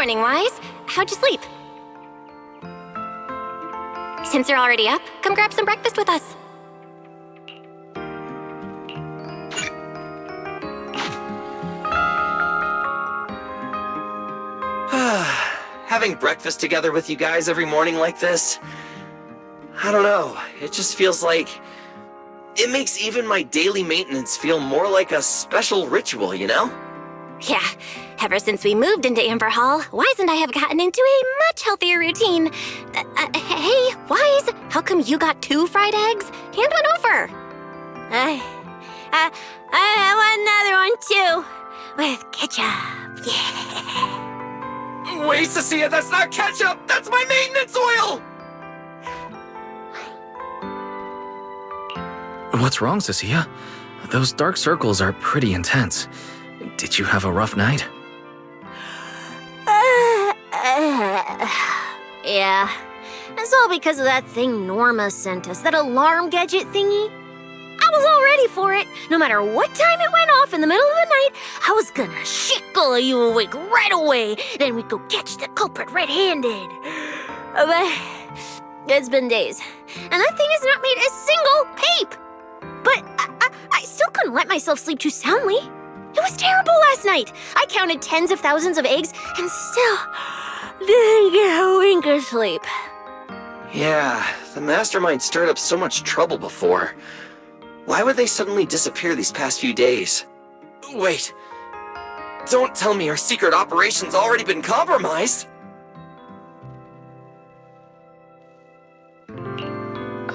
morning, Wise. How'd you sleep? Since you're already up, come grab some breakfast with us. Having breakfast together with you guys every morning like this, I don't know, it just feels like it makes even my daily maintenance feel more like a special ritual, you know? Yeah, ever since we moved into Amber Hall, Wise and I have gotten into a much healthier routine. Hey, Wise, how come you got 2 fried eggs? Hand one over. I want another one too, with ketchup. Yeah. Wait, Cecilia, that's not ketchup! That's my maintenance oil! What's wrong, Cecilia? Those dark circles are pretty intense. Did you have a rough night? Yeah. It's all because of that thing Norma sent us, that alarm gadget thingy. I was all ready for it. No matter what time it went off in the middle of the night, I was gonna shake all of you awake right away. Then we'd go catch the culprit red-handed. But it's been days, and that thing has not made a single peep. But I still couldn't let myself sleep too soundly. It was terrible last night. I counted tens of thousands of eggs and still didn't get a wink of sleep. Yeah, the mastermind stirred up so much trouble before. Why would they suddenly disappear these past few days? Wait, don't tell me our secret operation's already been compromised!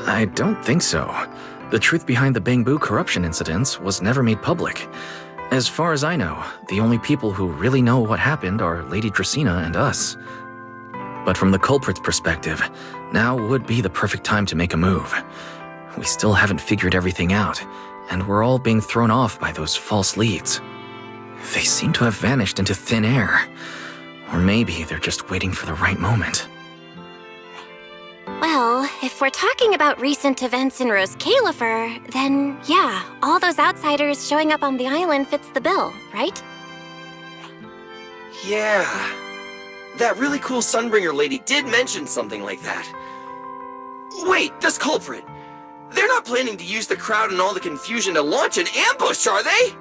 I don't think so. The truth behind the Bangbu corruption incidents was never made public. As far as I know, the only people who really know what happened are Lady Dracaena and us. But from the culprit's perspective, now would be the perfect time to make a move. We still haven't figured everything out, and we're all being thrown off by those false leads. They seem to have vanished into thin air. Or maybe they're just waiting for the right moment. Well, if we're talking about recent events in Rose Califer, then yeah, all those outsiders showing up on the island fits the bill, right? Yeah. That really cool Sunbringer lady did mention something like that. Wait, this culprit! They're not planning to use the crowd and all the confusion to launch an ambush, are they?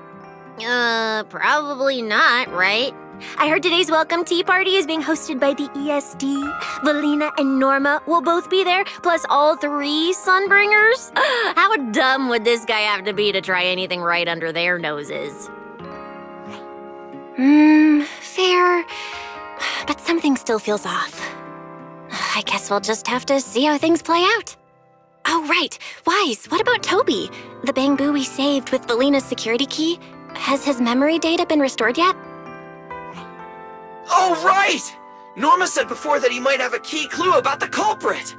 Probably not, right? I heard today's welcome tea party is being hosted by the ESD. Valina and Norma will both be there, plus all 3 Sunbringers. How dumb would this guy have to be to try anything right under their noses? Fair. But something still feels off. I guess we'll just have to see how things play out. Oh, right. Wise, what about Toby? The Bangbu we saved with Valina's security key? Has his memory data been restored yet? Oh, right! Norma said before that he might have a key clue about the culprit!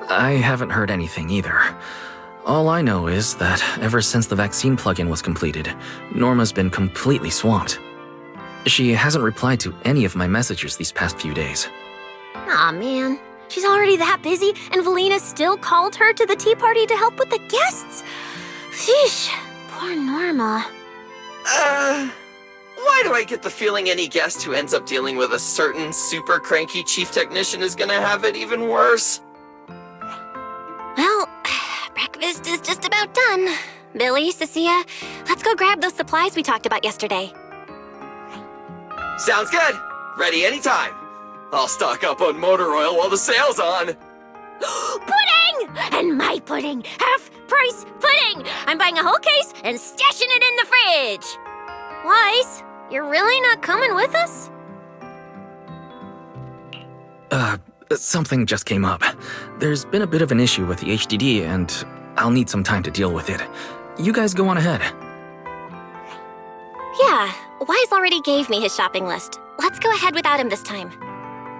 I haven't heard anything either. All I know is that ever since the vaccine plugin was completed, Norma's been completely swamped. She hasn't replied to any of my messages these past few days. Aw, man. She's already that busy, and Valina still called her to the tea party to help with the guests. Sheesh, poor Norma. Why do I get the feeling any guest who ends up dealing with a certain super cranky chief technician is gonna have it even worse? Well, breakfast is just about done. Billy, Cecilia, let's go grab those supplies we talked about yesterday. Sounds good. Ready anytime. I'll stock up on motor oil while the sale's on. Pudding! And my pudding! Half-price pudding! I'm buying a whole case and stashing it in the fridge! Wise, you're really not coming with us? Something just came up. There's been a bit of an issue with the HDD, and I'll need some time to deal with it. You guys go on ahead. Yeah, Wise already gave me his shopping list. Let's go ahead without him this time.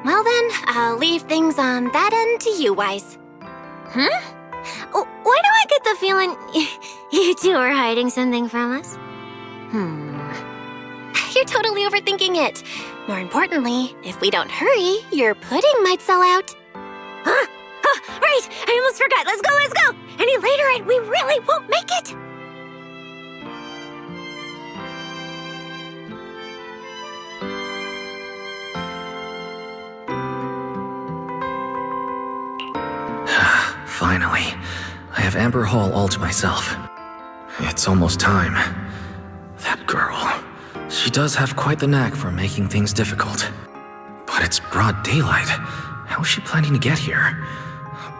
Well then, I'll leave things on that end to you, Wise. Why do I get the feeling you two are hiding something from us? You're totally overthinking it. More importantly, if we don't hurry, your pudding might sell out. Huh? Right! I almost forgot. Let's go! Any later and we really won't make it! Finally, I have Amber Hall all to myself. It's almost time. That girl, she does have quite the knack for making things difficult. But it's broad daylight. How is she planning to get here?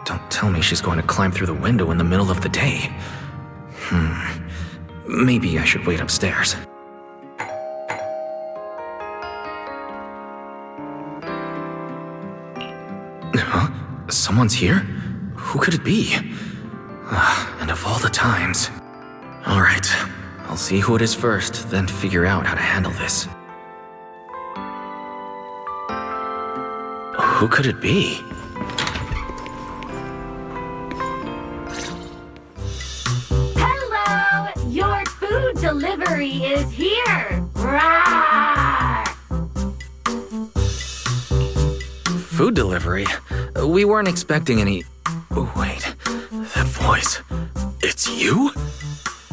Don't tell me she's going to climb through the window in the middle of the day. Maybe I should wait upstairs. Huh? Someone's here? Who could it be? And of all the times... Alright, I'll see who it is first, then figure out how to handle this. Who could it be? Hello! Your food delivery is here! Rawr! Food delivery? We weren't expecting any... Oh, wait. That voice. It's you?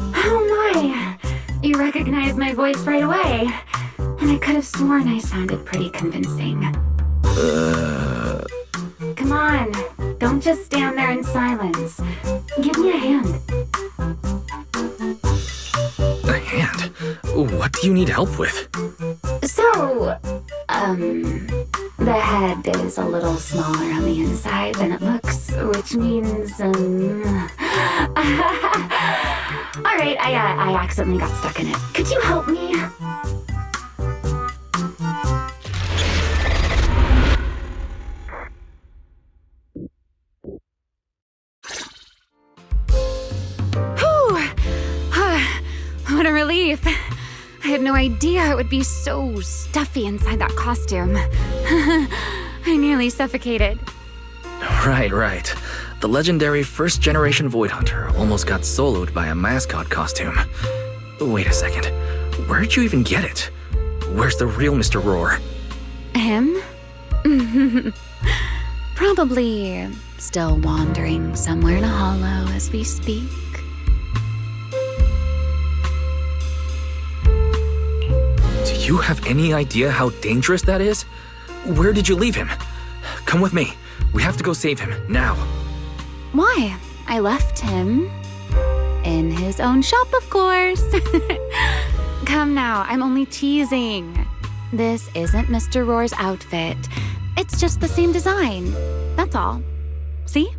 Oh my! You recognized my voice right away. And I could have sworn I sounded pretty convincing. Come on, don't just stand there in silence. Give me a hand. A hand? What do you need help with? So, the head is a little smaller on the inside than it looks, which means, Alright, I accidentally got stuck in it. Could you help me? What a relief. I had no idea it would be so stuffy inside that costume. I nearly suffocated. Right. The legendary first-generation Void Hunter almost got soloed by a mascot costume. Wait a second. Where'd you even get it? Where's the real Mr. Roar? Him? Probably still wandering somewhere in a hollow as we speak. Do you have any idea how dangerous that is? Where did you leave him? Come with me. We have to go save him, now. Why? I left him in his own shop, of course. Come now, I'm only teasing. This isn't Mr. Roar's outfit. It's just the same design. That's all. See?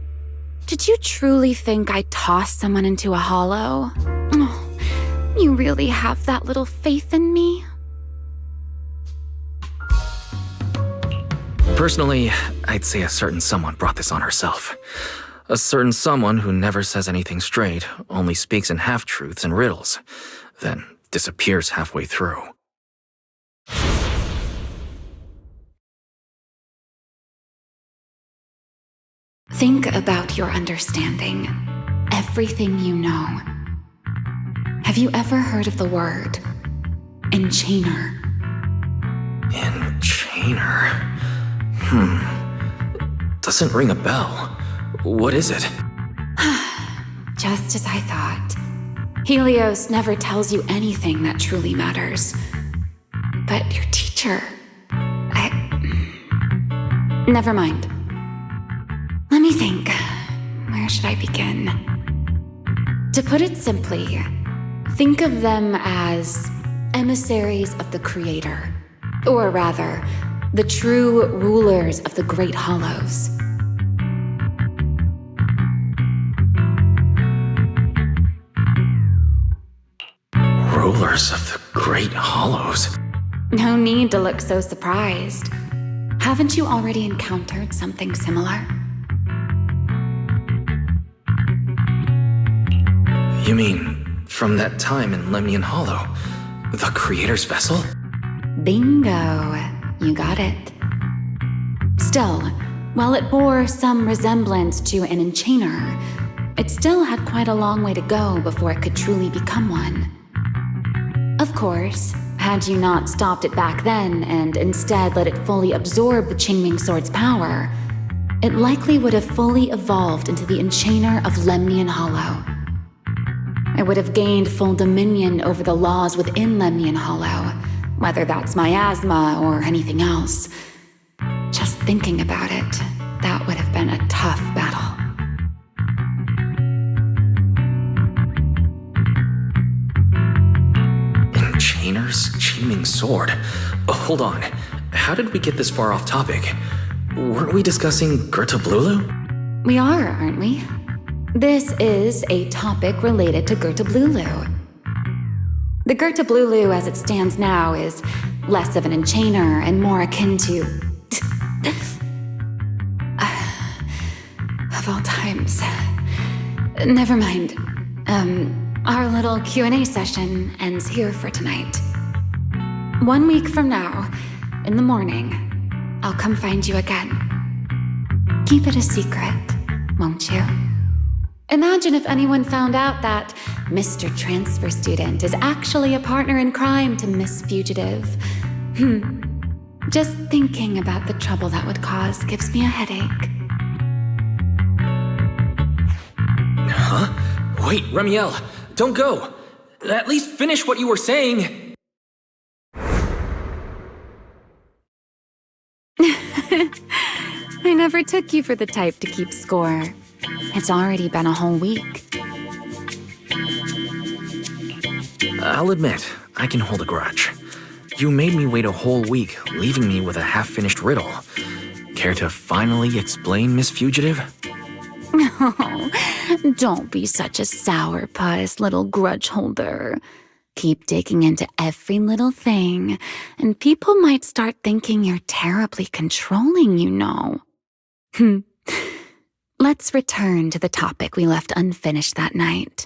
Did you truly think I tossed someone into a hollow? Oh, you really have that little faith in me? Personally, I'd say a certain someone brought this on herself. A certain someone who never says anything straight, only speaks in half-truths and riddles, then disappears halfway through. Think about your understanding. Everything you know. Have you ever heard of the word enchainer? Enchainer? Doesn't ring a bell. What is it? Just as I thought. Helios never tells you anything that truly matters. But your teacher... Never mind. Let me think. Where should I begin? To put it simply, think of them as emissaries of the Creator. Or rather, the true rulers of the Great Hollows. Rulers of the Great Hollows? No need to look so surprised. Haven't you already encountered something similar? You mean, from that time in Lemnian Hollow? The Creator's vessel? Bingo. You got it. Still, while it bore some resemblance to an enchainer, it still had quite a long way to go before it could truly become one. Of course, had you not stopped it back then and instead let it fully absorb the Qingming Sword's power, it likely would have fully evolved into the enchainer of Lemnian Hollow. It would have gained full dominion over the laws within Lemnian Hollow, whether that's miasma or anything else. Just thinking about it, that would have been a tough battle. sword. Hold on. How did we get this far off topic? Weren't we discussing Gerta Blulu? We are, aren't we? This is a topic related to Gerta Blulu. The Gerta Blulu as it stands now is less of an enchainer and more akin to... of all times. Never mind. Our little Q&A session ends here for tonight. 1 week from now, in the morning, I'll come find you again. Keep it a secret, won't you? Imagine if anyone found out that Mr. Transfer Student is actually a partner in crime to Miss Fugitive. Just thinking about the trouble that would cause gives me a headache. Huh? Wait, Remiel, don't go. At least finish what you were saying. I never took you for the type to keep score. It's already been a whole week. I'll admit, I can hold a grudge. You made me wait a whole week, leaving me with a half-finished riddle. Care to finally explain, Miss Fugitive? Oh, don't be such a sourpuss, little grudge holder. Keep digging into every little thing, and people might start thinking you're terribly controlling, you know. Let's return to the topic we left unfinished that night.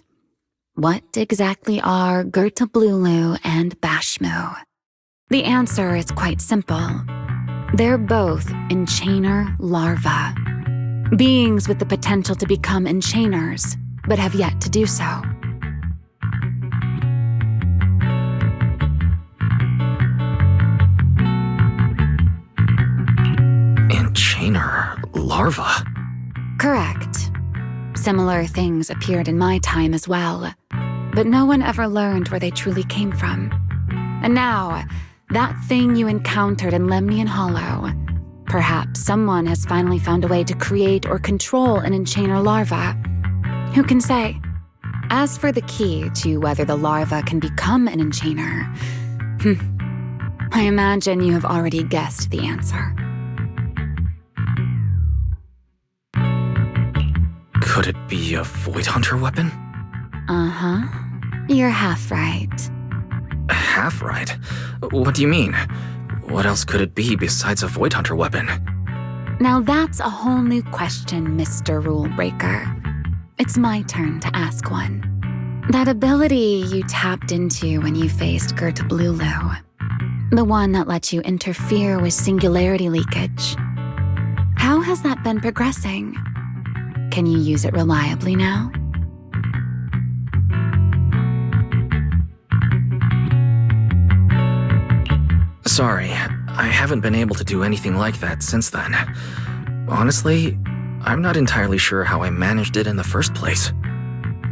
What exactly are Gerta Blulu and Bashmu? The answer is quite simple. They're both enchainer larvae. Beings with the potential to become enchainers, but have yet to do so. Enchainer larva? Correct. Similar things appeared in my time as well, but no one ever learned where they truly came from. And now, that thing you encountered in Lemnian Hollow, perhaps someone has finally found a way to create or control an enchainer larva. Who can say? As for the key to whether the larva can become an enchainer, I imagine you have already guessed the answer. Could it be a Void Hunter weapon? Uh-huh. You're half right. Half right? What do you mean? What else could it be besides a Void Hunter weapon? Now that's a whole new question, Mr. Rule Breaker. It's my turn to ask one. That ability you tapped into when you faced Gerta Blulu, the one that lets you interfere with singularity leakage, how has that been progressing? Can you use it reliably now? Sorry, I haven't been able to do anything like that since then. Honestly, I'm not entirely sure how I managed it in the first place.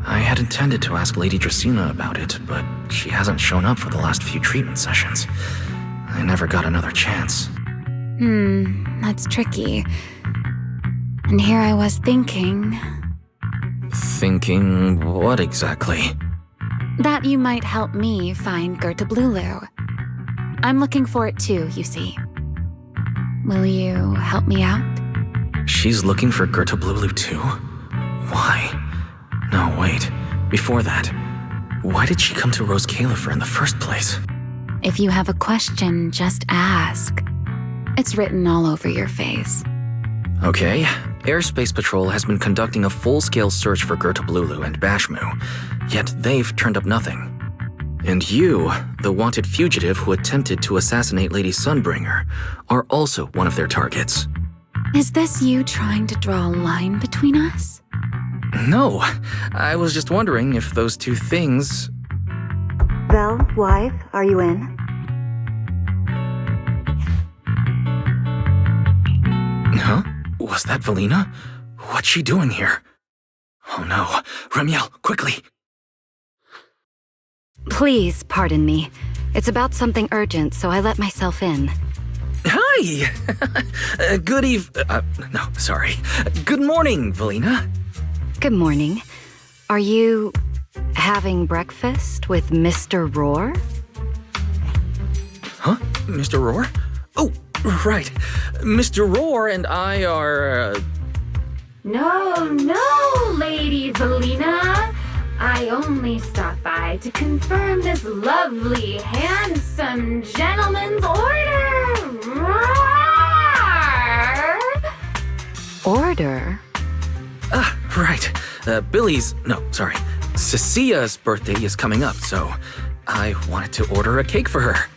I had intended to ask Lady Dracaena about it, but she hasn't shown up for the last few treatment sessions. I never got another chance. That's tricky. And here I was thinking... Thinking what exactly? that you might help me find Gerta Blulu. I'm looking for it too, you see. Will you help me out? She's looking for Gerta Blulu too? Why? No, wait. Before that, why did she come to Rose Califer in the first place? If you have a question, just ask. It's written all over your face. Okay, Airspace Patrol has been conducting a full-scale search for Gerta Blulu and Bashmu, yet they've turned up nothing. And you, the wanted fugitive who attempted to assassinate Lady Sunbringer, are also one of their targets. Is this you trying to draw a line between us? No, I was just wondering if those two things... Vel, wife, are you in? Huh? Was that Velina? What's she doing here? Oh no. Remiel, quickly! Please pardon me. It's about something urgent, so I let myself in. Hi! Good morning, Velina. Good morning. Are you having breakfast with Mr. Roar? Huh? Mr. Roar? Oh, right. Mr. Roar and I are... No, Lady Valina. I only stopped by to confirm this lovely, handsome gentleman's order. Roar! Order? Right. Cecia's birthday is coming up, so I wanted to order a cake for her.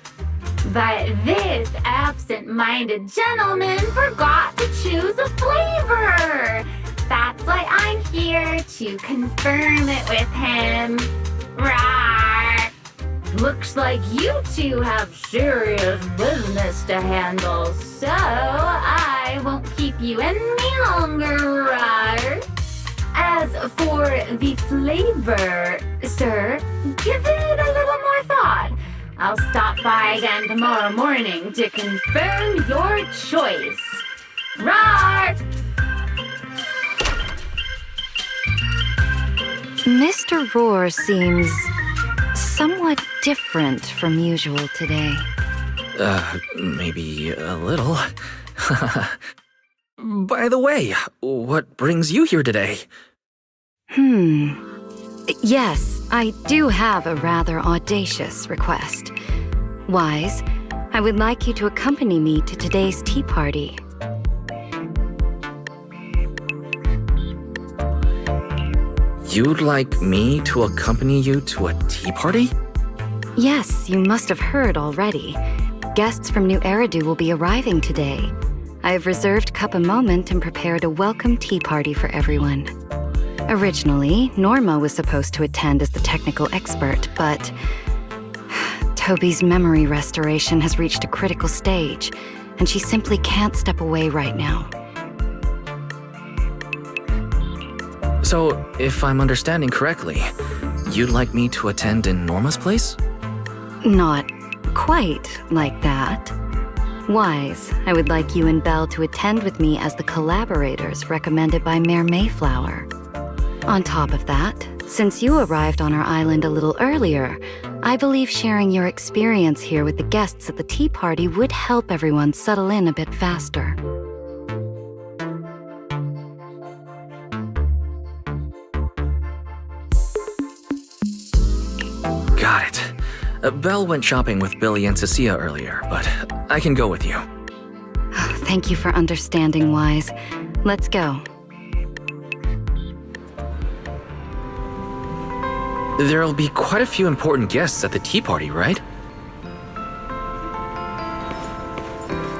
But this absent-minded gentleman forgot to choose a flavor. That's why I'm here to confirm it with him. Rawr. Looks like you two have serious business to handle, so I won't keep you any longer. Rawr. As for the flavor, sir, give it a little more thought. I'll stop by again tomorrow morning to confirm your choice. Rawr! Mr. Roar seems somewhat different from usual today. Maybe a little. By the way, what brings you here today? Yes, I do have a rather audacious request. Wise, I would like you to accompany me to today's tea party. You'd like me to accompany you to a tea party? Yes, you must have heard already. Guests from New Eridu will be arriving today. I have reserved Cup a Moment and prepared a welcome tea party for everyone. Originally, Norma was supposed to attend as the technical expert, but Toby's memory restoration has reached a critical stage, and she simply can't step away right now. So, if I'm understanding correctly, you'd like me to attend in Norma's place? Not quite like that. Wise, I would like you and Belle to attend with me as the collaborators recommended by Mayor Mayflower. On top of that, since you arrived on our island a little earlier, I believe sharing your experience here with the guests at the tea party would help everyone settle in a bit faster. Got it. Belle went shopping with Billy and Cecilia earlier, but I can go with you. Thank you for understanding, Wise. Let's go. There'll be quite a few important guests at the tea party, right?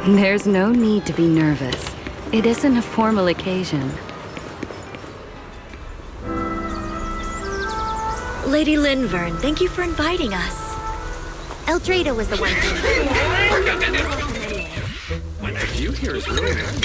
There's no need to be nervous. It isn't a formal occasion. Lady Linvern, thank you for inviting us. Eldrada was the one. The view here is really nice.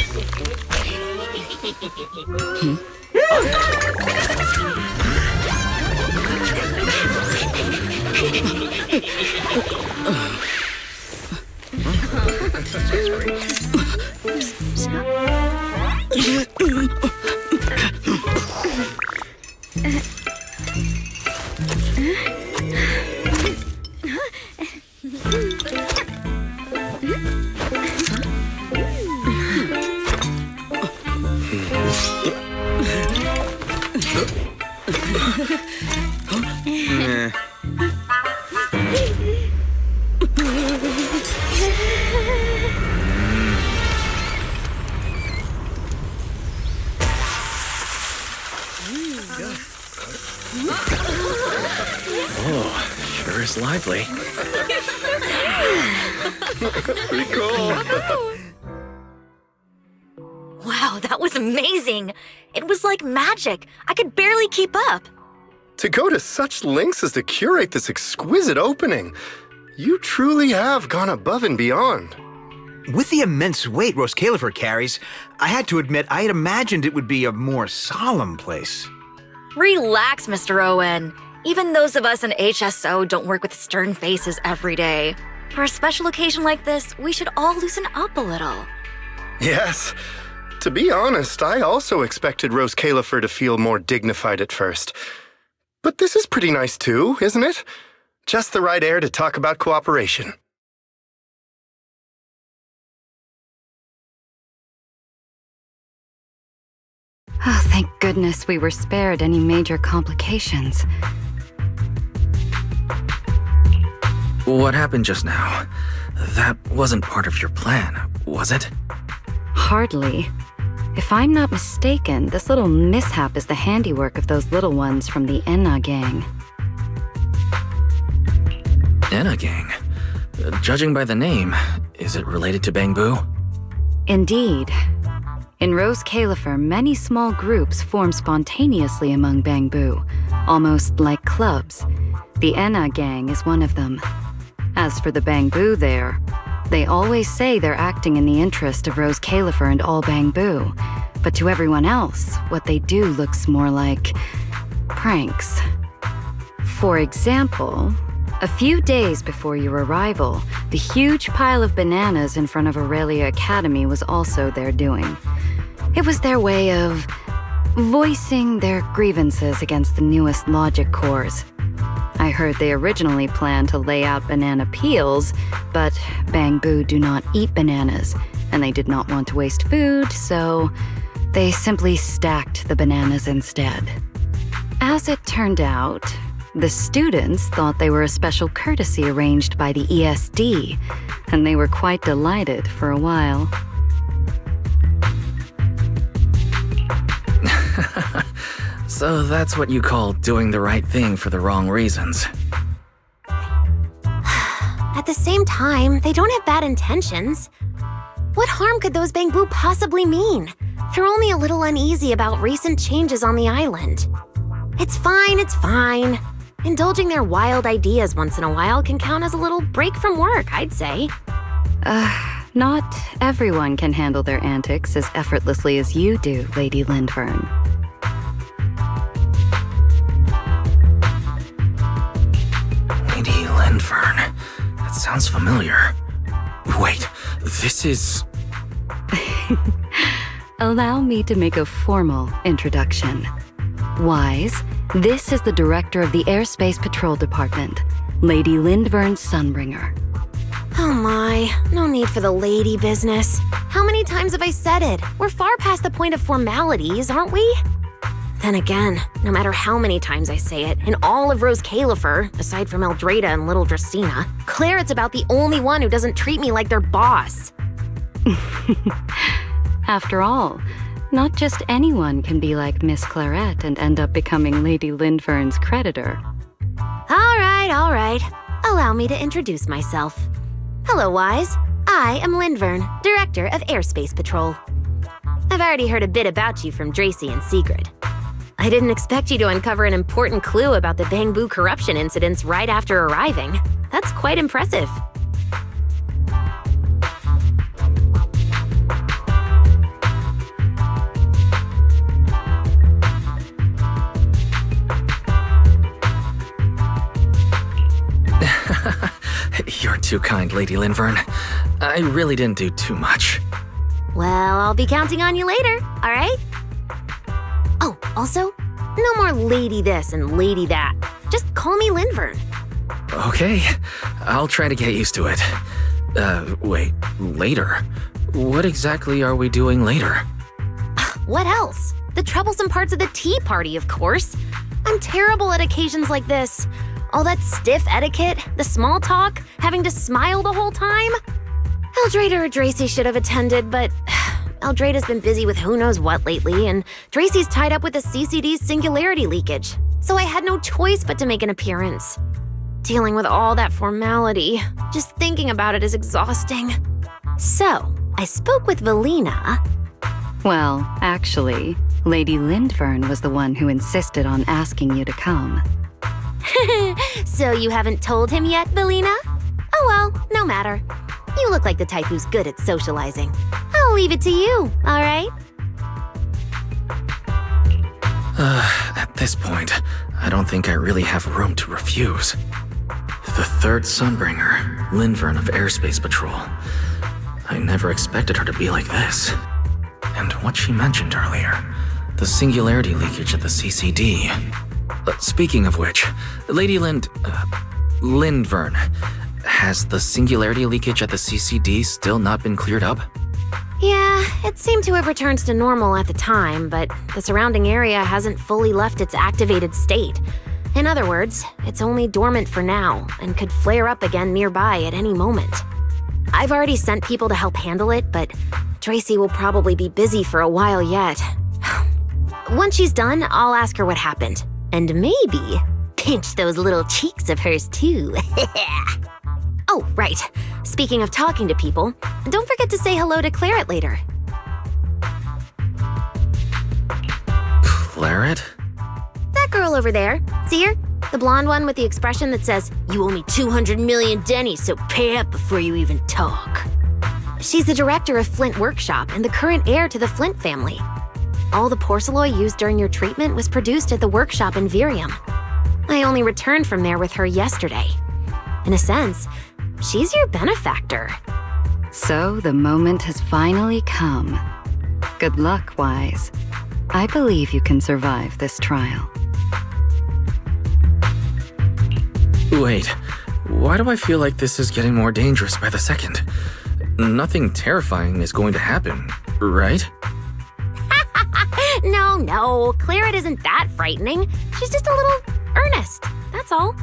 Oh, sure is lively. Pretty cool. Wow, that was amazing. It was like magic. I could barely keep up. To go to such lengths as to curate this exquisite opening, you truly have gone above and beyond. With the immense weight Rose Califer carries, I had to admit I had imagined it would be a more solemn place. Relax, Mr. Owen. Even those of us in HSO don't work with stern faces every day. For a special occasion like this, we should all loosen up a little. Yes. To be honest, I also expected Rose Califer to feel more dignified at first. But this is pretty nice too, isn't it? Just the right air to talk about cooperation. Oh, thank goodness we were spared any major complications. What happened just now? That wasn't part of your plan, was it? Hardly. If I'm not mistaken, this little mishap is the handiwork of those little ones from the Enna gang. Enna gang? Judging by the name, is it related to Bangbu? Indeed. In Rose Califer, many small groups form spontaneously among Bangbu, almost like clubs. The Enna gang is one of them. As for the Bangbu there, they always say they're acting in the interest of Rose Califer and all Bangbu, but to everyone else, what they do looks more like pranks. For example, a few days before your arrival, the huge pile of bananas in front of Aurelia Academy was also their doing. It was their way of voicing their grievances against the newest logic cores. I heard they originally planned to lay out banana peels, but Bangbu do not eat bananas, and they did not want to waste food, so they simply stacked the bananas instead. As it turned out, the students thought they were a special courtesy arranged by the ESD, and they were quite delighted for a while. So that's what you call doing the right thing for the wrong reasons. At the same time, they don't have bad intentions. What harm could those Bangbu possibly mean? They're only a little uneasy about recent changes on the island. It's fine, it's fine. Indulging their wild ideas once in a while can count as a little break from work, I'd say. Not everyone can handle their antics as effortlessly as you do, Lady Lindvern. Lady Lindvern. That sounds familiar. Wait, this is... Allow me to make a formal introduction. Wise, this is the director of the Airspace Patrol Department, Lady Lindvern Sunbringer. Oh my, no need for the lady business. How many times have I said it? We're far past the point of formalities, aren't we? Then again, no matter how many times I say it, in all of Rose Califer, aside from Eldrada and Little Dracena, Claret's about the only one who doesn't treat me like their boss. After all, not just anyone can be like Miss Claret and end up becoming Lady Lindvern's creditor. All right. Allow me to introduce myself. Hello, Wise. I am Lindvern, Director of Airspace Patrol. I've already heard a bit about you from Dracy and Sigrid. I didn't expect you to uncover an important clue about the Bangbu corruption incidents right after arriving. That's quite impressive. You're too kind, Lady Lindvern. I really didn't do too much. Well, I'll be counting on you later, all right? Oh, also, no more lady this and lady that. Just call me Lindvern. Okay, I'll try to get used to it. Wait, later? What exactly are we doing later? What else? The troublesome parts of the tea party, of course. I'm terrible at occasions like this. All that stiff etiquette, the small talk, having to smile the whole time. Eldrada or Dracy should have attended, but Eldrada's been busy with who knows what lately, and Dracy's tied up with the CCD's singularity leakage, so I had no choice but to make an appearance. Dealing with all that formality, just thinking about it is exhausting. So, I spoke with Valina. Well, actually, Lady Lindvern was the one who insisted on asking you to come. So you haven't told him yet, Valina? Oh well, no matter. You look like the type who's good at socializing. I'll leave it to you, all right? At this point, I don't think I really have room to refuse. The third Sunbringer, Lindvern of Airspace Patrol. I never expected her to be like this. And what she mentioned earlier, the singularity leakage at the CCD. Speaking of which, Lady Lindvern, has the singularity leakage at the CCD still not been cleared up? Yeah, it seemed to have returned to normal at the time, but the surrounding area hasn't fully left its activated state. In other words, it's only dormant for now and could flare up again nearby at any moment. I've already sent people to help handle it, but Tracy will probably be busy for a while yet. Once she's done, I'll ask her what happened. And maybe pinch those little cheeks of hers too. Oh, right. Speaking of talking to people, don't forget to say hello to Claret later. Claret? That girl over there. See her? The blonde one with the expression that says, "You owe me 200 million dennies, so pay up before you even talk." She's the director of Flint Workshop and the current heir to the Flint family. All the porcelain used during your treatment was produced at the workshop in Virium. I only returned from there with her yesterday. In a sense, she's your benefactor. So the moment has finally come. Good luck, Wise. I believe you can survive this trial. Wait, why do I feel like this is getting more dangerous by the second? Nothing terrifying is going to happen, right? No, Claret isn't that frightening. She's just a little earnest, that's all.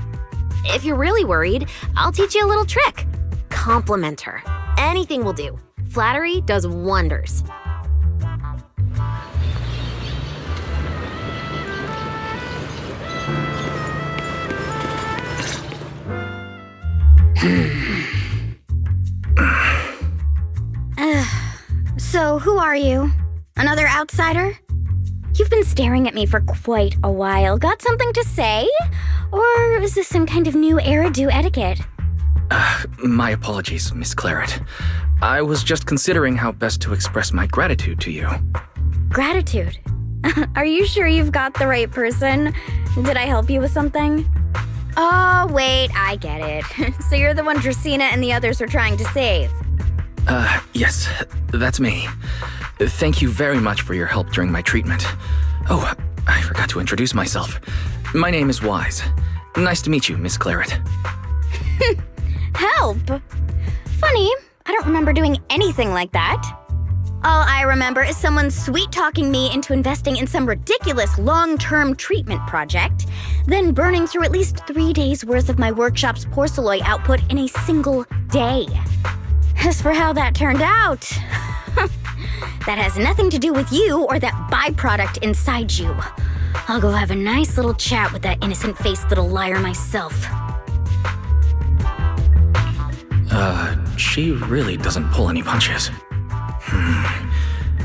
If you're really worried, I'll teach you a little trick. Compliment her. Anything will do. Flattery does wonders. So, who are you? Another outsider? You've been staring at me for quite a while. Got something to say? Or is this some kind of new Eridu etiquette? My apologies, Miss Claret. I was just considering how best to express my gratitude to you. Gratitude? Are you sure you've got the right person? Did I help you with something? Oh, wait, I get it. So you're the one Dracaena and the others were trying to save. Yes, that's me. Thank you very much for your help during my treatment. Oh, I forgot to introduce myself. My name is Wise. Nice to meet you, Miss Claret. Help? Funny, I don't remember doing anything like that. All I remember is someone sweet-talking me into investing in some ridiculous long-term treatment project, then burning through at least 3 days' worth of my workshop's porcelain output in a single day. As for how that turned out, that has nothing to do with you or that byproduct inside you. I'll go have a nice little chat with that innocent-faced little liar myself. She really doesn't pull any punches.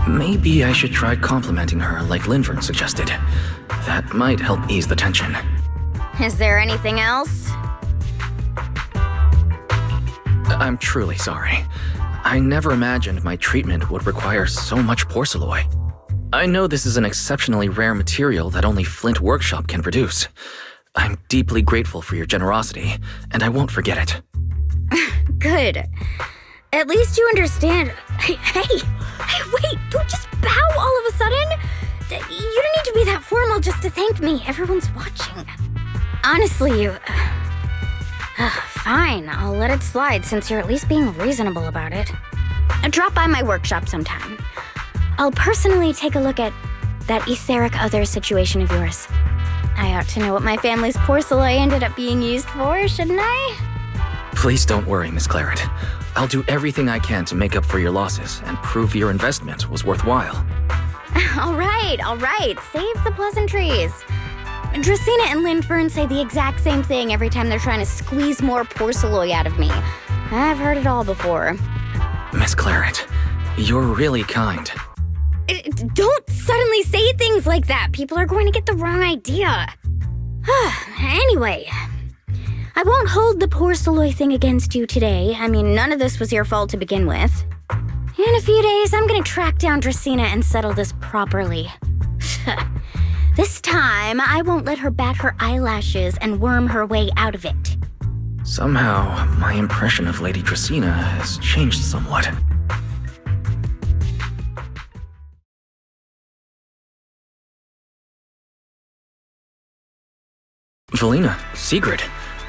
Maybe I should try complimenting her like Linvern suggested. That might help ease the tension. Is there anything else? I'm truly sorry. I never imagined my treatment would require so much porcelain. I know this is an exceptionally rare material that only Flint Workshop can produce. I'm deeply grateful for your generosity, and I won't forget it. Good. At least you understand. Hey, wait, don't just bow all of a sudden. You don't need to be that formal just to thank me. Everyone's watching. Honestly, you... Fine, I'll let it slide since you're at least being reasonable about it. Drop by my workshop sometime. I'll personally take a look at that etheric other situation of yours. I ought to know what my family's porcelain ended up being used for, shouldn't I? Please don't worry, Miss Claret. I'll do everything I can to make up for your losses and prove your investment was worthwhile. All right. Save the pleasantries. Dracaena and Linfern say the exact same thing every time they're trying to squeeze more porcelain out of me. I've heard it all before. Miss Claret, you're really kind. Don't suddenly say things like that. People are going to get the wrong idea. Anyway, I won't hold the porcelain thing against you today. I mean, none of this was your fault to begin with. In a few days, I'm gonna track down Dracaena and settle this properly. This time, I won't let her bat her eyelashes and worm her way out of it. Somehow, my impression of Lady Dracaena has changed somewhat. Valina, Sigrid,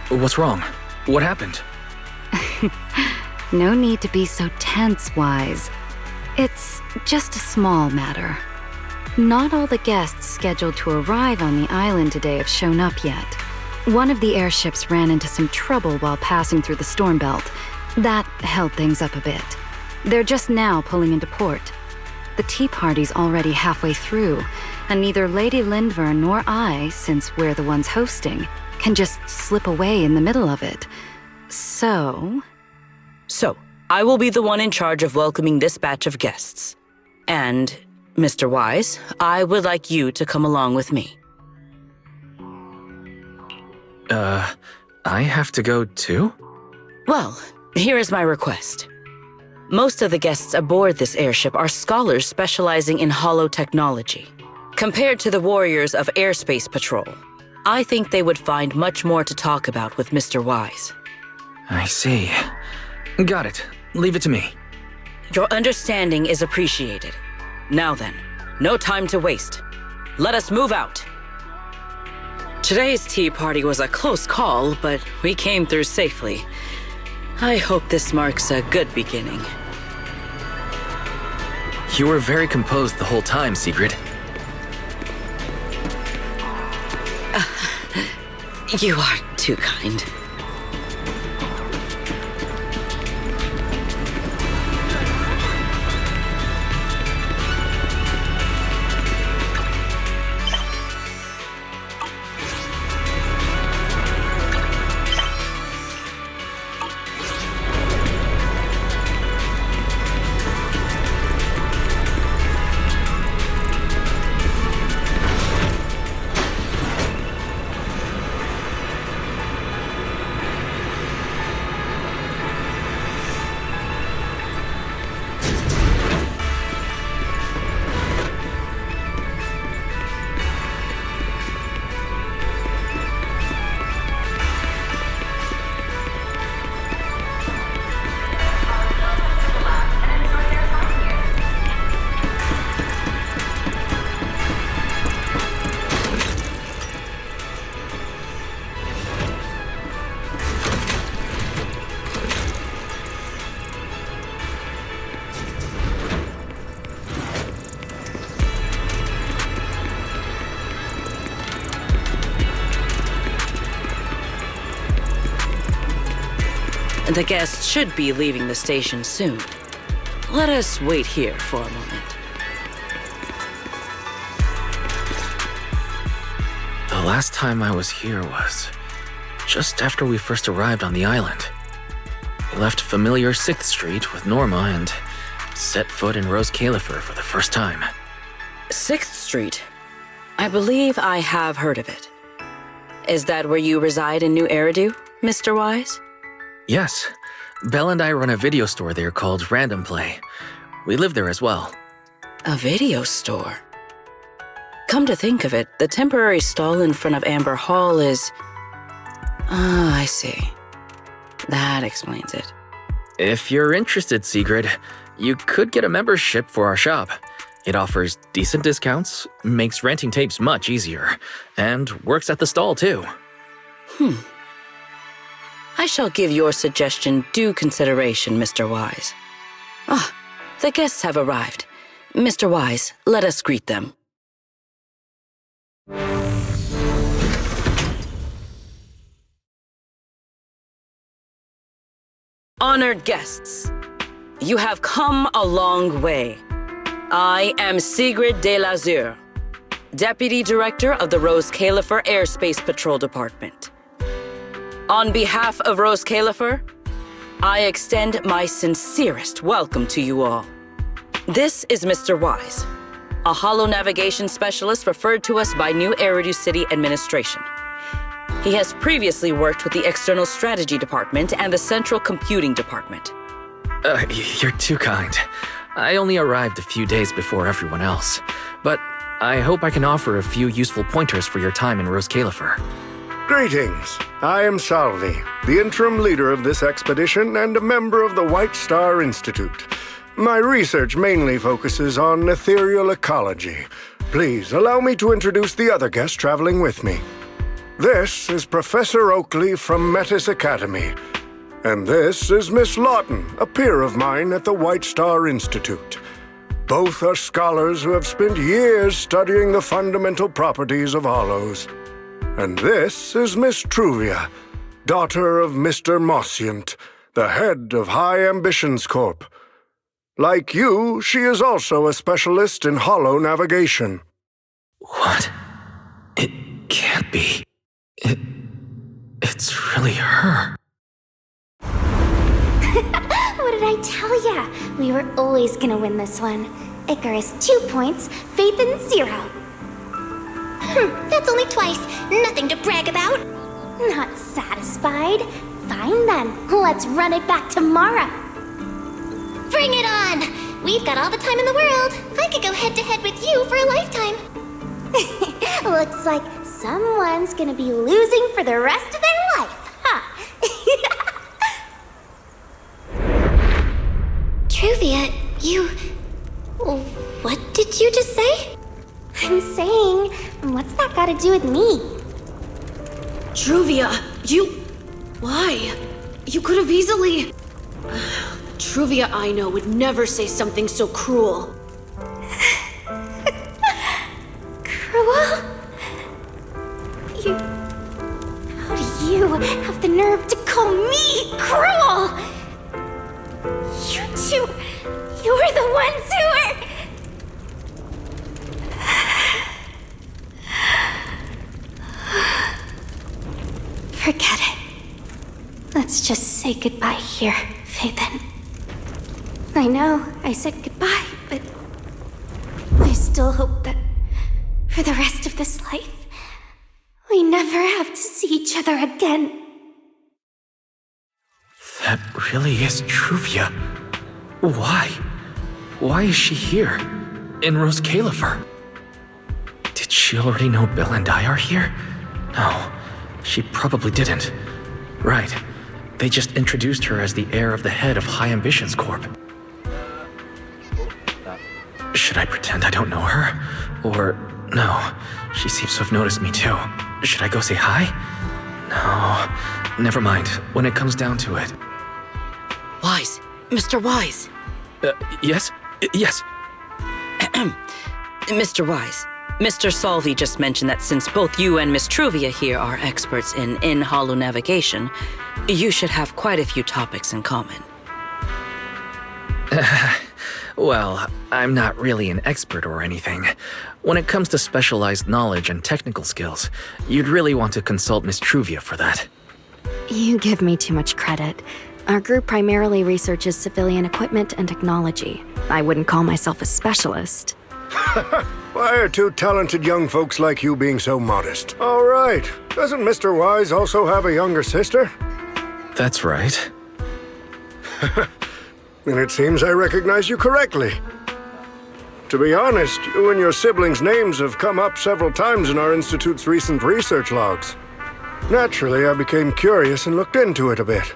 what's wrong? What happened? No need to be so tense, Wise. It's just a small matter. Not all the guests scheduled to arrive on the island today have shown up yet. One of the airships ran into some trouble while passing through the storm belt. That held things up a bit. They're just now pulling into port. The tea party's already halfway through, and neither Lady Lindvern nor I, since we're the ones hosting, can just slip away in the middle of it. So, I will be the one in charge of welcoming this batch of guests. And, Mr. Wise, I would like you to come along with me. I have to go too? Well, here is my request. Most of the guests aboard this airship are scholars specializing in holotechnology. Compared to the warriors of Airspace Patrol, I think they would find much more to talk about with Mr. Wise. I see. Got it. Leave it to me. Your understanding is appreciated. Now then, no time to waste. Let us move out. Today's tea party was a close call, but we came through safely. I hope this marks a good beginning. You were very composed the whole time, Sigrid. You are too kind. The guests should be leaving the station soon. Let us wait here for a moment. The last time I was here was just after we first arrived on the island. We left familiar 6th Street with Norma and set foot in Rose Califer for the first time. 6th Street. I believe I have heard of it. Is that where you reside in New Eridu, Mr. Wise? Yes. Belle and I run a video store there called Random Play. We live there as well. A video store? Come to think of it, the temporary stall in front of Amber Hall is... Ah, I see. That explains it. If you're interested, Sigrid, you could get a membership for our shop. It offers decent discounts, makes renting tapes much easier, and works at the stall too. I shall give your suggestion due consideration, Mr. Wise. Ah, the guests have arrived. Mr. Wise, let us greet them. Honored guests, you have come a long way. I am Sigrid de Lazure, Deputy Director of the Rose Califer Airspace Patrol Department. On behalf of Rose Califer, I extend my sincerest welcome to you all. This is Mr. Wise, a holo navigation specialist referred to us by New Eridu City Administration. He has previously worked with the External Strategy Department and the Central Computing Department. You're too kind. I only arrived a few days before everyone else, but I hope I can offer a few useful pointers for your time in Rose Califer. Greetings. I am Salvi, the interim leader of this expedition and a member of the White Star Institute. My research mainly focuses on ethereal ecology. Please allow me to introduce the other guests traveling with me. This is Professor Oakley from Metis Academy. And this is Miss Lawton, a peer of mine at the White Star Institute. Both are scholars who have spent years studying the fundamental properties of hollows. And this is Miss Truvia, daughter of Mr. Mossient, the head of High Ambitions Corp. Like you, she is also a specialist in hollow navigation. What? It can't be. It's really her. What did I tell ya? We were always gonna win this one. Icarus 2 points, Phaethon 0. That's only twice. Nothing to brag about. Not satisfied? Fine then. Let's run it back tomorrow. Bring it on! We've got all the time in the world. I could go head-to-head with you for a lifetime. Looks like someone's gonna be losing for the rest of their life, huh? Truvia, you... What did you just say? I'm saying, what's that got to do with me? Truvia, you... Why? You could have easily... Truvia I know would never say something so cruel. Cruel? How do you have the nerve to call me cruel? You two... You're the ones who are... Forget it. Let's just say goodbye here, Phaethon. I know I said goodbye, but I still hope that for the rest of this life, we never have to see each other again. That really is Truvia. Why? Why is she here? In Rose Califer? Did she already know Bill and I are here? No, she probably didn't. Right. They just introduced her as the heir of the head of High Ambitions Corp. Should I pretend I don't know her? Or, no, she seems to have noticed me too. Should I go say hi? No, never mind, when it comes down to it. Wise. Mr. Wise. Yes? Yes. Mr. Wise, Mr. Salvi just mentioned that since both you and Miss Truvia here are experts in hollow navigation, you should have quite a few topics in common. Well, I'm not really an expert or anything. When it comes to specialized knowledge and technical skills, you'd really want to consult Miss Truvia for that. You give me too much credit. Our group primarily researches civilian equipment and technology. I wouldn't call myself a specialist. Why are two talented young folks like you being so modest? All right. Doesn't Mr. Wise also have a younger sister? That's right. Then it seems I recognize you correctly. To be honest, you and your siblings' names have come up several times in our Institute's recent research logs. Naturally, I became curious and looked into it a bit.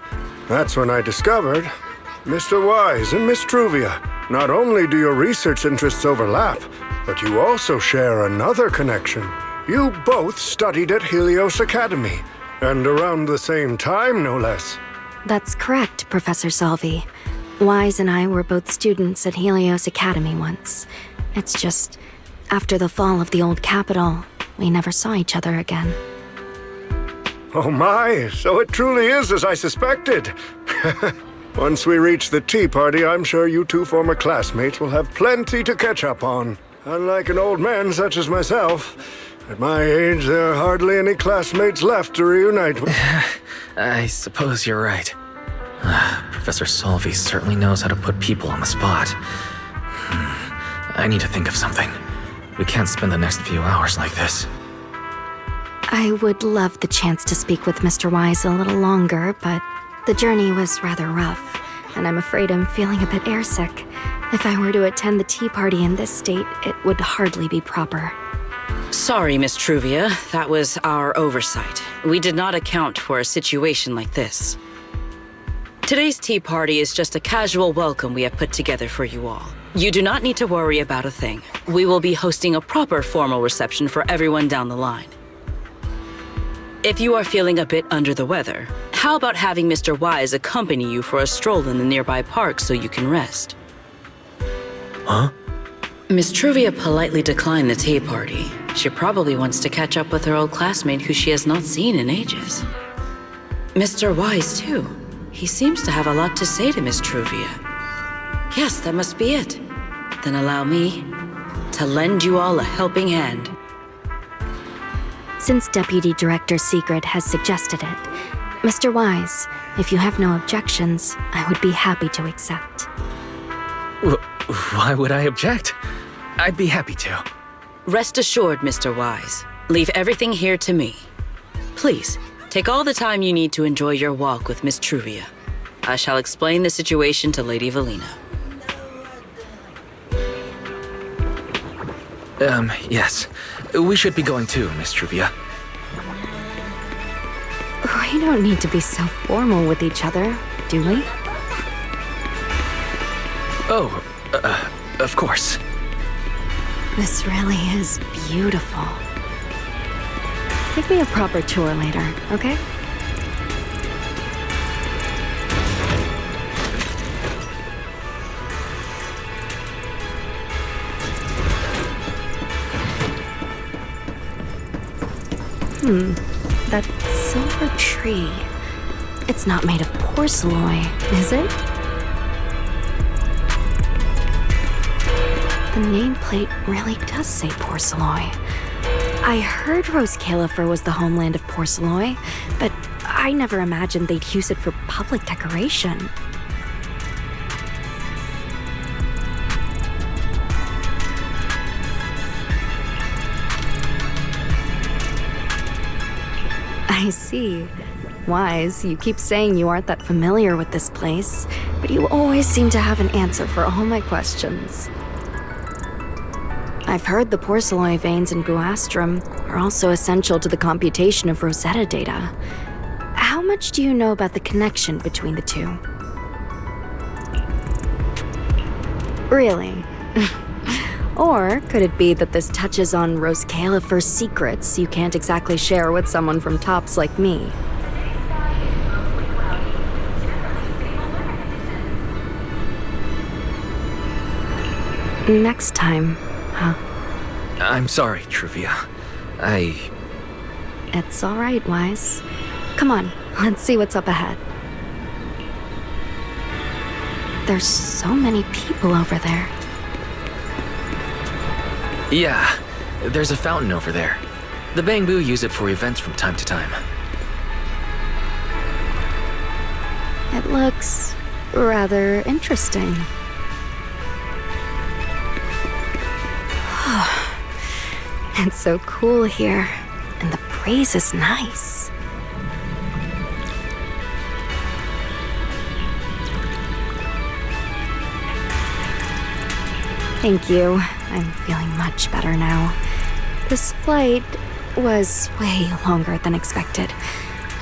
That's when I discovered Mr. Wise and Miss Truvia. Not only do your research interests overlap, but you also share another connection. You both studied at Helios Academy, and around the same time, no less. That's correct, Professor Salvi. Wise and I were both students at Helios Academy once. It's just, after the fall of the old capital, we never saw each other again. Oh my, so it truly is as I suspected. Once we reach the tea party, I'm sure you two former classmates will have plenty to catch up on. Unlike an old man such as myself, at my age there are hardly any classmates left to reunite with. I suppose you're right. Professor Salvi certainly knows how to put people on the spot. I need to think of something. We can't spend the next few hours like this. I would love the chance to speak with Mr. Wise a little longer, but the journey was rather rough, and I'm afraid I'm feeling a bit airsick. If I were to attend the tea party in this state, it would hardly be proper. Sorry, Miss Truvia. That was our oversight. We did not account for a situation like this. Today's tea party is just a casual welcome we have put together for you all. You do not need to worry about a thing. We will be hosting a proper formal reception for everyone down the line. If you are feeling a bit under the weather, how about having Mr. Wise accompany you for a stroll in the nearby park so you can rest? Huh? Miss Truvia politely declined the tea party. She probably wants to catch up with her old classmate who she has not seen in ages. Mr. Wise, too. He seems to have a lot to say to Miss Truvia. Yes, that must be it. Then allow me to lend you all a helping hand. Since Deputy Director Secret has suggested it, Mr. Wise, if you have no objections, I would be happy to accept. Why would I object? I'd be happy to. Rest assured, Mr. Wise. Leave everything here to me. Please, take all the time you need to enjoy your walk with Miss Truvia. I shall explain the situation to Lady Valina. Yes. We should be going too, Miss Truvia. We don't need to be so formal with each other, do we? Oh, of course. This really is beautiful. Give me a proper tour later, okay? That silver tree. It's not made of porcelain, is it? The nameplate really does say porcelain. I heard Rose Califer was the homeland of porcelain, but I never imagined they'd use it for public decoration. I see. Wise, you keep saying you aren't that familiar with this place, but you always seem to have an answer for all my questions. I've heard the porcelain veins in Buastrum are also essential to the computation of Rosetta data. How much do you know about the connection between the two? Really? Or could it be that this touches on Rose Califer's secrets you can't exactly share with someone from Tops like me? Next time, huh? I'm sorry, Truvia. It's all right, Wise. Come on, let's see what's up ahead. There's so many people over there. Yeah, there's a fountain over there. The Bangbu use it for events from time to time. It looks rather interesting. It's so cool here, and the breeze is nice. Thank you. I'm feeling much better now. This flight was way longer than expected,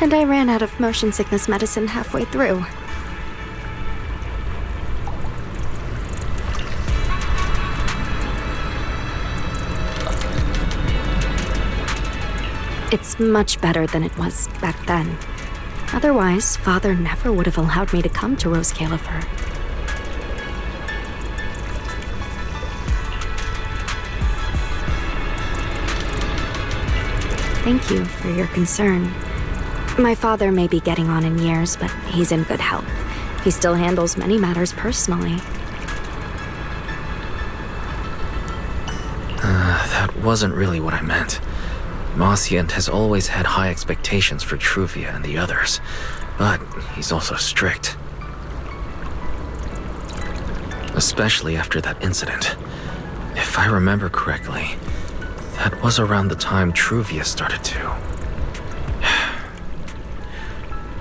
and I ran out of motion sickness medicine halfway through. It's much better than it was back then. Otherwise, Father never would have allowed me to come to Rose Califer. Thank you for your concern. My father may be getting on in years, but he's in good health. He still handles many matters personally. That wasn't really what I meant. Mossiant has always had high expectations for Truvia and the others, but he's also strict. Especially after that incident. If I remember correctly, that was around the time Truvia started to.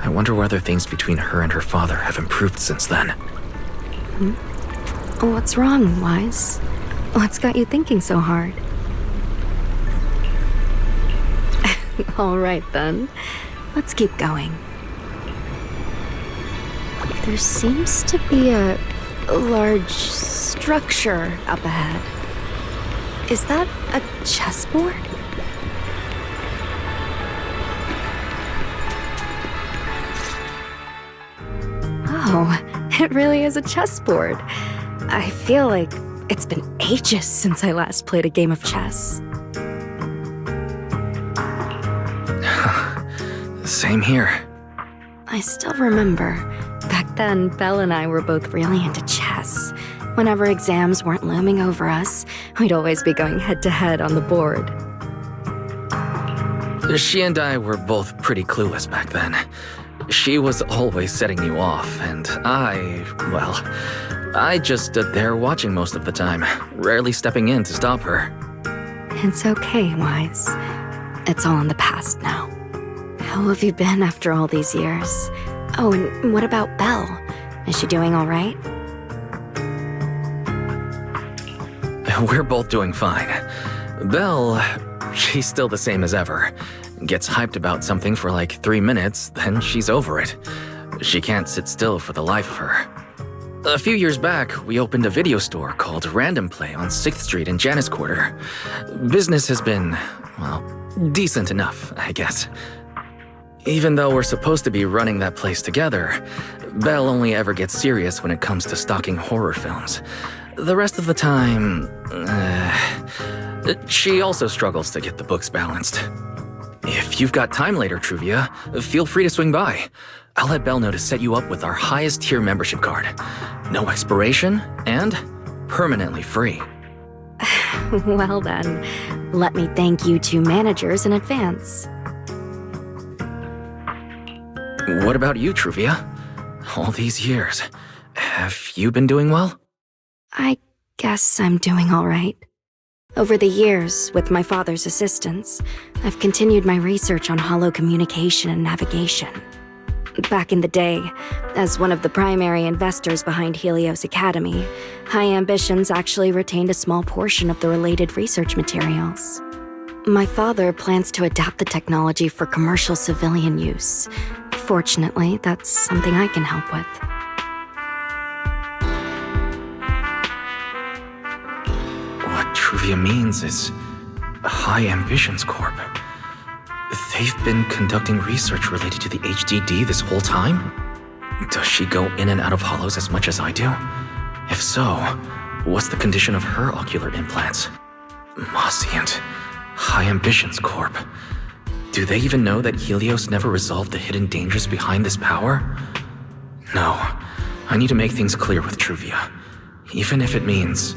I wonder whether things between her and her father have improved since then. What's wrong, Wise? What's got you thinking so hard? All right, then. Let's keep going. There seems to be a large structure up ahead. Is that a chessboard? Oh, it really is a chessboard. I feel like It's been ages since I last played a game of chess. Same here. I still remember. Back then, Belle and I were both really into chess. Whenever exams weren't looming over us, we'd always be going head-to-head on the board. She and I were both pretty clueless back then. She was always setting you off, and I just stood there watching most of the time, rarely stepping in to stop her. It's okay, Wise. It's all in the past now. How have you been after all these years? Oh, and what about Belle? Is she doing all right? We're both doing fine. Belle, she's still the same as ever. Gets hyped about something for like 3 minutes, then she's over it. She can't sit still for the life of her. A few years back, we opened a video store called Random Play on 6th Street in Janus Quarter. Business has been, decent enough, I guess. Even though we're supposed to be running that place together, Belle only ever gets serious when it comes to stocking horror films. The rest of the time, she also struggles to get the books balanced. If you've got time later, Truvia, feel free to swing by. I'll let Belle know to set you up with our highest tier membership card. No expiration, and permanently free. Well then, let me thank you two managers in advance. What about you, Truvia? All these years, have you been doing well? I guess I'm doing all right. Over the years, with my father's assistance, I've continued my research on holo communication and navigation. Back in the day, as one of the primary investors behind Helios Academy, High Ambitions actually retained a small portion of the related research materials. My father plans to adapt the technology for commercial civilian use. Fortunately, that's something I can help with. What Truvia means is High Ambitions Corp. They've been conducting research related to the HDD this whole time? Does she go in and out of hollows as much as I do? If so, what's the condition of her ocular implants? Moscient. High Ambitions Corp. Do they even know that Helios never resolved the hidden dangers behind this power? No. I need to make things clear with Truvia. Even if it means...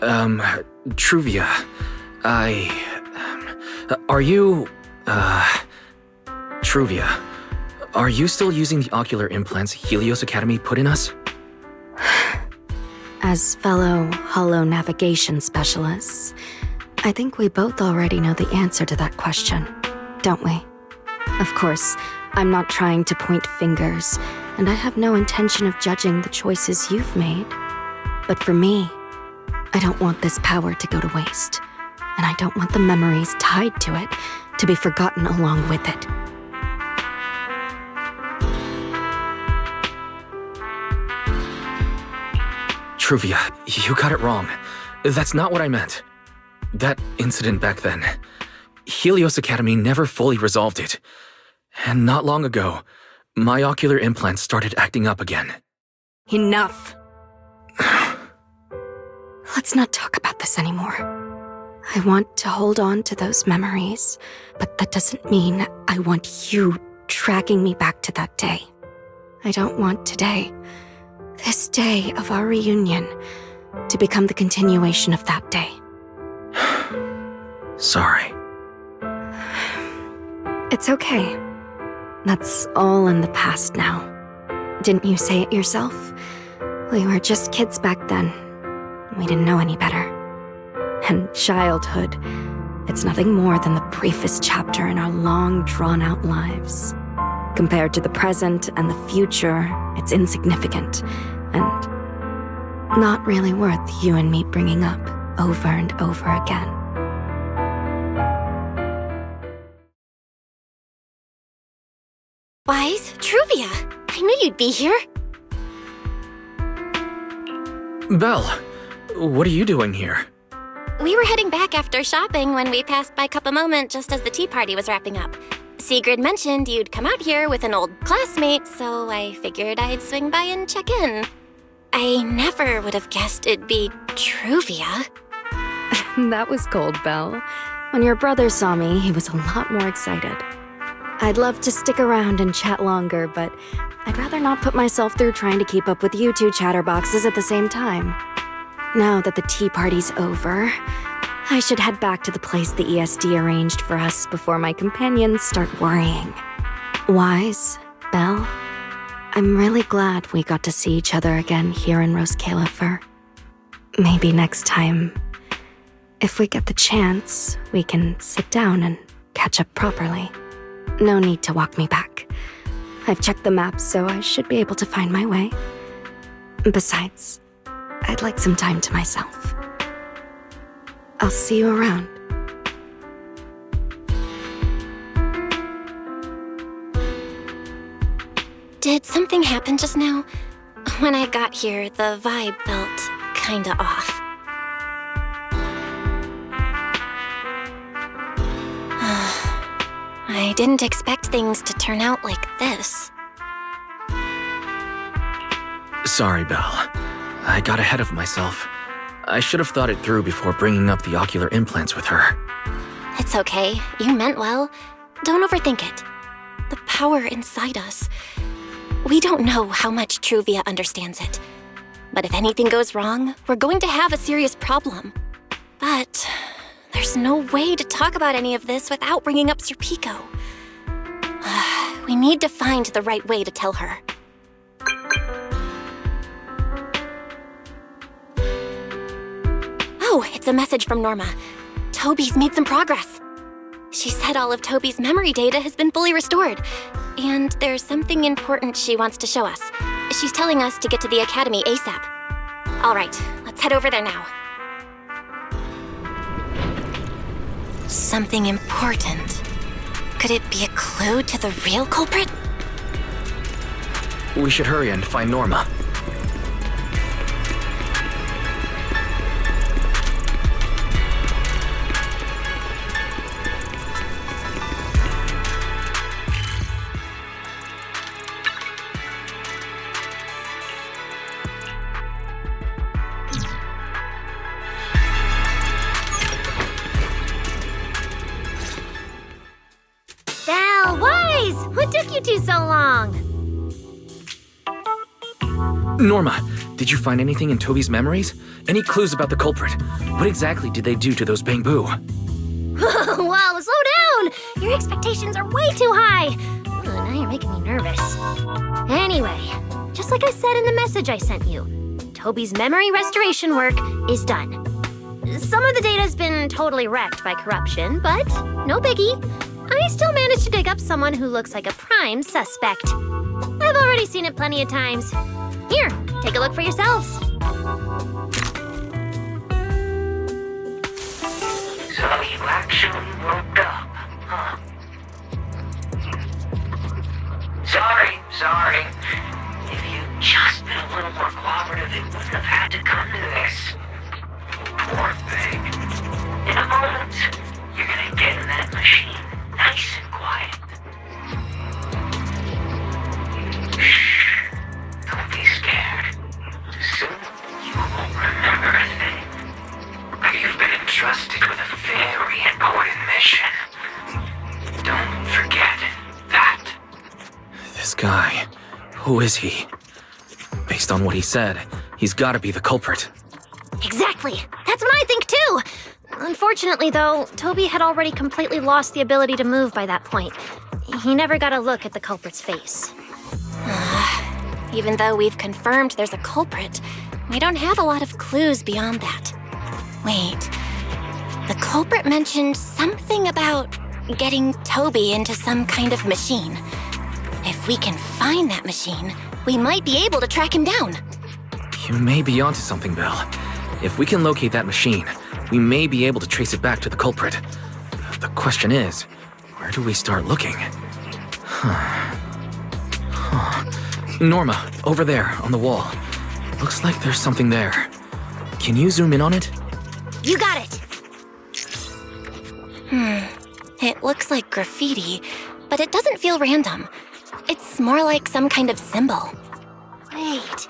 Truvia, are you... Truvia, are you still using the ocular implants Helios Academy put in us? As fellow holo navigation specialists, I think we both already know the answer to that question, don't we? Of course, I'm not trying to point fingers, and I have no intention of judging the choices you've made. But for me, I don't want this power to go to waste, and I don't want the memories tied to it to be forgotten along with it. Truvia, you got it wrong. That's not what I meant. That incident back then, Helios Academy never fully resolved it. And not long ago, my ocular implants started acting up again. Enough! Let's not talk about this anymore. I want to hold on to those memories, but that doesn't mean I want you dragging me back to that day. I don't want today, this day of our reunion, to become the continuation of that day. Sorry. It's okay. That's all in the past now. Didn't you say it yourself? We were just kids back then. We didn't know any better. And childhood, it's nothing more than the briefest chapter in our long, drawn-out lives. Compared to the present and the future, it's insignificant, and not really worth you and me bringing up over and over again. Wise, Truvia, I knew you'd be here. Belle, what are you doing here? We were heading back after shopping when we passed by Cup a Moment just as the tea party was wrapping up. Sigrid mentioned you'd come out here with an old classmate, so I figured I'd swing by and check in. I never would have guessed it'd be Truvia. That was cold, Belle. When your brother saw me, he was a lot more excited. I'd love to stick around and chat longer, but I'd rather not put myself through trying to keep up with you two chatterboxes at the same time. Now that the tea party's over, I should head back to the place the ESD arranged for us before my companions start worrying. Wise, Belle, I'm really glad we got to see each other again here in Rose Califer. Maybe next time, if we get the chance, we can sit down and catch up properly. No need to walk me back. I've checked the map, so I should be able to find my way. Besides, I'd like some time to myself. I'll see you around. Did something happen just now? When I got here, the vibe felt kinda off. I didn't expect things to turn out like this. Sorry, Belle. I got ahead of myself. I should have thought it through before bringing up the ocular implants with her. It's okay. You meant well. Don't overthink it. The power inside us. We don't know how much Truvia understands it. But if anything goes wrong, we're going to have a serious problem. But there's no way to talk about any of this without bringing up Serpico. We need to find the right way to tell her. Oh, it's a message from Norma. Toby's made some progress. She said all of Toby's memory data has been fully restored. And there's something important she wants to show us. She's telling us to get to the academy ASAP. All right, let's head over there now. Something important. Could it be a clue to the real culprit? We should hurry and find Norma. Belle, Wise! What took you two so long? Norma, did you find anything in Toby's memories? Any clues about the culprit? What exactly did they do to those Bangbu? Whoa, slow down! Your expectations are way too high. Now you're making me nervous. Anyway, just like I said in the message I sent you, Toby's memory restoration work is done. Some of the data's been totally wrecked by corruption, but no biggie. I still managed to dig up someone who looks like a prime suspect. I've already seen it plenty of times. Here, take a look for yourselves. So you actually woke up, huh? Sorry. If you'd just been a little more cooperative, it wouldn't have had to come to this. Poor thing. In a moment, you're gonna get in that machine, nice and quiet. Shh. Don't be scared. Soon, you won't remember a thing. You've been entrusted with a very important mission. Don't forget that. This guy, who is he? Based on what he said, he's gotta be the culprit. Exactly. That's what I think too. Unfortunately, though, Toby had already completely lost the ability to move by that point. He never got a look at the culprit's face. Even though we've confirmed there's a culprit, we don't have a lot of clues beyond that. Wait, the culprit mentioned something about getting Toby into some kind of machine. If we can find that machine, we might be able to track him down. You may be onto something, Belle. If we can locate that machine, we may be able to trace it back to the culprit. The question is, where do we start looking? Norma, over there, on the wall. Looks like there's something there. Can you zoom in on it? You got it! It looks like graffiti, but it doesn't feel random. It's more like some kind of symbol. Wait,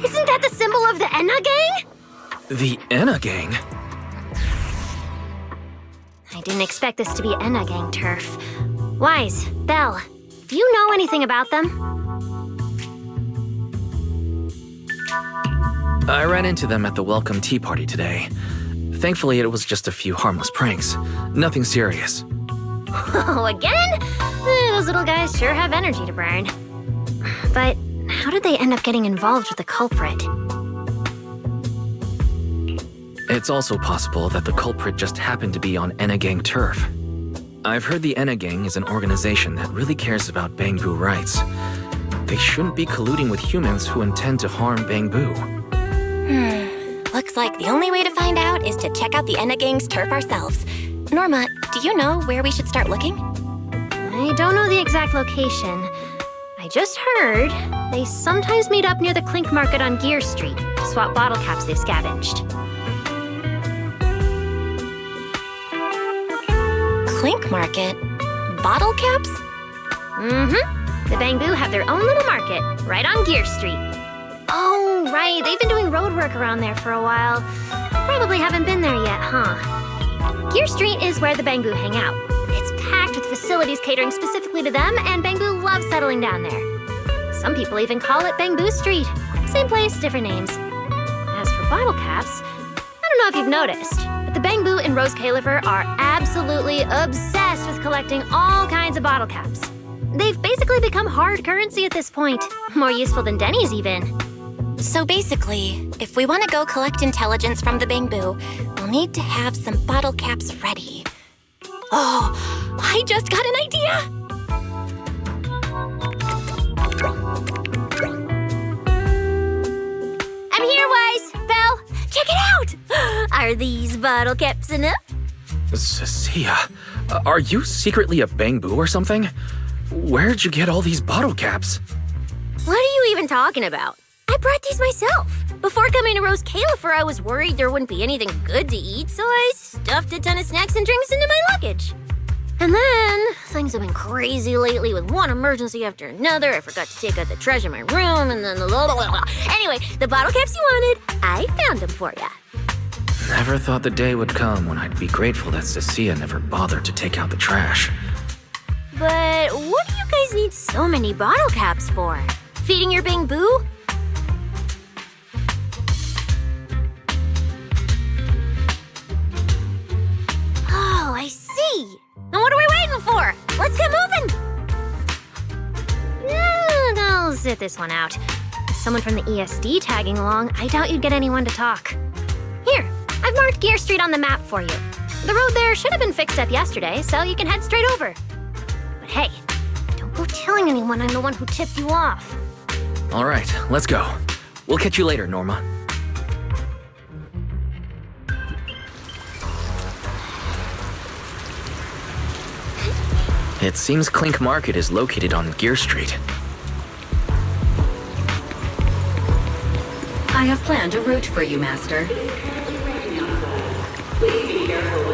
Isn't that the symbol of the Enna gang? The Enna gang? I didn't expect this to be Enna gang turf. Wise, Belle, do you know anything about them? I ran into them at the welcome tea party today. Thankfully, it was just a few harmless pranks. Nothing serious. Oh, again? Those little guys sure have energy to burn. But how did they end up getting involved with the culprit? It's also possible that the culprit just happened to be on Enna gang turf. I've heard the Enna gang is an organization that really cares about Bangbu rights. They shouldn't be colluding with humans who intend to harm Bangbu. Looks like the only way to find out is to check out the Enna gang's turf ourselves. Norma, do you know where we should start looking? I don't know the exact location. I just heard they sometimes meet up near the Clink Market on Gear Street to swap bottle caps they've scavenged. Clink Market? Bottle caps? Mm-hmm. The Bangbu have their own little market, right on Gear Street. Oh, right, they've been doing road work around there for a while. Probably haven't been there yet, huh? Gear Street is where the Bangbu hang out. It's packed with facilities catering specifically to them, and Bangbu loves settling down there. Some people even call it Bangbu Street. Same place, different names. As for bottle caps, I don't know if you've noticed, but the Bangbu in Rose Califer are absolutely obsessed with collecting all kinds of bottle caps. They've basically become hard currency at this point. More useful than Denny's even. So basically, if we want to go collect intelligence from the Bangbu, we'll need to have some bottle caps ready. Oh, I just got an idea! I'm here, Wise! Belle, check it out! Are these bottle caps enough? Cecilia, are you secretly a Bangbu or something? Where'd you get all these bottle caps? What are you even talking about? I brought these myself. Before coming to Rose Califer, I was worried there wouldn't be anything good to eat, so I stuffed a ton of snacks and drinks into my luggage. And then, things have been crazy lately with one emergency after another. I forgot to take out the trash in my room, and then Anyway, the bottle caps you wanted, I found them for ya. Never thought the day would come when I'd be grateful that Cecilia never bothered to take out the trash. But what do you guys need so many bottle caps for? Feeding your Bangbu? Oh, I see. Now what are we waiting for? Let's get moving. I'll sit this one out. Someone from the ESD tagging along, I doubt you'd get anyone to talk. Here, I've marked Gear Street on the map for you. The road there should have been fixed up yesterday, so you can head straight over. But hey, don't go telling anyone I'm the one who tipped you off. All right, let's go. We'll catch you later, Norma. It seems Clink Market is located on Gear Street. I have planned a route for you, Master. Please be careful.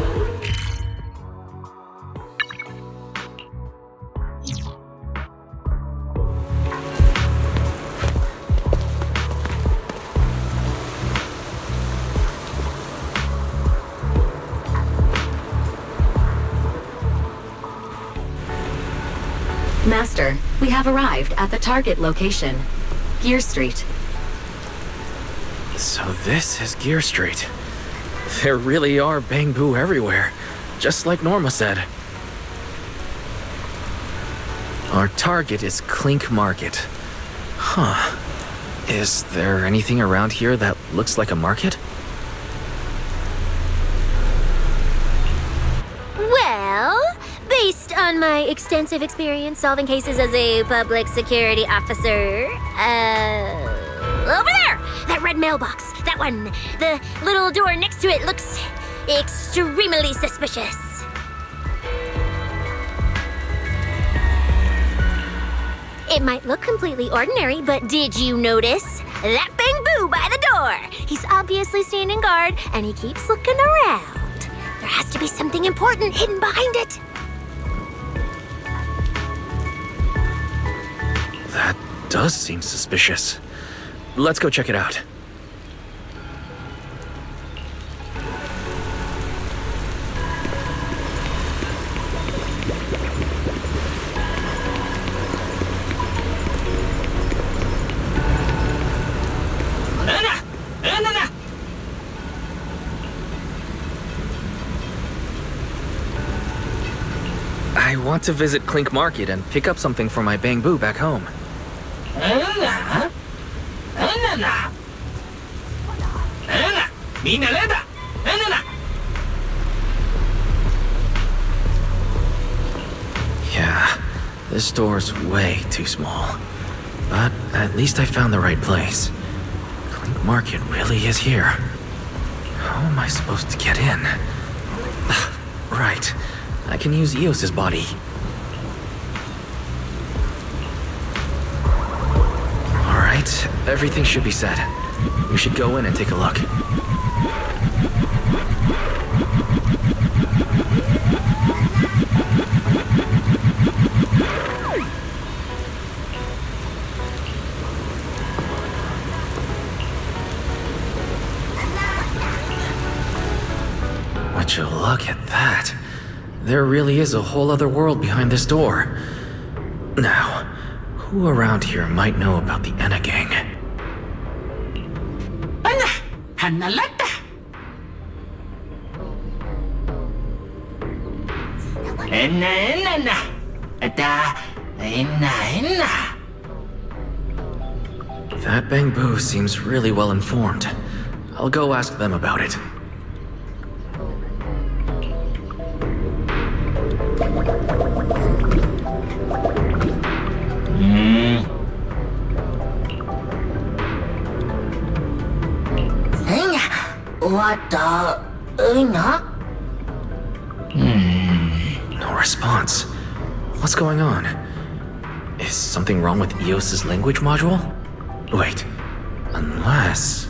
Master, we have arrived at the target location, Gear Street. So this is Gear Street. There really are Bangbu everywhere, just like Norma said. Our target is Clink Market. Huh. Is there anything around here that looks like a market? Well, based on my extensive experience solving cases as a public security officer, over there! That red mailbox, that one. The little door next to it looks extremely suspicious. It might look completely ordinary, but did you notice? That Bangbu by the door! He's obviously standing guard, and he keeps looking around. There has to be something important hidden behind it. That does seem suspicious. Let's go check it out. I want to visit Clink Market and pick up something for my bamboo back home. Yeah, this store's way too small. But at least I found the right place. Clink Market really is here. How am I supposed to get in? Right. I can use Eos's body. Alright, everything should be set. We should go in and take a look. Would you look at that? There really is a whole other world behind this door. Now, who around here might know about the Enna gang? That bamboo seems really well informed. I'll go ask them about it. No response. What's going on? Is something wrong with Eos's language module? Wait, unless...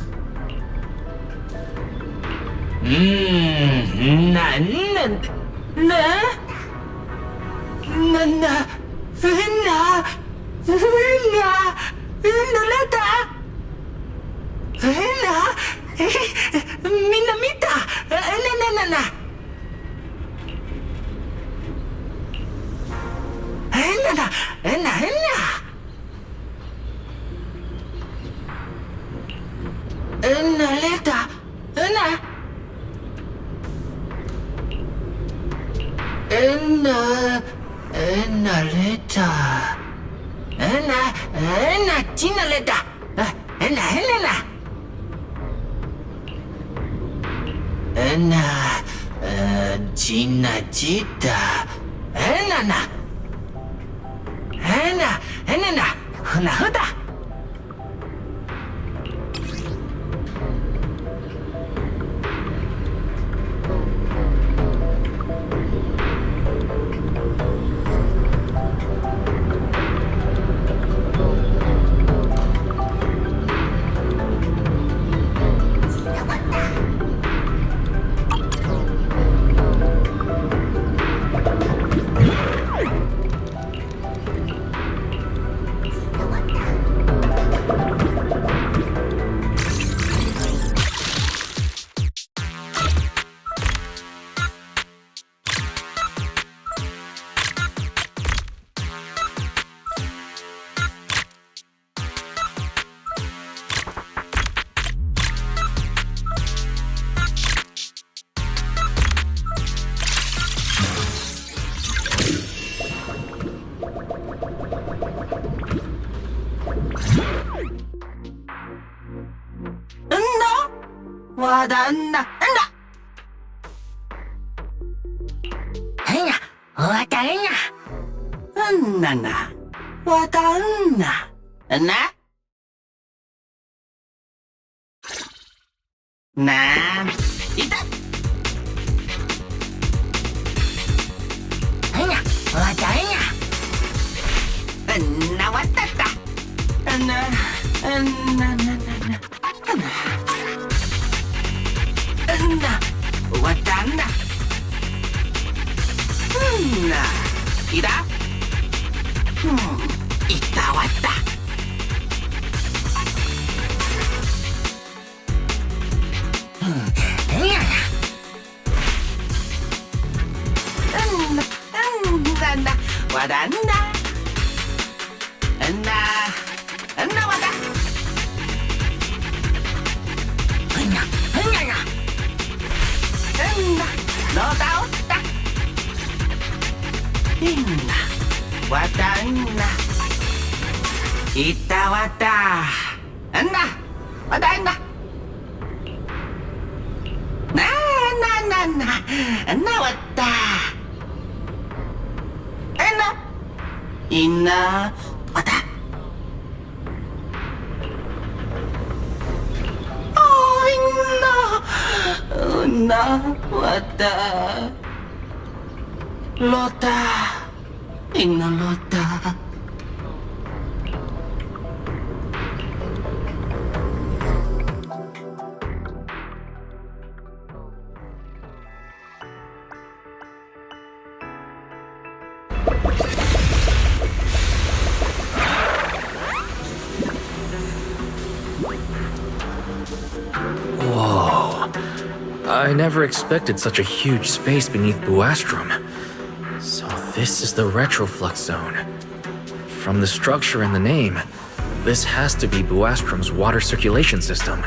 Wadanda. Wada. Lota. Wadanda. Ita wada. Wada. Na wada. Ina wada. Na wada. Lota. Ina lota. Whoa. I never expected such a huge space beneath Buastrom. So this is the retroflux zone. From the structure and the name, this has to be Buastrom's water circulation system.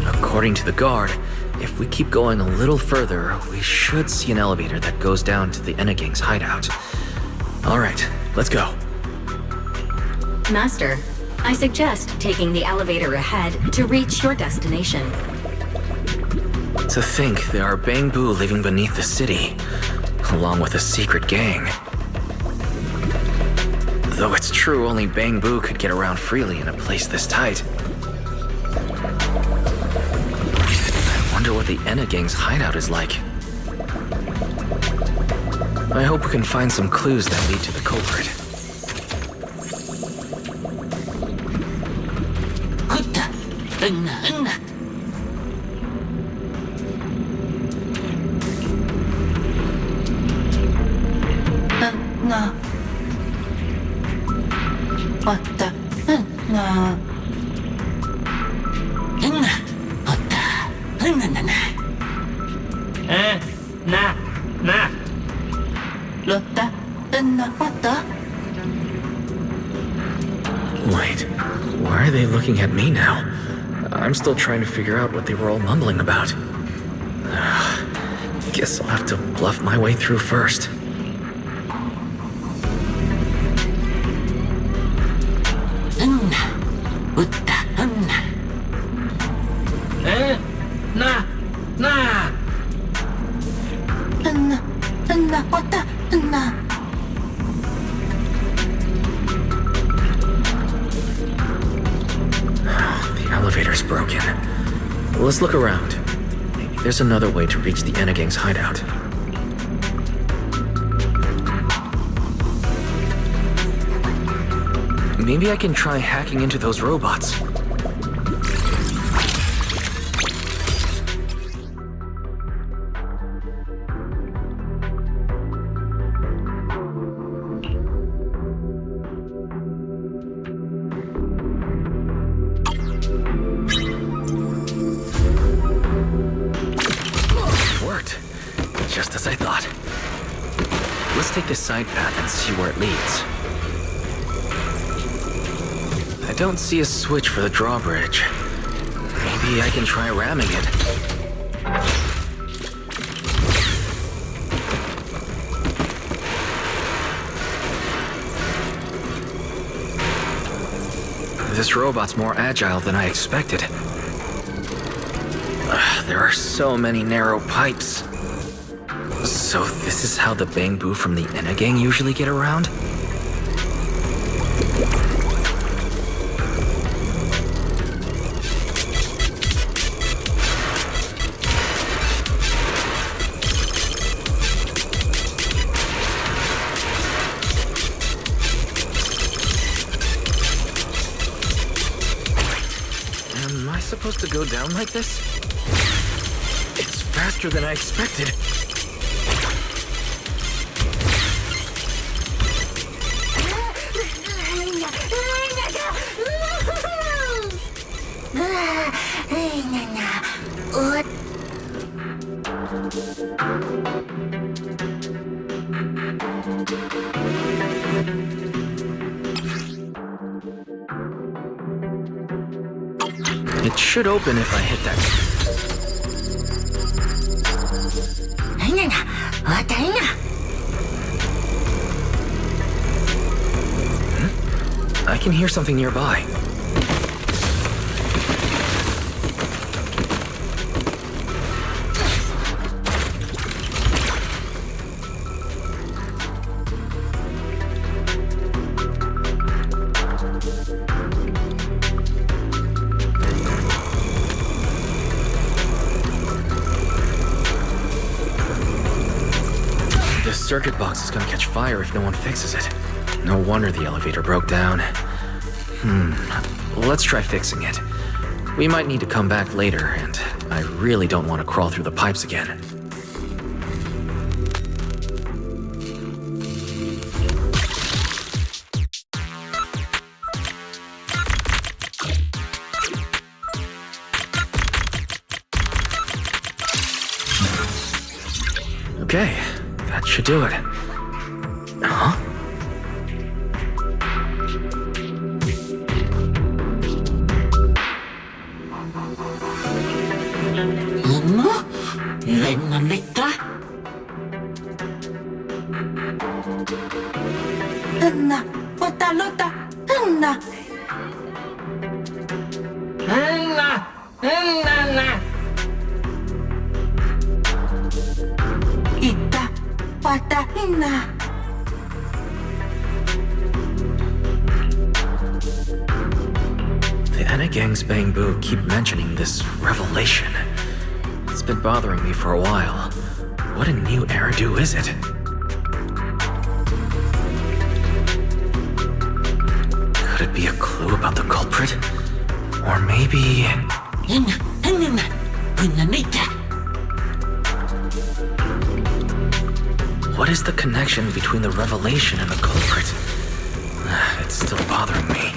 According to the guard, if we keep going a little further, we should see an elevator that goes down to the Enegang's hideout. Alright, let's go. Master, I suggest taking the elevator ahead to reach your destination. To think there are Bangbu living beneath the city, along with a secret gang. Though it's true only Bangbu could get around freely in a place this tight. I wonder what the Enegang's hideout is like. I hope we can find some clues that lead to the culprit. Wait, why are they looking at me now? I'm still trying to figure out what they were all mumbling about. Guess I'll have to bluff my way through first. The elevator's broken. Let's look around. Maybe there's another way to reach the Enegang's hideout. Maybe I can try hacking into those robots. Worked. Just as I thought. Let's take this side path and see where it leads. I don't see a switch for the drawbridge. Maybe I can try ramming it. This robot's more agile than I expected. There are so many narrow pipes. So this is how the Bangbu from the Enegang usually get around? Am I supposed to go down like this? It's faster than I expected. It should open if I hit that. I can hear something nearby. This circuit box is gonna catch fire if no one fixes it. No wonder the elevator broke down. Let's try fixing it. We might need to come back later, and I really don't want to crawl through the pipes again. Okay, that should do it. Huh? The Enna Gang's Bangbu keep mentioning this revelation. It's been bothering me for a while. What a new Eridu is it? Could it be a clue about the culprit? Or maybe... What is the connection between the revelation and the culprit? It's still bothering me.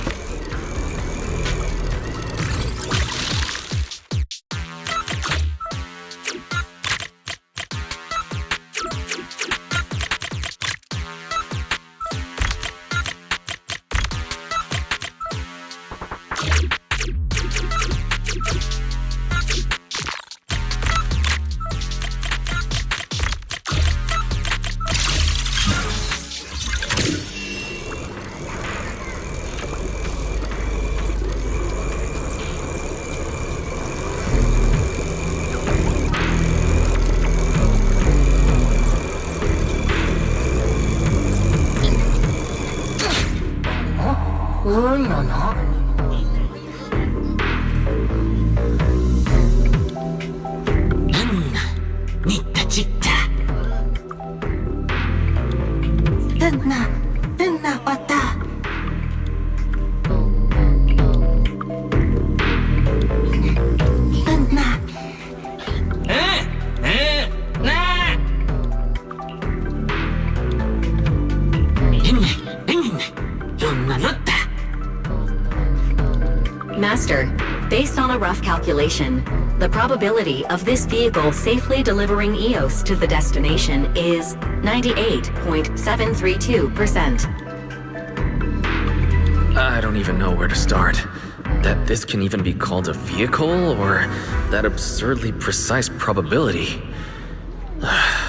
Master, based on a rough calculation, the probability of this vehicle safely delivering EOS to the destination is 98.732%. I don't even know where to start. That this can even be called a vehicle, or that absurdly precise probability.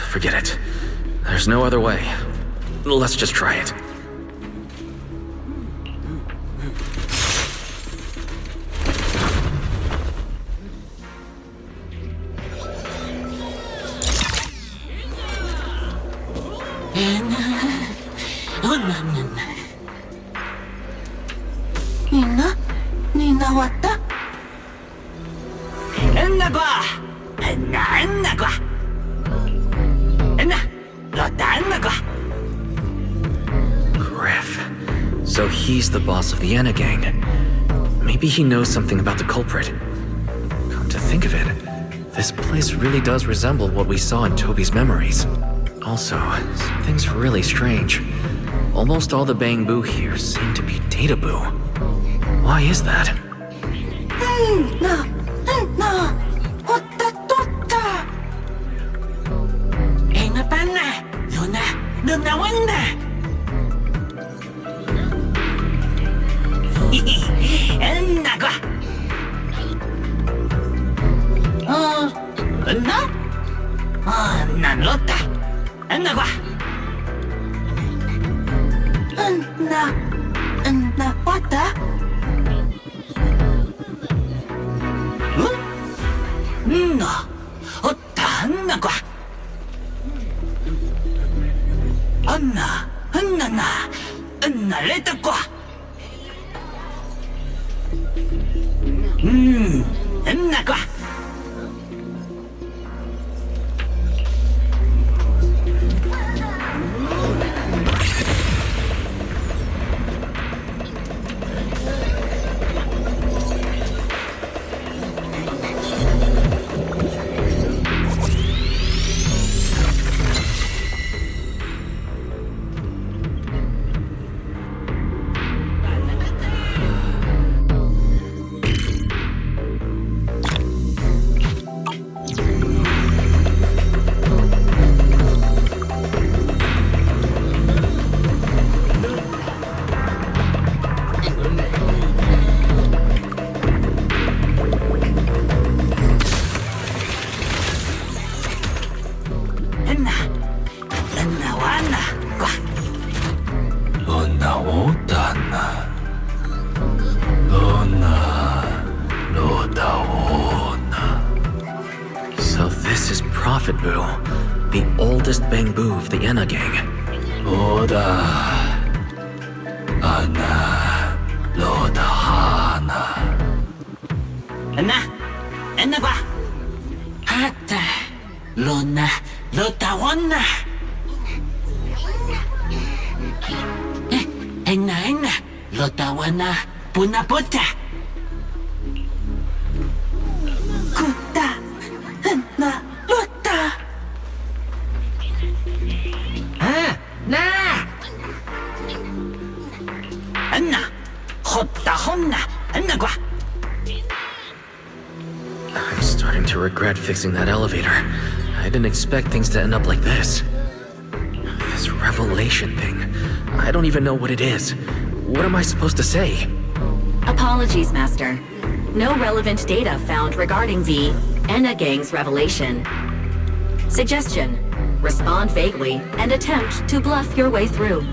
Forget it. There's no other way. Let's just try it. Griff. So he's the boss of the Enna Gang. Maybe he knows something about the culprit. Come to think of it, this place really does resemble what we saw in Toby's memories. Also, something's really strange. Almost all the Bangbu here seem to be Databu. Why is that? Lunawana. Nagwa. Na? Nanlota. Nagwa. Wata? No. Ota, nagwa. Leta kwa. Nagwa. So this is Prophet Boo, the oldest Bangbu of the Enna gang. Oda Ana Loda Hana. Enna kwa. Hata Lona Lotawana. Enna Lotawana Punapota. Kuta Enna Lota. Na. Enna Hotta Honna Enna kwa. I'm starting to regret fixing that elevator. I didn't expect things to end up like this. This revelation thing. I don't even know what it is. What am I supposed to say? Apologies, Master. No relevant data found regarding the Enna Gang's revelation. Suggestion: respond vaguely and attempt to bluff your way through.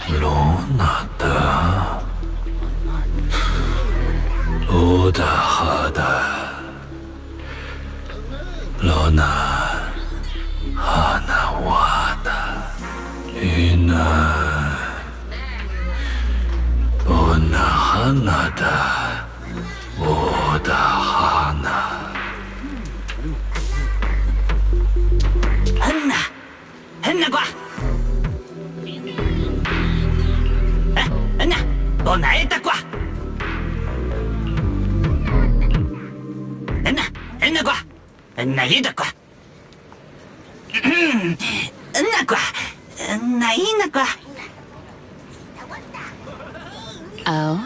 Lonata Oda Hada Lona Hanawada Ina Ona Hanada Oda Hana Enna kwa. Enna Onaeta kwa. Enna kwa. Enna ida kwa. Enna kwa. Enna ina kwa. Oh?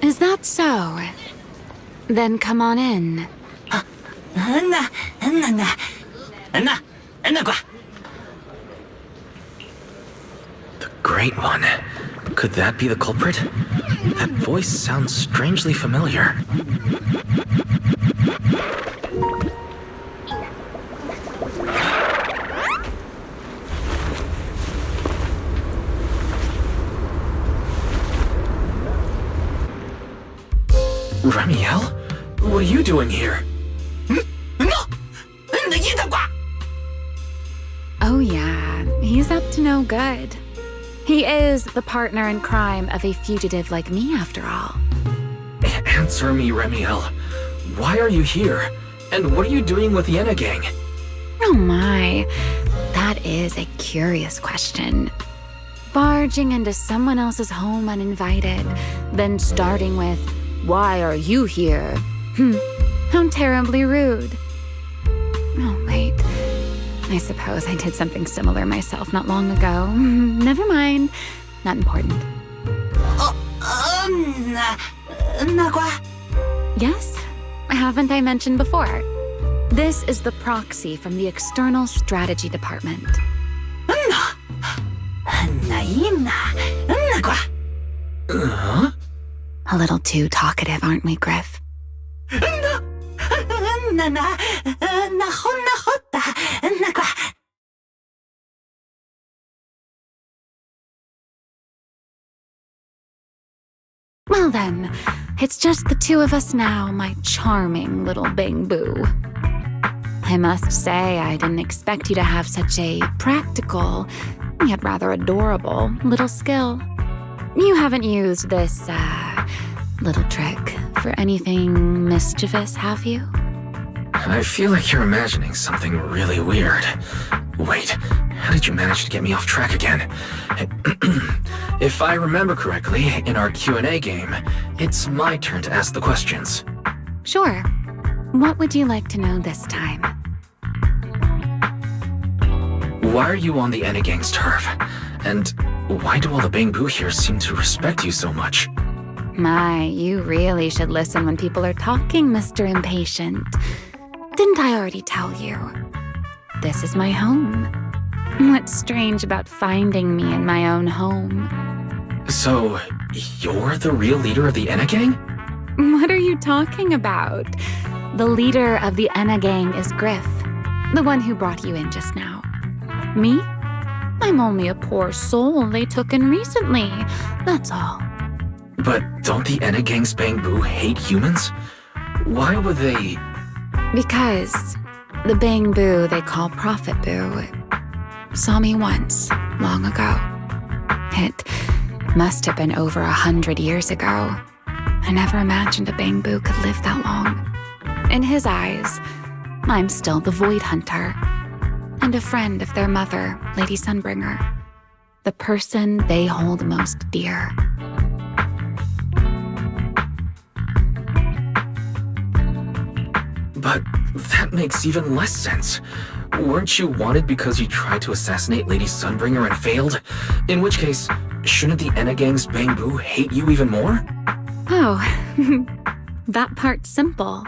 Is that so? Then come on in. Enna kwa. The Great One. Could that be the culprit? That voice sounds strangely familiar. Ramiel? What are you doing here? Oh yeah, he's up to no good. He is the partner in crime of a fugitive like me, after all. Answer me, Remiel. Why are you here? And what are you doing with the Enna gang? Oh my, that is a curious question. Barging into someone else's home uninvited, then starting with, "Why are you here?" How terribly rude. Oh, wait. I suppose I did something similar myself not long ago. Never mind. Not important. Yes? Haven't I mentioned before? This is the proxy from the External Strategy Department. A little too talkative, aren't we, Griff? Well then, it's just the two of us now, my charming little Bang Boo. I must say, I didn't expect you to have such a practical, yet rather adorable, little skill. You haven't used this, little trick for anything mischievous, have you? I feel like you're imagining something really weird. Wait, how did you manage to get me off track again? If I remember correctly, in our Q&A game, it's my turn to ask the questions. Sure. What would you like to know this time? Why are you on the Enna gang's turf? And why do all the Bang Boo here seem to respect you so much? My, you really should listen when people are talking, Mr. Impatient. Didn't I already tell you? This is my home. What's strange about finding me in my own home? So, you're the real leader of the Enna gang? What are you talking about? The leader of the Enna gang is Griff, the one who brought you in just now. Me? I'm only a poor soul they took in recently, that's all. But don't the Enna gang's Bang Boo hate humans? Why would they... Because the Bang Boo they call Prophet Boo saw me once, long ago. It must have been over 100 years ago. I never imagined a Bang Boo could live that long. In his eyes, I'm still the Void Hunter, and a friend of their mother, Lady Sunbringer, the person they hold most dear. But that makes even less sense. Weren't you wanted because you tried to assassinate Lady Sunbringer and failed? In which case, shouldn't the Enna gang's Bang Boo hate you even more? Oh, that part's simple.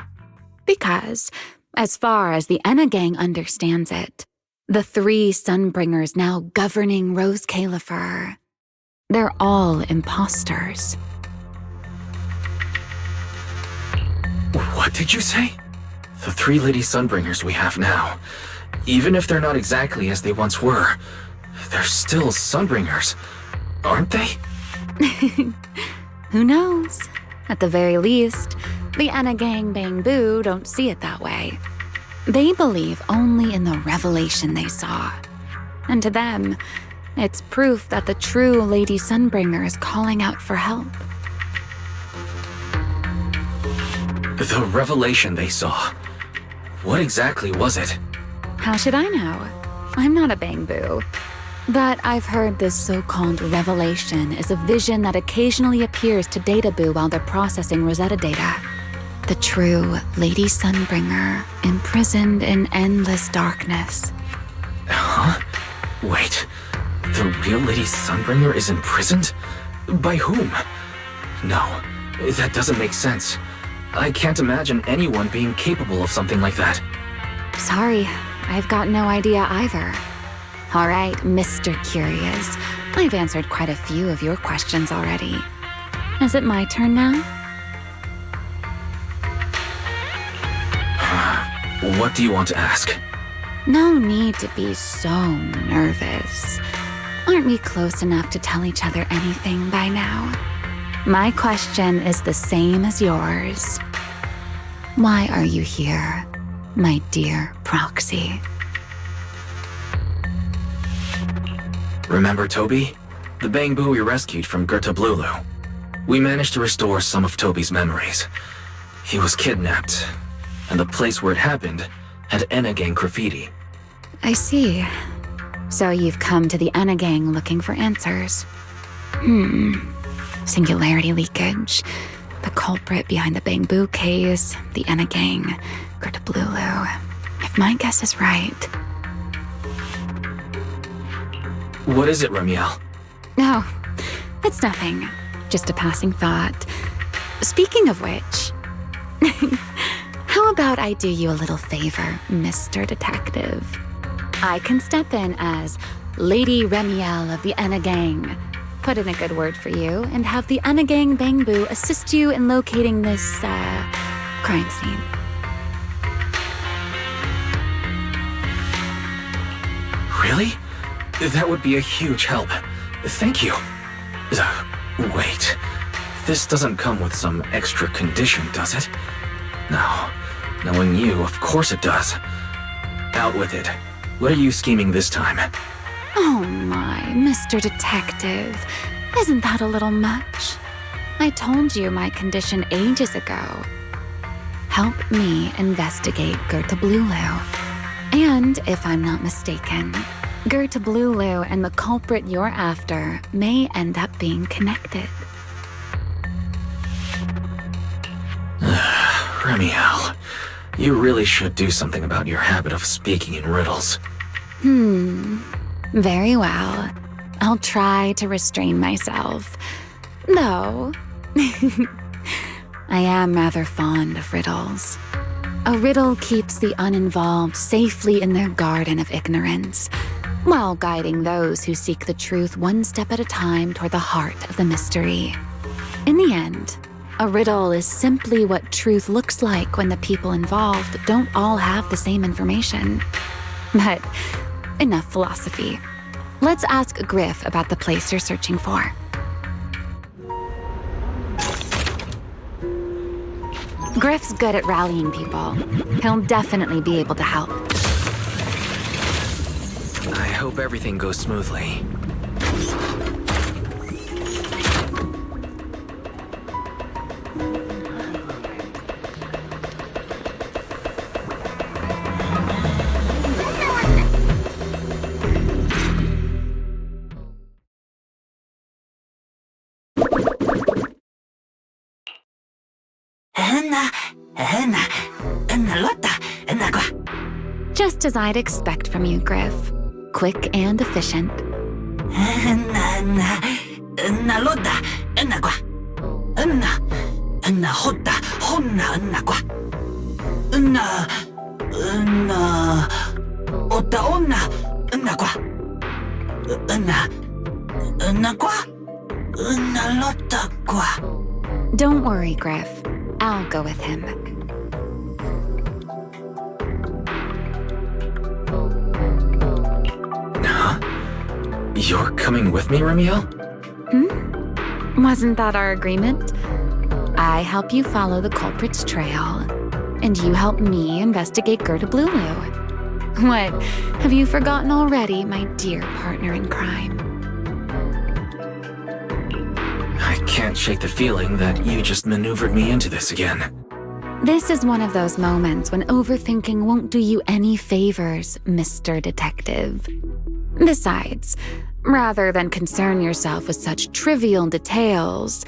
Because, as far as the Enna gang understands it, the 3 Sunbringers now governing Rose Califer, they're all imposters. What did you say? The 3 Lady Sunbringers we have now, even if they're not exactly as they once were, they're still Sunbringers, aren't they? Who knows? At the very least, the Enna gang Bang Boo don't see it that way. They believe only in the revelation they saw. And to them, it's proof that the true Lady Sunbringer is calling out for help. The revelation they saw. What exactly was it? How should I know? I'm not a Bang Boo. But I've heard this so-called revelation is a vision that occasionally appears to Data Boo while they're processing Rosetta data. The true Lady Sunbringer, imprisoned in endless darkness. Huh? Wait, the real Lady Sunbringer is imprisoned? By whom? No, that doesn't make sense. I can't imagine anyone being capable of something like that. Sorry, I've got no idea either. All right, Mr. Curious, I've answered quite a few of your questions already. Is it my turn now? What do you want to ask? No need to be so nervous. Aren't we close enough to tell each other anything by now? My question is the same as yours. Why are you here, my dear Proxy? Remember Toby? The Bang Boo we rescued from Goethe Blulu. We managed to restore some of Toby's memories. He was kidnapped, and the place where it happened had Enna Gang graffiti. I see. So you've come to the Enna Gang looking for answers. Singularity leakage, the culprit behind the bamboo case, the Enna Gang, Gerta Blulu. If my guess is right. What is it, Remiel? No, it's nothing. Just a passing thought. Speaking of which, how about I do you a little favor, Mr. Detective? I can step in as Lady Remiel of the Enna Gang, put in a good word for you, and have the Enna Gang Bangbu assist you in locating this, crime scene. Really? That would be a huge help. Thank you. Wait. This doesn't come with some extra condition, does it? No. Knowing you, of course it does. Out with it. What are you scheming this time? Oh my, Mr. Detective. Isn't that a little much? I told you my condition ages ago. Help me investigate Gerta Blulu. And, if I'm not mistaken, Gerta Blulu and the culprit you're after may end up being connected. Remiel, you really should do something about your habit of speaking in riddles. Very well. I'll try to restrain myself. Though, I am rather fond of riddles. A riddle keeps the uninvolved safely in their garden of ignorance, while guiding those who seek the truth one step at a time toward the heart of the mystery. In the end, a riddle is simply what truth looks like when the people involved don't all have the same information. But enough philosophy. Let's ask Griff about the place you're searching for. Griff's good at rallying people. He'll definitely be able to help. I hope everything goes smoothly. Just as I'd expect from you, Griff. Quick and efficient. Don't worry, Griff. I'll go with him. Huh? You're coming with me, Remiel? Wasn't that our agreement? I help you follow the culprit's trail, and you help me investigate Gerta Blulu. What, have you forgotten already, my dear partner in crime? I can't shake the feeling that you just maneuvered me into this again. This is one of those moments when overthinking won't do you any favors, Mr. Detective. Besides, rather than concern yourself with such trivial details,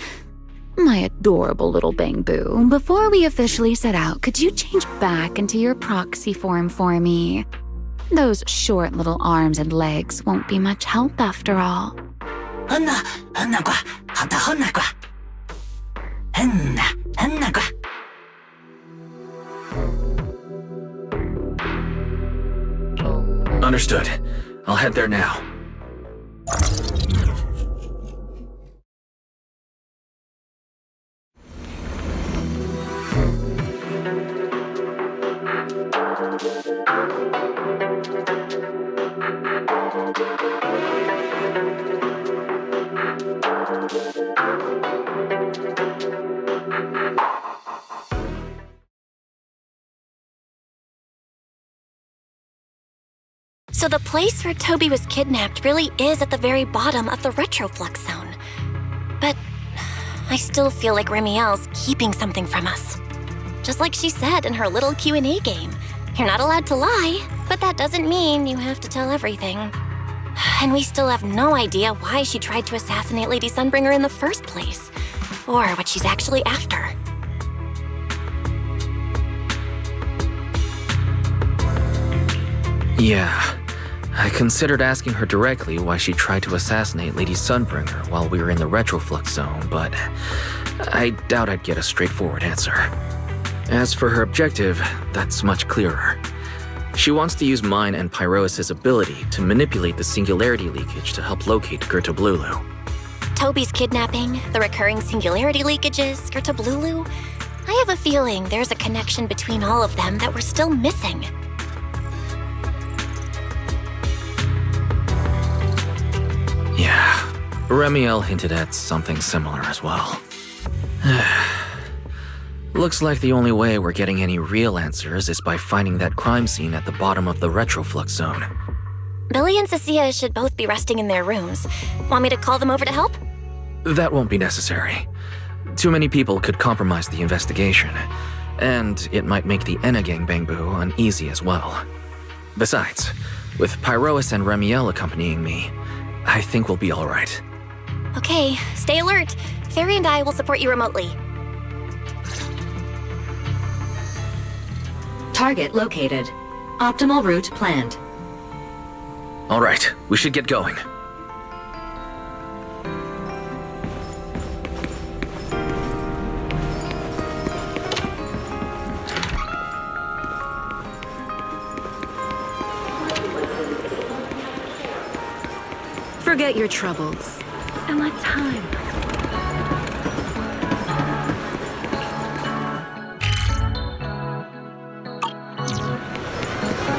my adorable little Bangbu, before we officially set out, could you change back into your proxy form for me? Those short little arms and legs won't be much help after all. Understood. I'll head there now. So the place where Toby was kidnapped really is at the very bottom of the retroflux zone. But I still feel like Remiel's keeping something from us. Just like she said in her little Q&A game. You're not allowed to lie, but that doesn't mean you have to tell everything. And we still have no idea why she tried to assassinate Lady Sunbringer in the first place, or what she's actually after. Yeah, I considered asking her directly why she tried to assassinate Lady Sunbringer while we were in the Retroflux zone, but I doubt I'd get a straightforward answer. As for her objective, that's much clearer. She wants to use mine and Pyrois' ability to manipulate the singularity leakage to help locate Gerta Blulu. Toby's kidnapping, the recurring singularity leakages, Gerta Blulu. I have a feeling there's a connection between all of them that we're still missing. Yeah, Remiel hinted at something similar as well. Looks like the only way we're getting any real answers is by finding that crime scene at the bottom of the Retroflux zone. Billy and Cecilia should both be resting in their rooms. Want me to call them over to help? That won't be necessary. Too many people could compromise the investigation, and it might make the Enna gang Bangbu uneasy as well. Besides, with Pyrois and Remiel accompanying me, I think we'll be all right. Okay, stay alert. Fairy and I will support you remotely. Target located. Optimal route planned. All right, we should get going. Forget your troubles, and let time.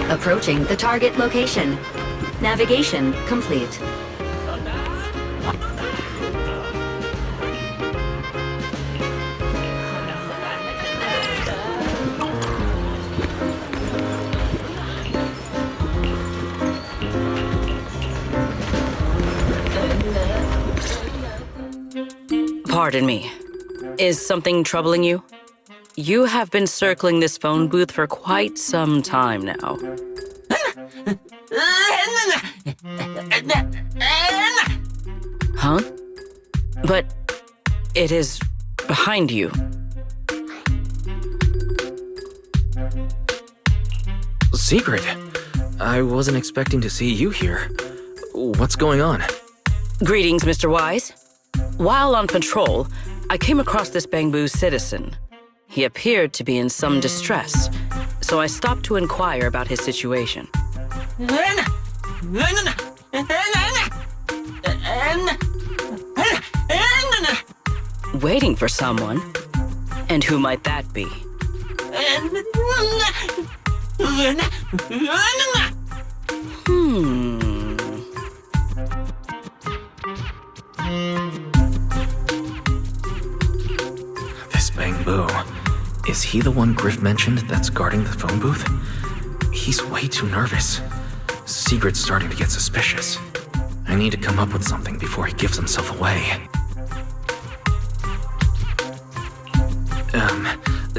Approaching the target location. Navigation complete. Pardon me. Is something troubling you? You have been circling this phone booth for quite some time now. Huh? But it is behind you. Secret? I wasn't expecting to see you here. What's going on? Greetings, Mr. Wise. While on patrol, I came across this Bangbu citizen. He appeared to be in some distress, so I stopped to inquire about his situation. Waiting for someone? And who might that be? This Bangbu. Is he the one Griff mentioned that's guarding the phone booth? He's way too nervous. Sigrid's starting to get suspicious. I need to come up with something before he gives himself away.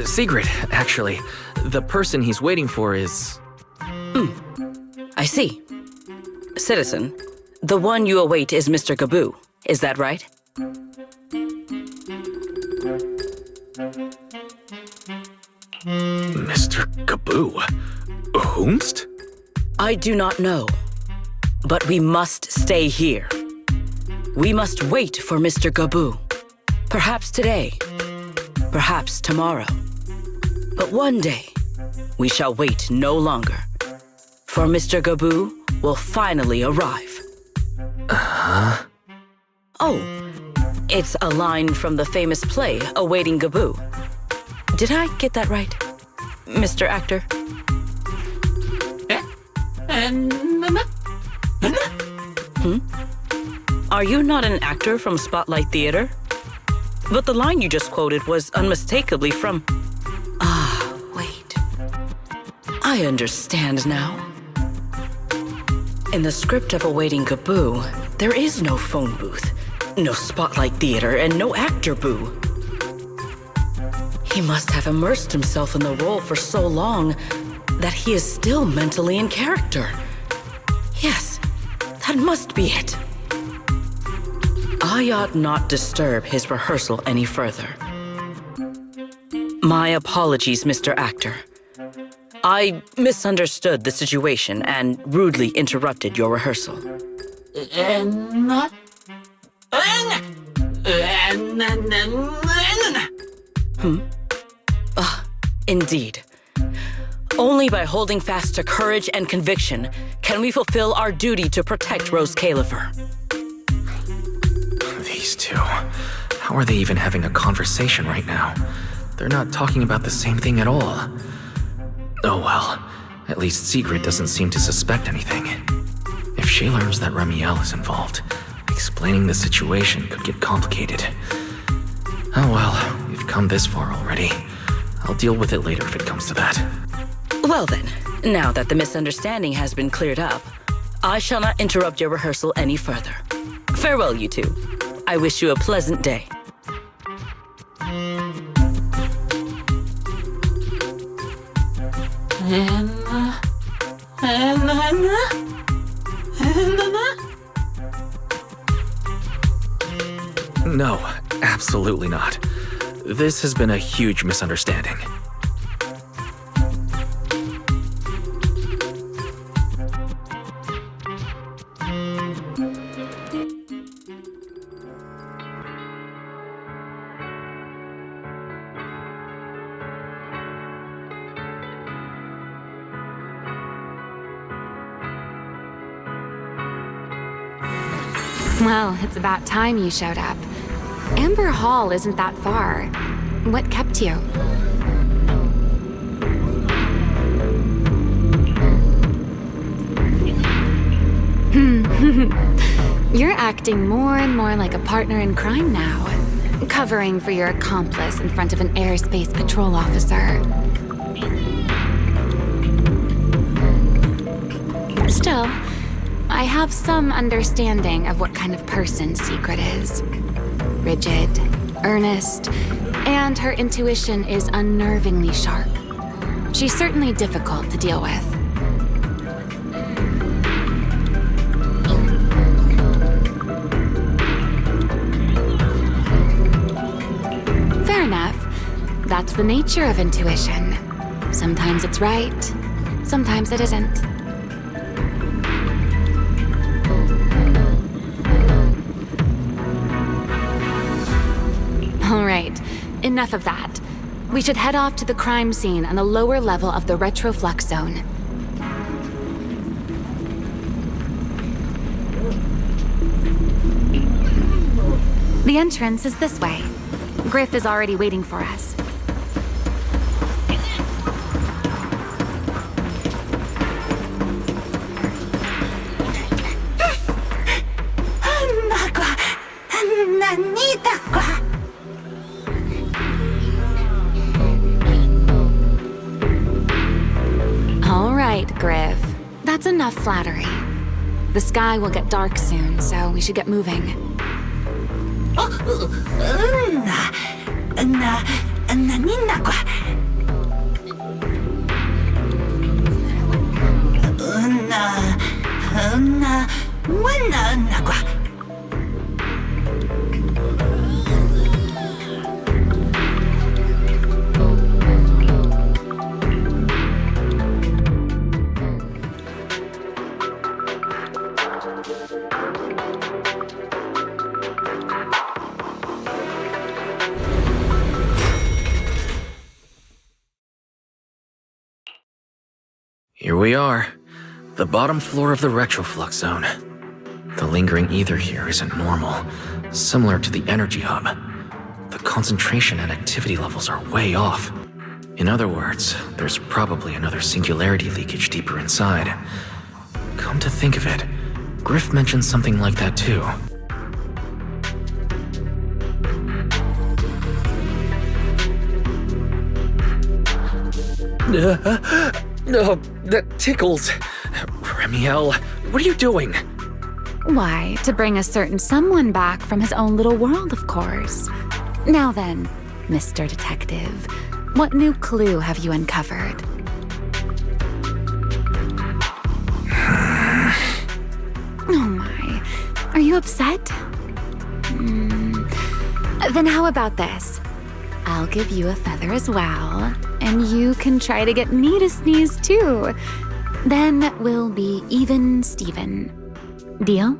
Sigrid, actually. The person he's waiting for is... I see. Citizen, the one you await is Mr. Gabu. Is that right? Mr. Gabu? Whomst? I do not know. But we must stay here. We must wait for Mr. Gabu. Perhaps today. Perhaps tomorrow. But one day, we shall wait no longer. For Mr. Gabu will finally arrive. Uh-huh. Oh, it's a line from the famous play, Awaiting Gabu. Did I get that right, Mr. Actor? Are you not an actor from Spotlight Theater? But the line you just quoted was unmistakably from... Ah, wait. I understand now. In the script of Awaiting Gabu, there is no phone booth. No spotlight theater and no actor boo. He must have immersed himself in the role for so long that he is still mentally in character. Yes, that must be it. I ought not disturb his rehearsal any further. My apologies, Mr. Actor. I misunderstood the situation and rudely interrupted your rehearsal. Indeed. Only by holding fast to courage and conviction can we fulfill our duty to protect Rose Califer. These two. How are they even having a conversation right now? They're not talking about the same thing at all. Oh well. At least Sigrid doesn't seem to suspect anything. If she learns that Remiel is involved, explaining the situation could get complicated. Oh well, we've come this far already. I'll deal with it later if it comes to that. Well then, now that the misunderstanding has been cleared up, I shall not interrupt your rehearsal any further. Farewell, you two. I wish you a pleasant day. No, absolutely not. This has been a huge misunderstanding. Well, it's about time you showed up. Amber Hall isn't that far. What kept you? You're acting more and more like a partner in crime now, covering for your accomplice in front of an airspace patrol officer. Still, I have some understanding of what kind of person Sigrid is. Rigid, earnest, and her intuition is unnervingly sharp. She's certainly difficult to deal with. Fair enough. That's the nature of intuition. Sometimes it's right, sometimes it isn't. All right, enough of that. We should head off to the crime scene on the lower level of the retroflux zone. The entrance is this way. Griff is already waiting for us. All right, Griff. That's enough flattery. The sky will get dark soon, so we should get moving. Here we are, the bottom floor of the retroflux zone. The lingering ether here isn't normal, similar to the energy hub. The concentration and activity levels are way off. In other words, there's probably another singularity leakage deeper inside. Come to think of it, Griff mentioned something like that too. Oh, that tickles. Remiel, what are you doing? Why, to bring a certain someone back from his own little world, of course. Now then, Mr. Detective, what new clue have you uncovered? Oh my, are you upset? Then how about this? I'll give you a feather as well, and you can try to get me to sneeze too. Then we'll be even Steven. Deal?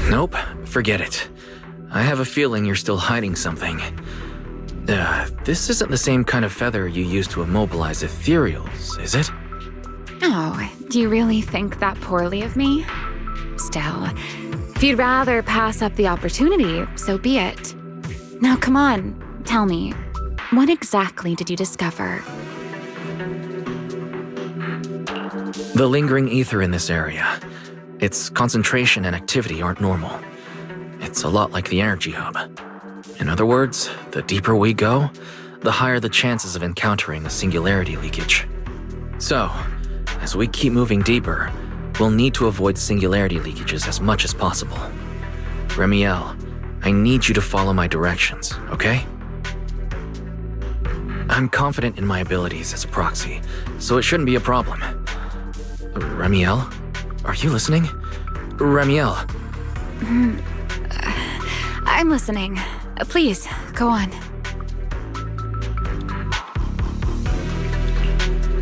Nope, forget it. I have a feeling you're still hiding something. This isn't the same kind of feather you use to immobilize ethereals, is it? Oh, do you really think that poorly of me? Still, if you'd rather pass up the opportunity, so be it. Now come on, tell me, what exactly did you discover? The lingering ether in this area. Its concentration and activity aren't normal. It's a lot like the energy hub. In other words, the deeper we go, the higher the chances of encountering a singularity leakage. So, as we keep moving deeper, we'll need to avoid singularity leakages as much as possible. Remiel, I need you to follow my directions, okay? I'm confident in my abilities as a proxy, so it shouldn't be a problem. Remiel? Are you listening? Remiel. I'm listening. Please, go on.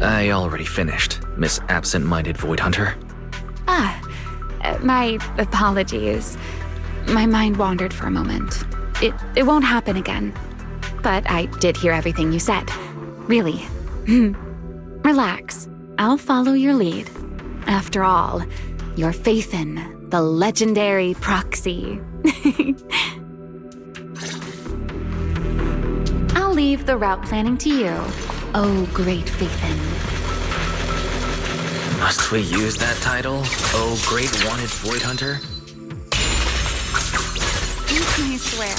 I already finished, Miss Absent-Minded Void Hunter. My apologies. My mind wandered for a moment. It won't happen again. But I did hear everything you said. Really. Relax. I'll follow your lead. After all, your faith in the legendary proxy. I'll leave the route planning to you, oh great Faithin. Must we use that title? Oh, great wanted Void Hunter? I swear,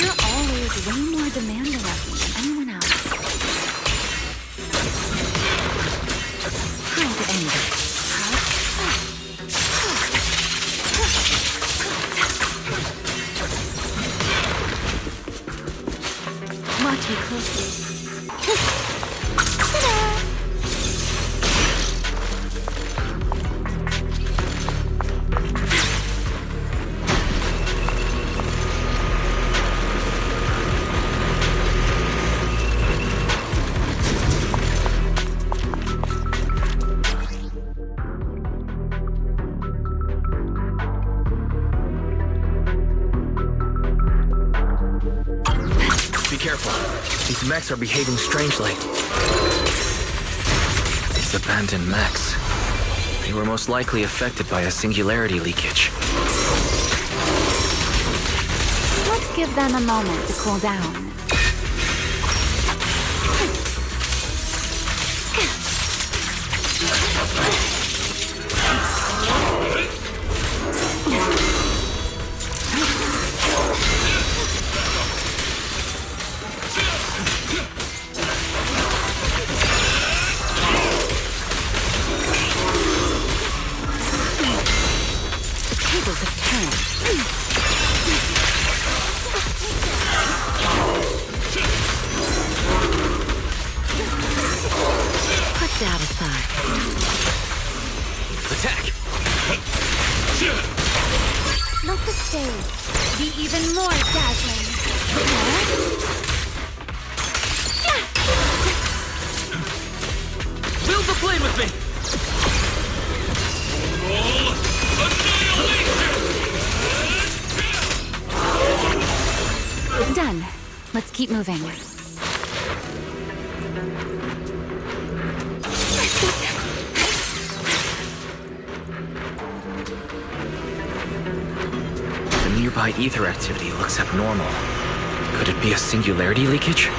you're always way more demanding of me than anyone else. Hide anger. Watch me closely. Ta-da! Be careful. These mechs are behaving strangely. These abandoned mechs. They were most likely affected by a singularity leakage. Let's give them a moment to cool down. That aside. Attack! Let the stage be even more dazzling. Build the flame with me! Done. Let's keep moving. The nearby ether activity looks abnormal. Could it be a singularity leakage?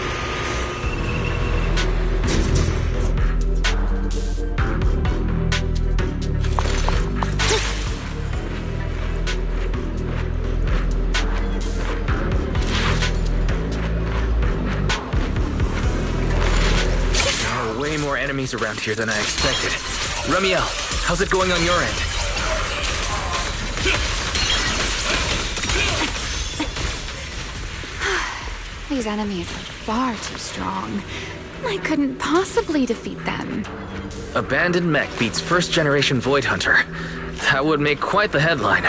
enemies around here than I expected. Ramiel, how's it going on your end? These enemies are far too strong. I couldn't possibly defeat them. Abandoned mech beats first-generation Void Hunter. That would make quite the headline.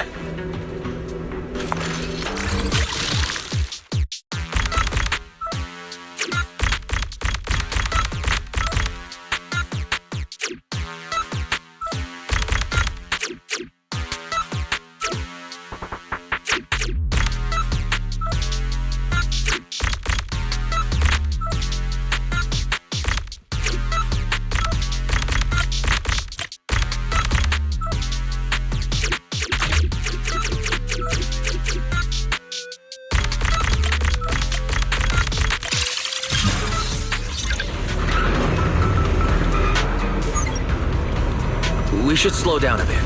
We should slow down a bit.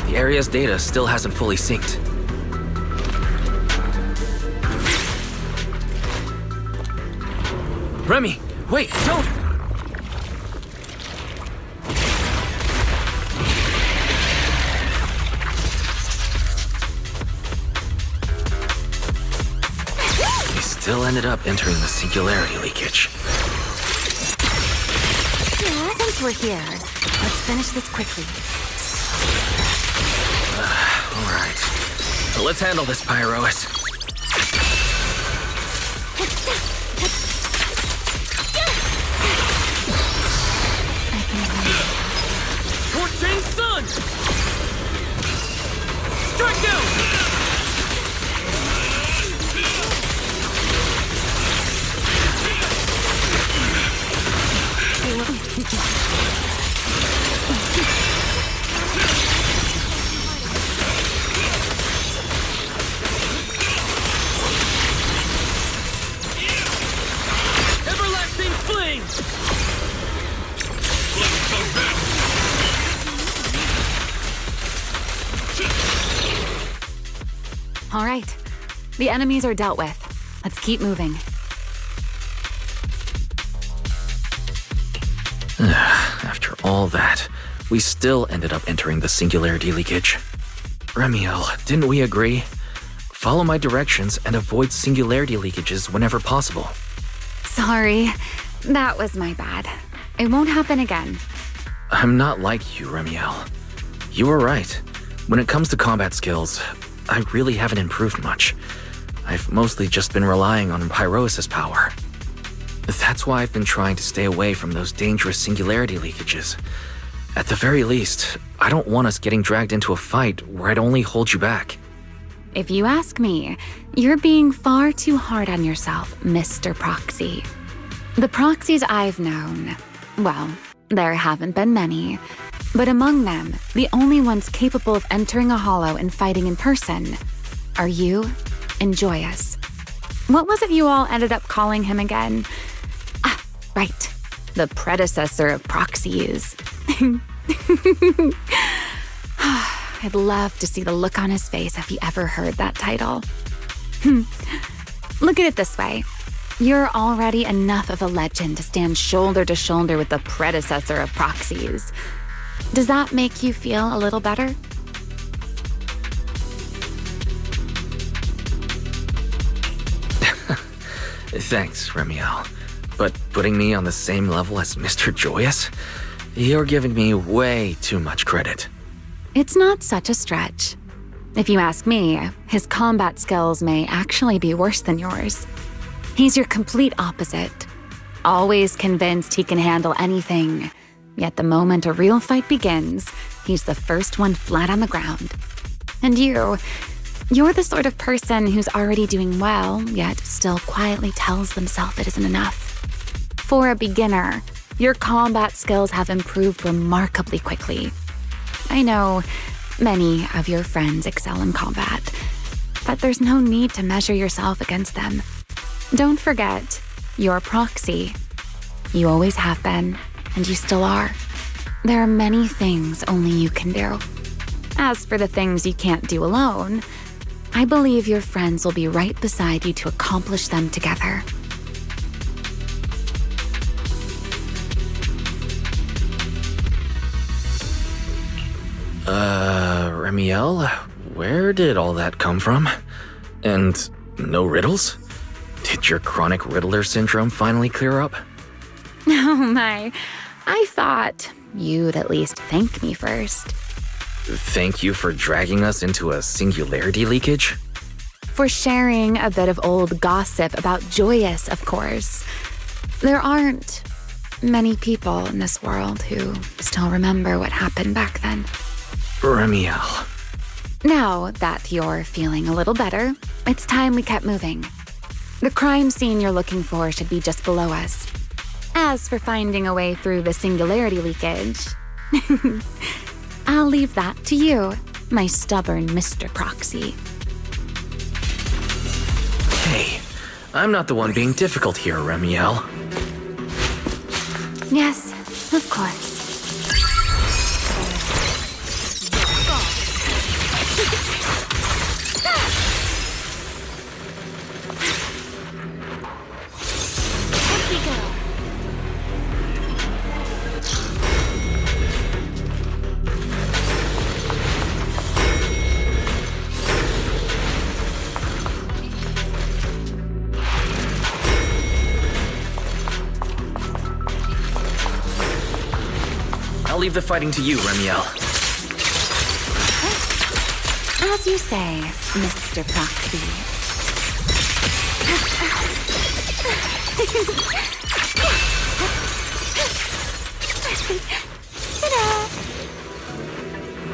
The area's data still hasn't fully synced. Remy, wait, don't! We still ended up entering the singularity leakage. Since we're here, let's finish this quickly. All right. So let's handle this, Pyrois. Torching Sun! Strike down! Everlasting flame! All right. The enemies are dealt with. Let's keep moving. After all that, we still ended up entering the singularity leakage. Ramiel, didn't we agree? Follow my directions and avoid singularity leakages whenever possible. Sorry. That was my bad. It won't happen again. I'm not like you, Ramiel. You were right. When it comes to combat skills, I really haven't improved much. I've mostly just been relying on Pyrois' power. That's why I've been trying to stay away from those dangerous singularity leakages. At the very least, I don't want us getting dragged into a fight where I'd only hold you back. If you ask me, you're being far too hard on yourself, Mr. Proxy. The proxies I've known, well, there haven't been many, but among them, the only ones capable of entering a hollow and fighting in person are you and Joyous. What was it you all ended up calling him again? Ah, right. The predecessor of proxies. I'd love to see the look on his face if he ever heard that title. Look at it this way. You're already enough of a legend to stand shoulder to shoulder with the predecessor of proxies. Does that make you feel a little better? Thanks, Ramiel. But putting me on the same level as Mr. Joyous? You're giving me way too much credit. It's not such a stretch. If you ask me, his combat skills may actually be worse than yours. He's your complete opposite. Always convinced he can handle anything. Yet the moment a real fight begins, he's the first one flat on the ground. And you're the sort of person who's already doing well, yet still quietly tells themselves it isn't enough. For a beginner, your combat skills have improved remarkably quickly. I know many of your friends excel in combat, but there's no need to measure yourself against them. Don't forget, you're a proxy. You always have been, and you still are. There are many things only you can do. As for the things you can't do alone, I believe your friends will be right beside you to accomplish them together. Remiel, where did all that come from? And no riddles? Did your chronic riddler syndrome finally clear up? Oh my, I thought you'd at least thank me first. Thank you for dragging us into a singularity leakage? For sharing a bit of old gossip about Joyous, of course. There aren't many people in this world who still remember what happened back then. Remiel. Now that you're feeling a little better, it's time we kept moving. The crime scene you're looking for should be just below us. As for finding a way through the singularity leakage, I'll leave that to you, my stubborn Mr. Proxy. Hey, I'm not the one being difficult here, Remiel. Yes, of course. I'll leave the fighting to you, Remiel. As you say, Mr. Proxy.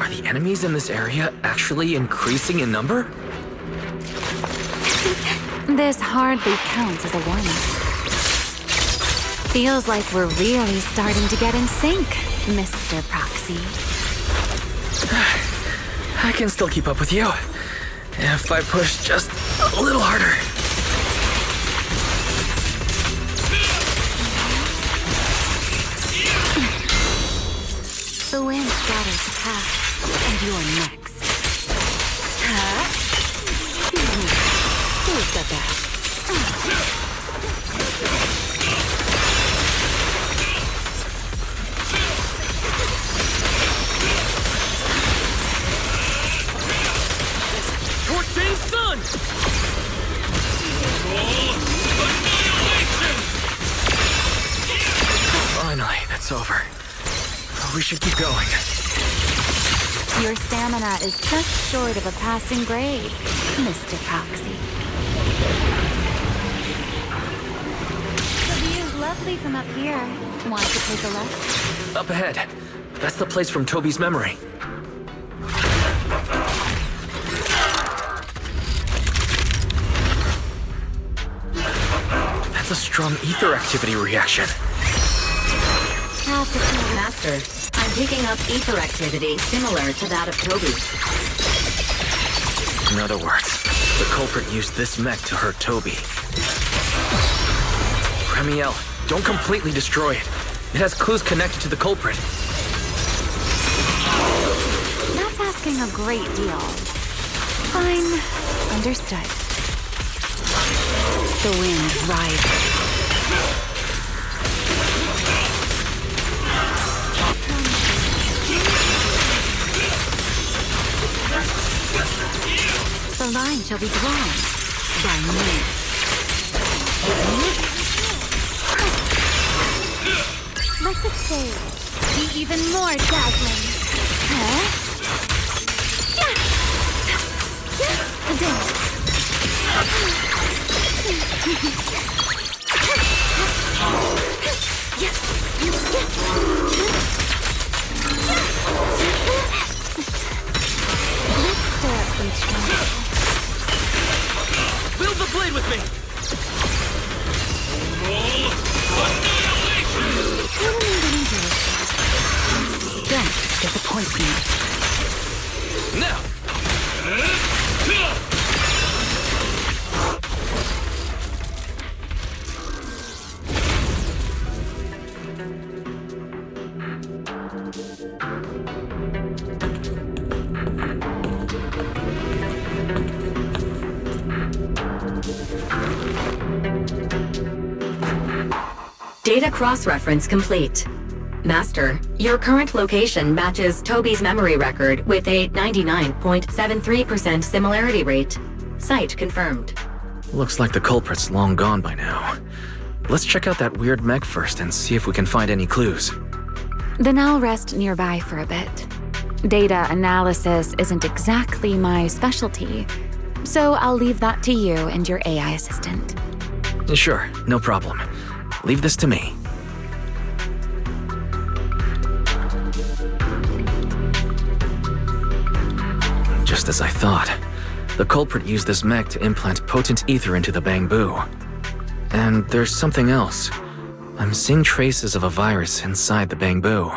Are the enemies in this area actually increasing in number? This hardly counts as a warning. Feels like we're really starting to get in sync, Mr. Proxy. I can still keep up with you. If I push just a little harder. The wind scatters the path, and you're next. Who's got that? Torching Sun! Finally, that's over. We should keep going. Your stamina is just short of a passing grade, Mr. Proxy. The view's lovely from up here. Want to take a look? Up ahead. That's the place from Toby's memory. That's a strong ether activity reaction. Master, I'm picking up ether activity similar to that of Toby. In other words, the culprit used this mech to hurt Toby. Remiel, don't completely destroy it. It has clues connected to the culprit. That's asking a great deal. Fine. Understood. The wind rises. The line shall be drawn by me. Let the stage be even more dazzling. Let's stir up some trouble. Build the blade with me! Don't disappoint me. Now! Data cross-reference complete. Master, your current location matches Toby's memory record with a 99.73% similarity rate. Site confirmed. Looks like the culprit's long gone by now. Let's check out that weird mech first and see if we can find any clues. Then I'll rest nearby for a bit. Data analysis isn't exactly my specialty, so I'll leave that to you and your AI assistant. Sure, no problem. Leave this to me. Just as I thought. The culprit used this mech to implant potent ether into the Bangbu. And there's something else. I'm seeing traces of a virus inside the Bangbu.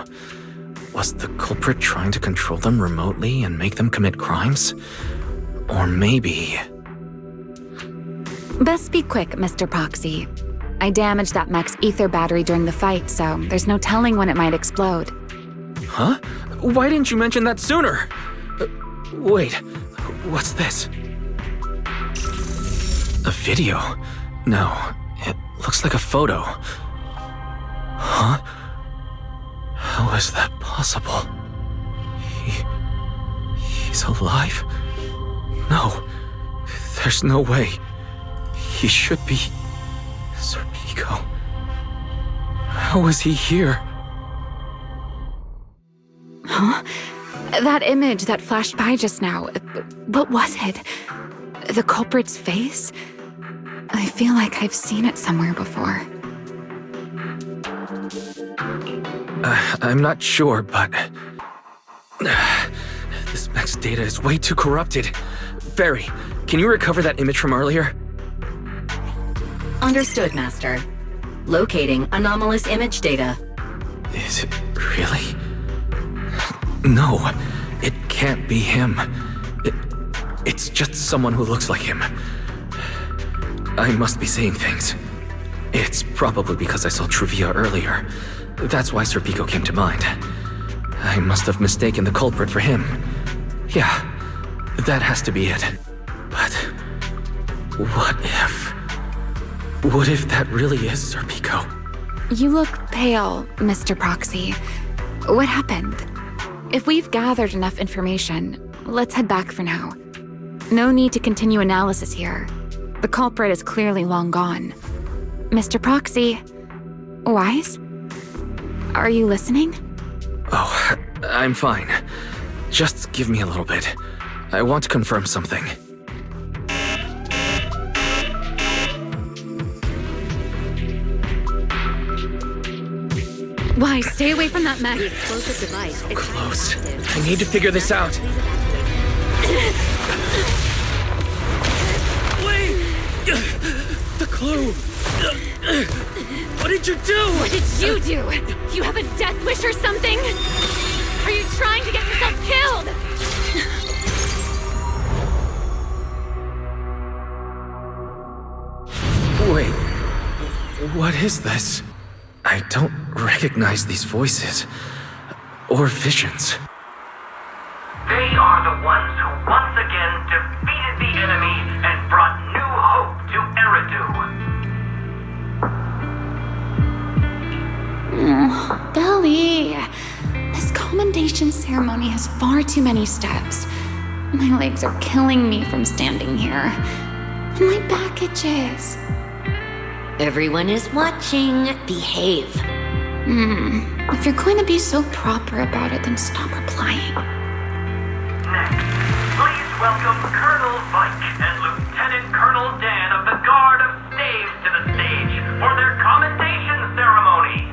Was the culprit trying to control them remotely and make them commit crimes? Or maybe... Best be quick, Mr. Proxy. I damaged that mech's ether battery during the fight, so there's no telling when it might explode. Huh? Why didn't you mention that sooner? Wait, what's this? A video? No, it looks like a photo. Huh? How is that possible? He's alive? No, there's no way. He should be... Serpico. How is he here? Huh? That image that flashed by just now, what was it? The culprit's face? I feel like I've seen it somewhere before. I'm not sure, but... this mech's data is way too corrupted. Fairy, can you recover that image from earlier? Understood, Master. Locating anomalous image data. Is it really? No, it can't be him. It's just someone who looks like him. I must be seeing things. It's probably because I saw Truvia earlier. That's why Serpico came to mind. I must have mistaken the culprit for him. Yeah, that has to be it. But what if... What if that really is Serpico? You look pale, Mr. Proxy. What happened? If we've gathered enough information, let's head back for now. No need to continue analysis here. The culprit is clearly long gone. Mr. Proxy, Wise? Are you listening? Oh, I'm fine. Just give me a little bit. I want to confirm something. Wise, stay away from that mech. The explosive device is Close. I need to figure this out. Wait! The clue! What did you do? What did you do? You have a death wish or something? Are you trying to get yourself killed? Wait, what is this? I don't recognize these voices or visions. They are the ones who once again defeated the enemy and brought new hope to Eridu. Belly, this commendation ceremony has far too many steps. My legs are killing me from standing here. My back itches. Everyone is watching. Behave. If you're going to be so proper about it, then stop replying. Next, please welcome Colonel Vike and Lieutenant Colonel Dan of the Guard of Staves to the stage for their commendation ceremony.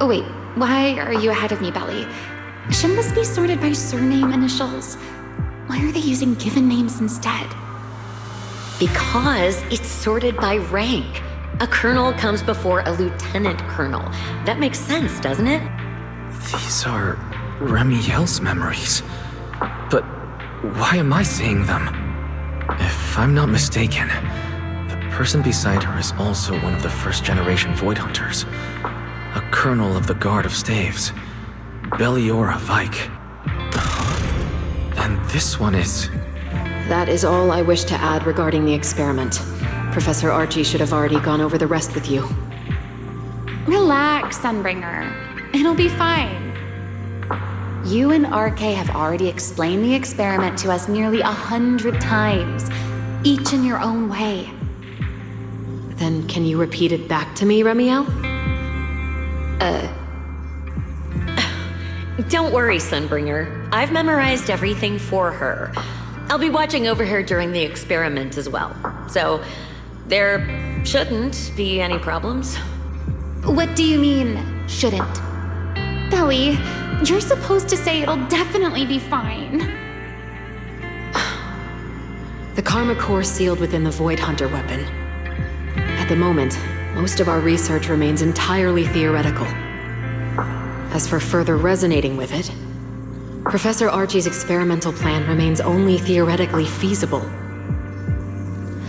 Oh wait, why are you ahead of me, Belly? Shouldn't this be sorted by surname initials? Why are they using given names instead? Because it's sorted by rank. A colonel comes before a lieutenant colonel. That makes sense, doesn't it? These are Remiel's memories. But why am I seeing them? If I'm not mistaken, the person beside her is also one of the first-generation Void Hunters. A colonel of the Guard of Staves. Belliora Vike. And this one is... That is all I wish to add regarding the experiment. Professor Archie should have already gone over the rest with you. Relax, Sunbringer. It'll be fine. You and RK have already explained the experiment to us nearly 100 times, each in your own way. Then can you repeat it back to me, Remiel? Don't worry, Sunbringer. I've memorized everything for her. I'll be watching over her during the experiment as well. So, there shouldn't be any problems. What do you mean, shouldn't? Belly, you're supposed to say it'll definitely be fine. The Karma Core sealed within the Void Hunter weapon. At the moment, most of our research remains entirely theoretical. As for further resonating with it, Professor Archie's experimental plan remains only theoretically feasible.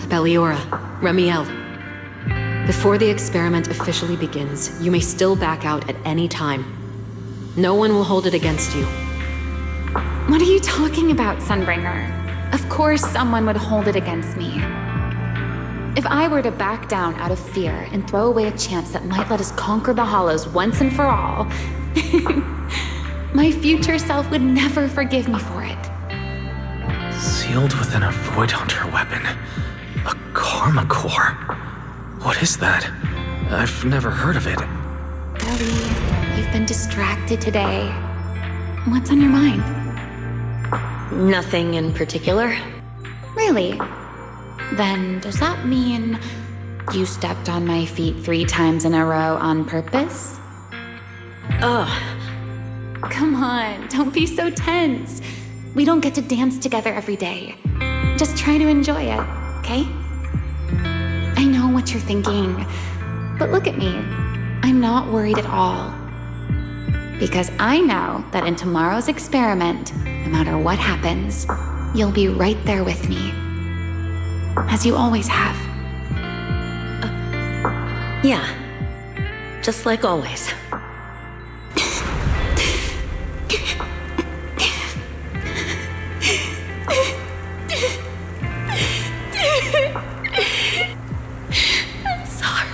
Belliora, Remiel, before the experiment officially begins, you may still back out at any time. No one will hold it against you. What are you talking about, Sunbringer? Of course someone would hold it against me. If I were to back down out of fear and throw away a chance that might let us conquer the Hollows once and for all, my future self would never forgive me for it. Sealed within a Void Hunter weapon. A Karma Core. What is that? I've never heard of it. Ellie, you've been distracted today. What's on your mind? Nothing in particular. Really? Then does that mean you stepped on my feet 3 times in a row on purpose? Ugh. Come on, don't be so tense. We don't get to dance together every day. Just try to enjoy it, okay? I know what you're thinking, but look at me. I'm not worried at all. Because I know that in tomorrow's experiment, no matter what happens, you'll be right there with me. As you always have. Yeah. Just like always. I'm sorry.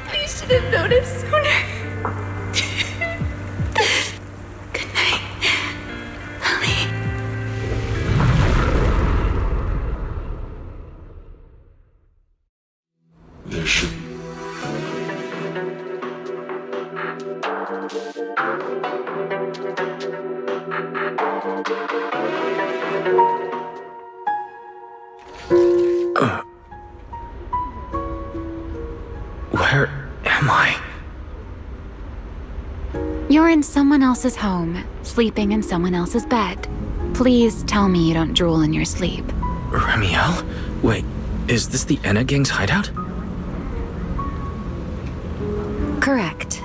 I should have noticed sooner. Good night, Ellie. There should... Where am I? You're in someone else's home, sleeping in someone else's bed. Please tell me you don't drool in your sleep. Remiel? Wait, is this the Enna Gang's hideout? Correct.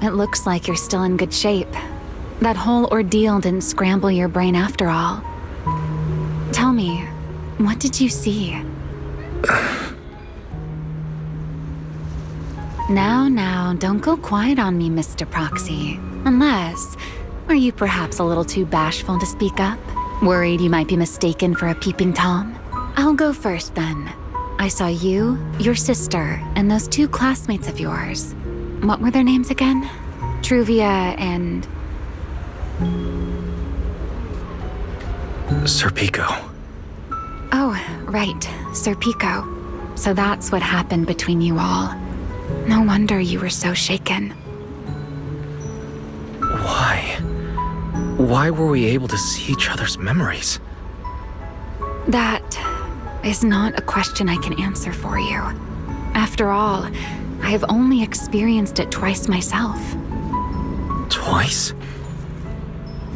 It looks like you're still in good shape. That whole ordeal didn't scramble your brain after all. Tell me, what did you see? Now, don't go quiet on me, Mr. Proxy. Unless, are you perhaps a little too bashful to speak up? Worried you might be mistaken for a peeping Tom? I'll go first then. I saw you, your sister, and those 2 classmates of yours. What were their names again? Truvia and... Sir Pico. Oh, right, Sir Pico. So that's what happened between you all. No wonder you were so shaken. Why? Why were we able to see each other's memories? That is not a question I can answer for you. After all, I have only experienced it twice myself. Twice?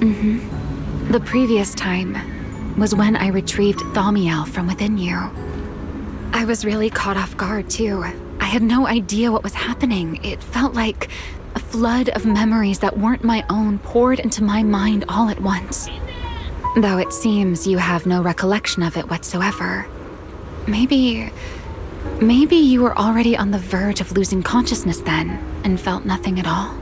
Mm-hmm. The previous time was when I retrieved Thaumiel from within you. I was really caught off guard, too. I had no idea what was happening. It felt like a flood of memories that weren't my own poured into my mind all at once. Though it seems you have no recollection of it whatsoever. Maybe you were already on the verge of losing consciousness then, and felt nothing at all.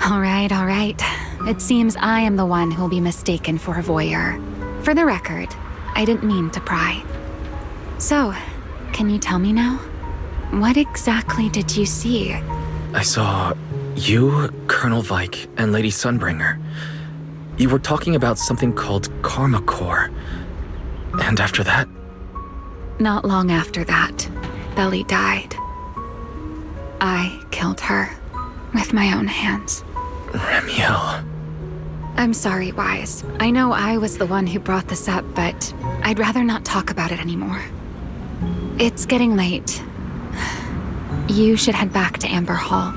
All right. It seems I am the one who'll be mistaken for a voyeur. For the record, I didn't mean to pry. So, can you tell me now? What exactly did you see? I saw you, Colonel Vike, and Lady Sunbringer. You were talking about something called Karma Core. And after that? Not long after that, Belly died. I killed her with my own hands. Ramiel. I'm sorry, Wise. I know I was the one who brought this up, but I'd rather not talk about it anymore. It's getting late. You should head back to Amber Hall.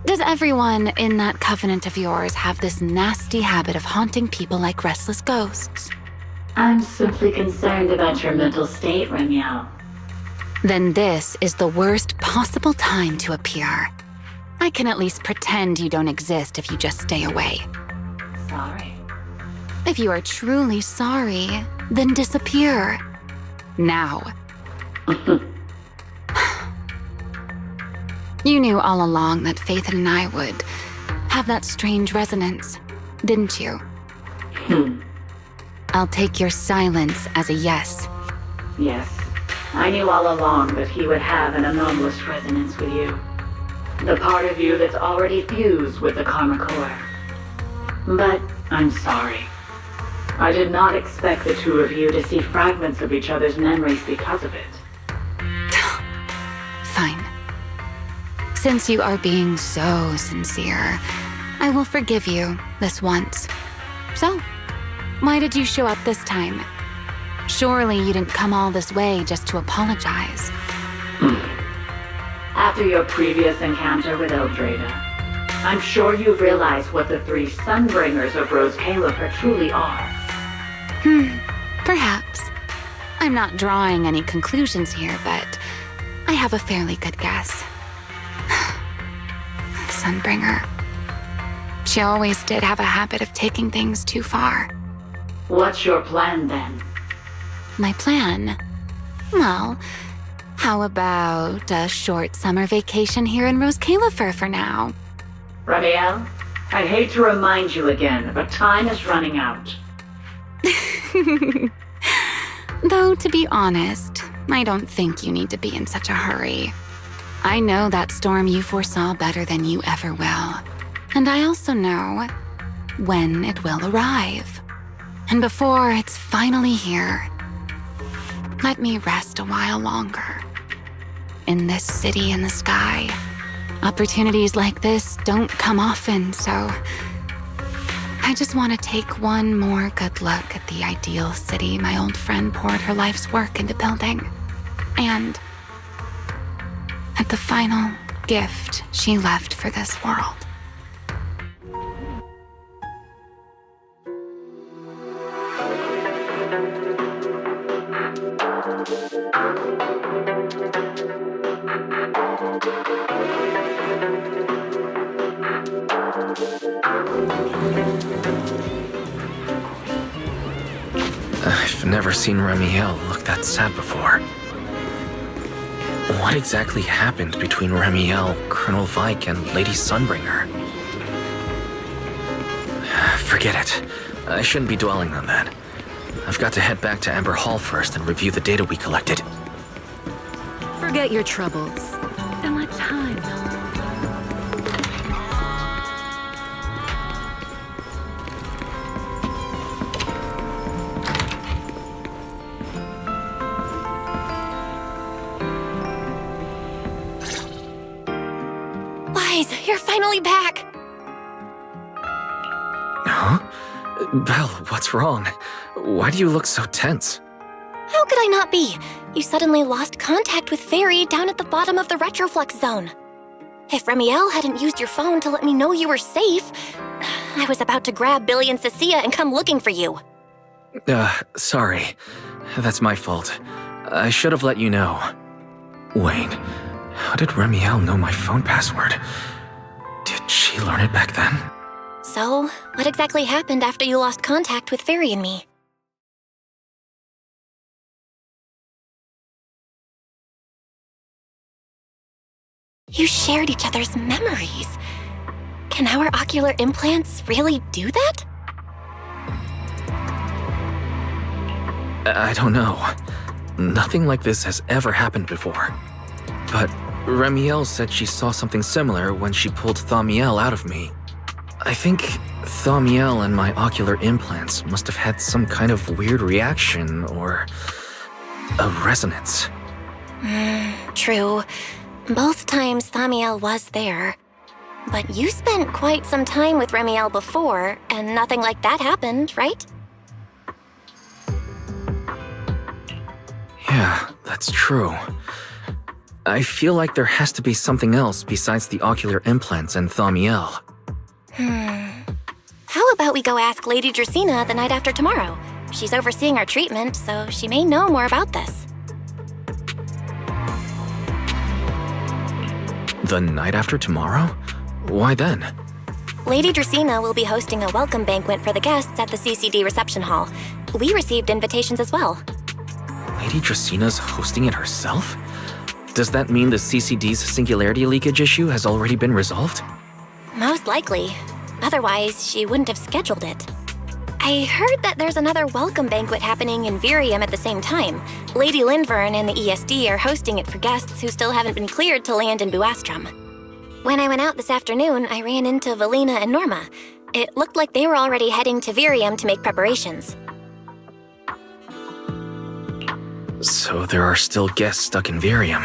Does everyone in that covenant of yours have this nasty habit of haunting people like restless ghosts? I'm simply concerned about your mental state, Ramiel. Then this is the worst possible time to appear. I can at least pretend you don't exist if you just stay away. Sorry. If you are truly sorry, then disappear. Now. You knew all along that Faith and I would have that strange resonance, didn't you? I'll take your silence as a yes. Yes. I knew all along that he would have an anomalous resonance with you. The part of you that's already fused with the Karma Core. But I'm sorry. I did not expect the two of you to see fragments of each other's memories because of it. Fine. Since you are being so sincere, I will forgive you this once. So, why did you show up this time? Surely you didn't come all this way just to apologize. After your previous encounter with Eldrada, I'm sure you've realized what the three Sunbringers of Rose Califer truly are. Perhaps. I'm not drawing any conclusions here, but I have a fairly good guess. Sunbringer. She always did have a habit of taking things too far. What's your plan then? My plan? Well, how about a short summer vacation here in Rose Califer for now? Ramiel, I'd hate to remind you again, but time is running out. Though, to be honest, I don't think you need to be in such a hurry. I know that storm you foresaw better than you ever will. And I also know when it will arrive. And before it's finally here, let me rest a while longer. In this city in the sky, opportunities like this don't come often, so I just want to take one more good look at the ideal city my old friend poured her life's work into building. And at the final gift she left for this world. I've never seen Ramiel look that sad before. What exactly happened between Ramiel, Colonel Vike, and Lady Sunbringer? Forget it. I shouldn't be dwelling on that. I've got to head back to Amber Hall first and review the data we collected. Forget your troubles and let time. Wise, you're finally back! Huh? Belle, what's wrong? Why do you look so tense? How could I not be? You suddenly lost contact with Fairy down at the bottom of the Retroflux zone. If Ramiel hadn't used your phone to let me know you were safe, I was about to grab Billy and Cecilia and come looking for you. Sorry. That's my fault. I should have let you know. Wait, how did Ramiel know my phone password? Did she learn it back then? So, what exactly happened after you lost contact with Fairy and me? You shared each other's memories. Can our ocular implants really do that? I don't know. Nothing like this has ever happened before. But Remiel said she saw something similar when she pulled Thaumiel out of me. I think Thaumiel and my ocular implants must have had some kind of weird reaction or a resonance. True. Both times Thaumiel was there. But you spent quite some time with Remiel before, and nothing like that happened, right? Yeah, that's true. I feel like there has to be something else besides the ocular implants and Thaumiel. How about we go ask Lady Dracaena the night after tomorrow? She's overseeing our treatment, so she may know more about this. The night after tomorrow? Why then? Lady Dracaena will be hosting a welcome banquet for the guests at the CCD reception hall. We received invitations as well. Lady Dracena's hosting it herself? Does that mean the CCD's singularity leakage issue has already been resolved? Most likely. Otherwise, she wouldn't have scheduled it. I heard that there's another welcome banquet happening in Virium at the same time. Lady Lindvern and the ESD are hosting it for guests who still haven't been cleared to land in Buastrom. When I went out this afternoon, I ran into Valina and Norma. It looked like they were already heading to Virium to make preparations. So there are still guests stuck in Virium.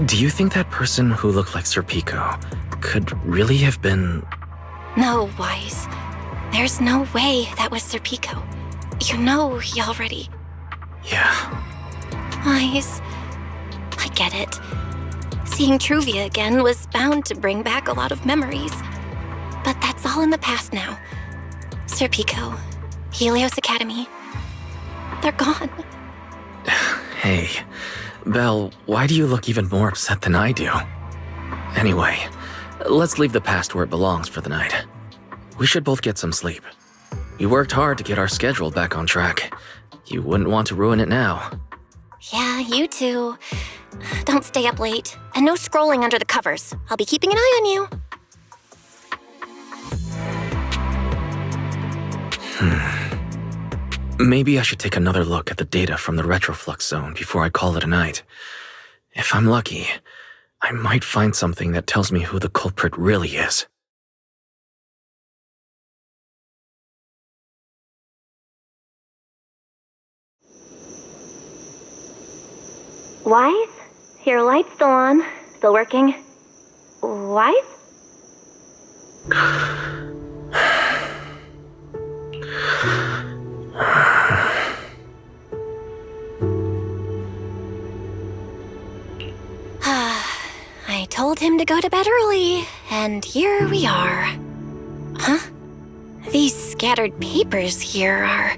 Do you think that person who looked like Sir Pico could really have been... No, Wise. There's no way that was Sir Pico. You know he already... Yeah. Wise, I get it. Seeing Truvia again was bound to bring back a lot of memories. But that's all in the past now. Sir Pico, Helios Academy, they're gone. Hey, Belle, why do you look even more upset than I do? Anyway, let's leave the past where it belongs for the night. We should both get some sleep. We worked hard to get our schedule back on track. You wouldn't want to ruin it now. Yeah, you too. Don't stay up late. And no scrolling under the covers. I'll be keeping an eye on you. Maybe I should take another look at the data from the retroflux zone before I call it a night. If I'm lucky, I might find something that tells me who the culprit really is. Wise? Your light's still on. Still working. Wise? I told him to go to bed early, and here we are. Huh? These scattered papers here are...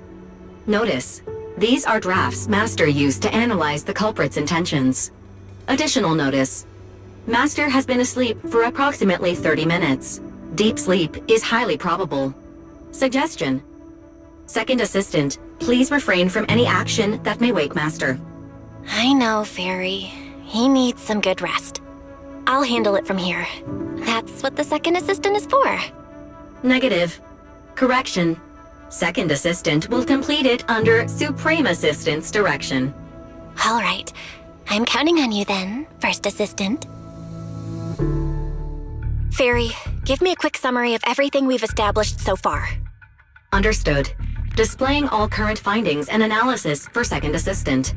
Notice, these are drafts Master used to analyze the culprit's intentions. Additional notice. Master has been asleep for approximately 30 minutes. Deep sleep is highly probable. Suggestion. Second Assistant, please refrain from any action that may wake Master. I know, Fairy. He needs some good rest. I'll handle it from here. That's what the Second Assistant is for. Negative. Correction. Second Assistant will complete it under Supreme Assistant's direction. All right. I'm counting on you then, First Assistant. Fairy, give me a quick summary of everything we've established so far. Understood. Displaying all current findings and analysis for Second Assistant.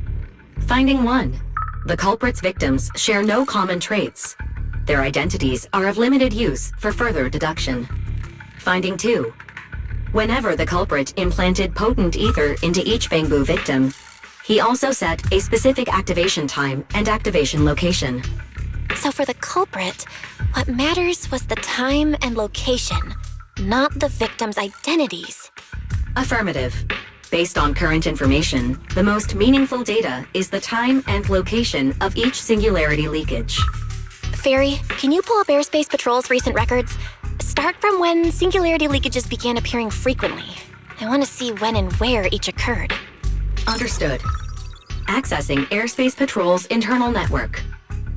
Finding 1. The culprit's victims share no common traits. Their identities are of limited use for further deduction. Finding 2. Whenever the culprit implanted potent ether into each Bangbu victim, he also set a specific activation time and activation location. So for the culprit, what matters was the time and location, not the victims' identities. Affirmative. Based on current information, the most meaningful data is the time and location of each singularity leakage. Fairy, can you pull up Airspace Patrol's recent records? Start from when singularity leakages began appearing frequently. I want to see when and where each occurred. Understood. Accessing Airspace Patrol's internal network.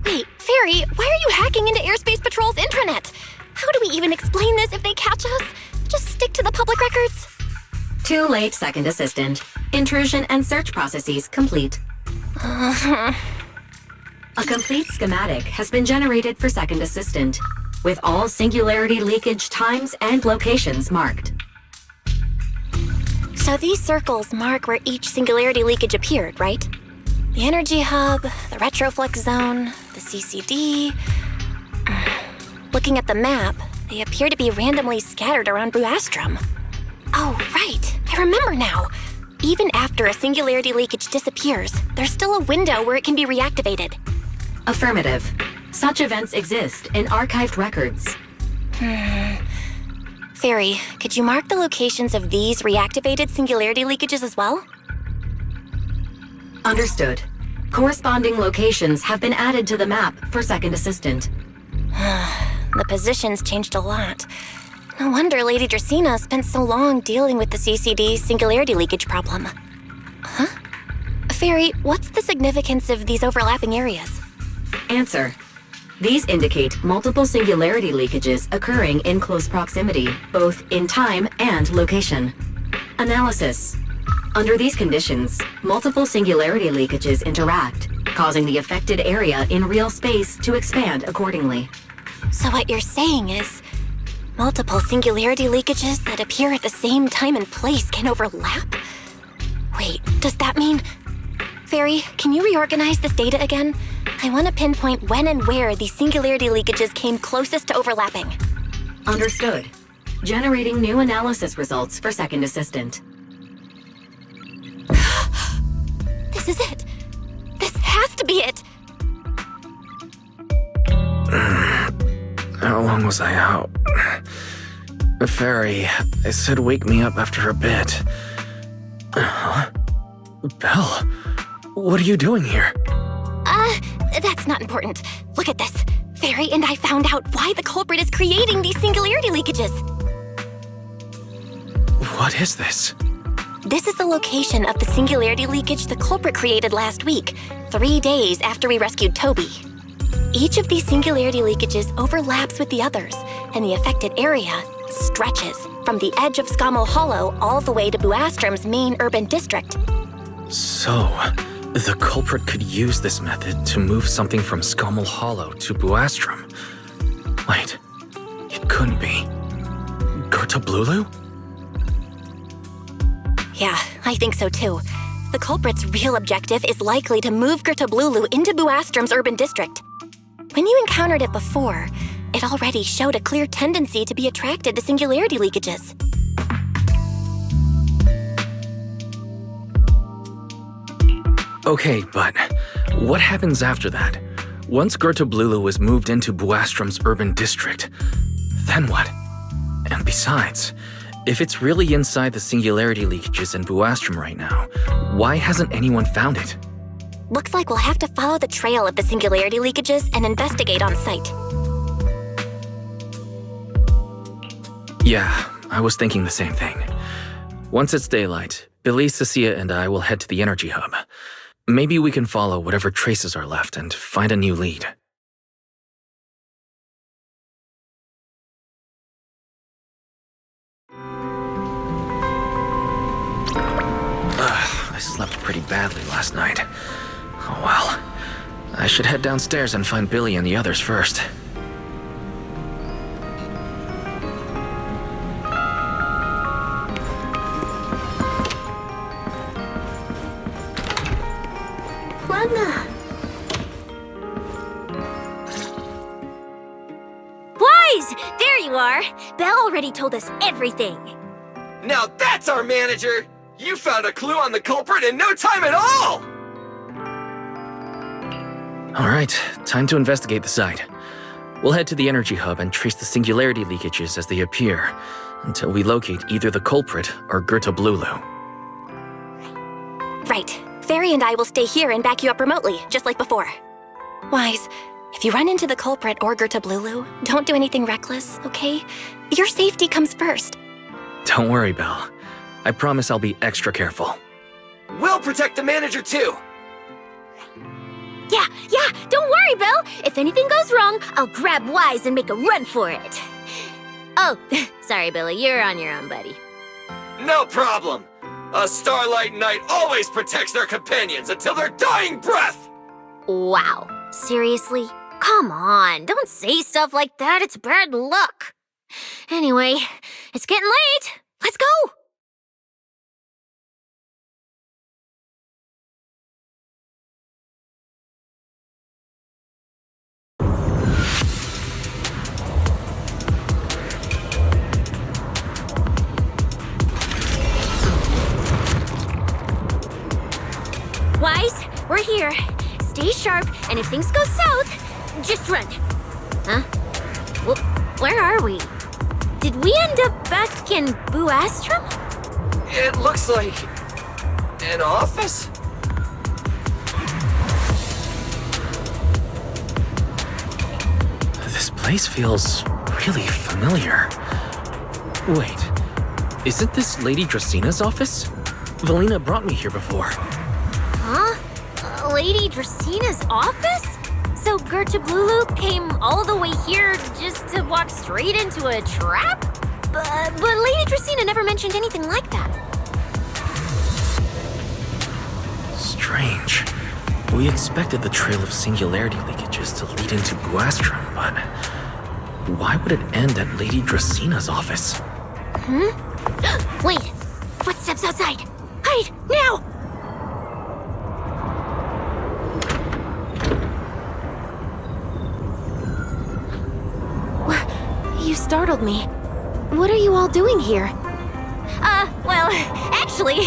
Wait, Fairy, why are you hacking into Airspace Patrol's intranet? How do we even explain this if they catch us? Just stick to the public records? Too late, Second Assistant. Intrusion and search processes complete. A complete schematic has been generated for Second Assistant, with all singularity leakage times and locations marked. So these circles mark where each singularity leakage appeared, right? The energy hub, the retroflex zone, the CCD. Looking at the map, they appear to be randomly scattered around Buastrom. Oh, right. I remember now. Even after a singularity leakage disappears, there's still a window where it can be reactivated. Affirmative. Such events exist in archived records. Fairy, could you mark the locations of these reactivated singularity leakages as well? Understood. Corresponding locations have been added to the map for Second Assistant. The positions changed a lot. No wonder Lady Dracaena spent so long dealing with the CCD singularity leakage problem. Huh? Fairy, what's the significance of these overlapping areas? Answer. These indicate multiple singularity leakages occurring in close proximity, both in time and location. Analysis. Under these conditions, multiple singularity leakages interact, causing the affected area in real space to expand accordingly. So what you're saying is, multiple singularity leakages that appear at the same time and place can overlap? Wait, does that mean... Fairy, can you reorganize this data again? I want to pinpoint when and where these singularity leakages came closest to overlapping. Understood. Generating new analysis results for Second Assistant. This is it. This has to be it. How long was I out? Fairy, I said wake me up after a bit. Huh? Belle, what are you doing here? That's not important. Look at this. Fairy and I found out why the culprit is creating these singularity leakages. What is this? This is the location of the singularity leakage the culprit created last week, 3 days after we rescued Toby. Each of these singularity leakages overlaps with the others, and the affected area stretches from the edge of Scommel Hollow all the way to Buastrom's main urban district. So, the culprit could use this method to move something from Scommel Hollow to Buastrom. Wait, it couldn't be. Gertablulu? Yeah, I think so too. The culprit's real objective is likely to move Gertablulu into Buastrom's urban district. When you encountered it before, it already showed a clear tendency to be attracted to singularity leakages. Okay, but what happens after that? Once Gertablulu is moved into Buastrom's urban district, then what? And besides, if it's really inside the singularity leakages in Buastrom right now, why hasn't anyone found it? Looks like we'll have to follow the trail of the singularity leakages and investigate on site. Yeah, I was thinking the same thing. Once it's daylight, Billy, Cecilia, and I will head to the energy hub. Maybe we can follow whatever traces are left and find a new lead. I slept pretty badly last night. Oh well. I should head downstairs and find Billy and the others first. Wise! There you are! Belle already told us everything. Now that's our manager! You found a clue on the culprit in no time at all! Alright, time to investigate the site. We'll head to the energy hub and trace the singularity leakages as they appear, until we locate either the culprit or Gertablulu. Right. Fairy and I will stay here and back you up remotely, just like before. Wise, If you run into the culprit or Gertablulu, don't do anything reckless, okay? Your safety comes first. Don't worry, Belle. I promise I'll be extra careful. We'll protect the manager too! Yeah, don't worry, Bill. If anything goes wrong, I'll grab Wise and make a run for it. Oh, sorry, Billy, you're on your own, buddy. No problem! A Starlight Knight always protects their companions until their dying breath! Wow, seriously? Come on, don't say stuff like that, it's bad luck. Anyway, it's getting late. Let's go! Wise, we're here. Stay sharp, and if things go south, just run. Huh? Well, where are we? Did we end up back in Buastrum? It looks like... an office? This place feels really familiar. Wait, isn't this Lady Dracina's office? Valina brought me here before. Huh? Lady Dracina's office? So Gertablulu came all the way here just to walk straight into a trap? But Lady Dracina never mentioned anything like that. Strange. We expected the trail of singularity leakages to lead into Buastrum, but why would it end at Lady Dracina's office? Wait! Footsteps outside! Hide! Now! You startled me. What are you all doing here? Well, actually,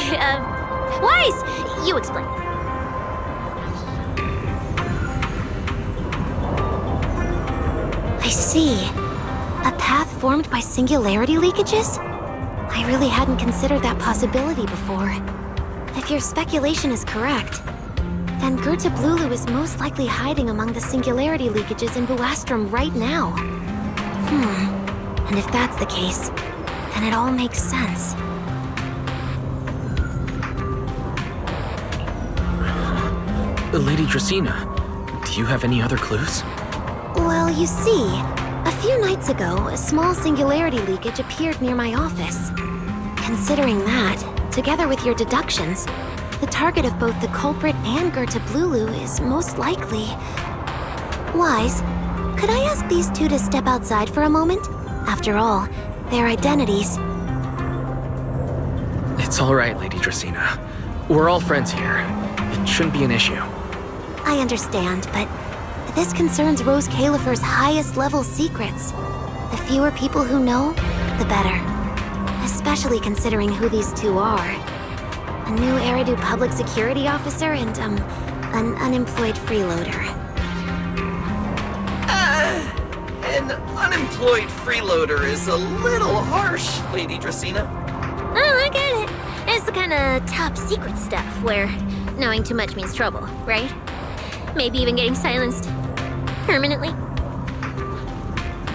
Wise, you explain. I see. A path formed by singularity leakages? I really hadn't considered that possibility before. If your speculation is correct, then Gertablulu is most likely hiding among the singularity leakages in Buastrum right now. And if that's the case, then it all makes sense. Lady Dracina, do you have any other clues? Well, you see, a few nights ago, a small singularity leakage appeared near my office. Considering that, together with your deductions, the target of both the culprit and Gertablulu is most likely... Wise, could I ask these two to step outside for a moment? After all, their identities... It's all right, Lady Dracina. We're all friends here. It shouldn't be an issue. I understand, but this concerns Rose Califer's highest level secrets. The fewer people who know, the better. Especially considering who these two are. A new Eridu public security officer and, an unemployed freeloader. An unemployed freeloader is a little harsh, Lady Dracina. Oh, I get it. It's the kind of top secret stuff where knowing too much means trouble, right? Maybe even getting silenced permanently?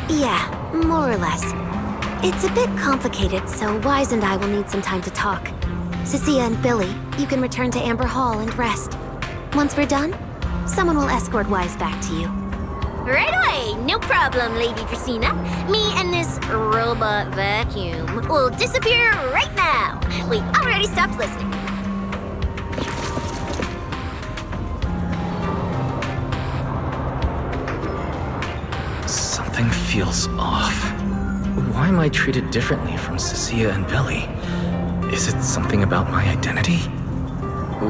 Yeah, more or less. It's a bit complicated, so Wise and I will need some time to talk. Cecilia and Billy, you can return to Amber Hall and rest. Once we're done, someone will escort Wise back to you. Right away! No problem, Lady Dracina. Me and this robot vacuum will disappear right now. We already stopped listening. Something feels off. Why am I treated differently from Cecilia and Billy? Is it something about my identity?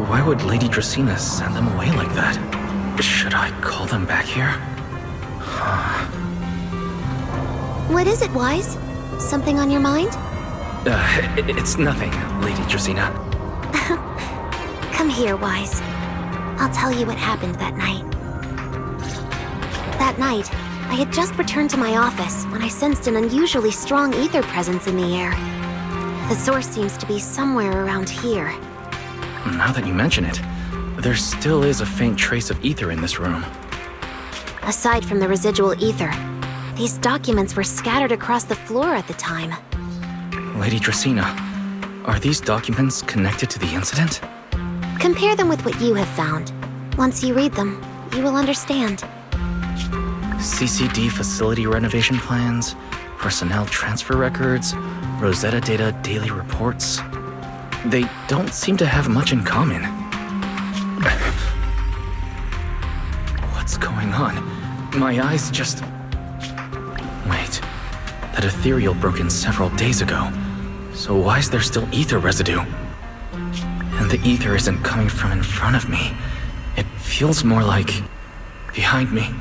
Why would Lady Dracina send them away like that? Should I call them back here? What is it, Wise? Something on your mind? It's nothing, Lady Dracina. Come here, Wise. I'll tell you what happened that night. That night, I had just returned to my office when I sensed an unusually strong ether presence in the air. The source seems to be somewhere around here. Now that you mention it, there still is a faint trace of ether in this room. aside from the residual ether. These documents were scattered across the floor at the time. Lady Dracaena, are these documents connected to the incident? Compare them with what you have found. Once you read them, you will understand. CCD facility renovation plans, personnel transfer records, Rosetta Data daily reports. They don't seem to have much in common. What's going on? My eyes just... Wait, that ethereal broke in several days ago. So why is there still ether residue? And the ether isn't coming from in front of me. It feels more like... behind me.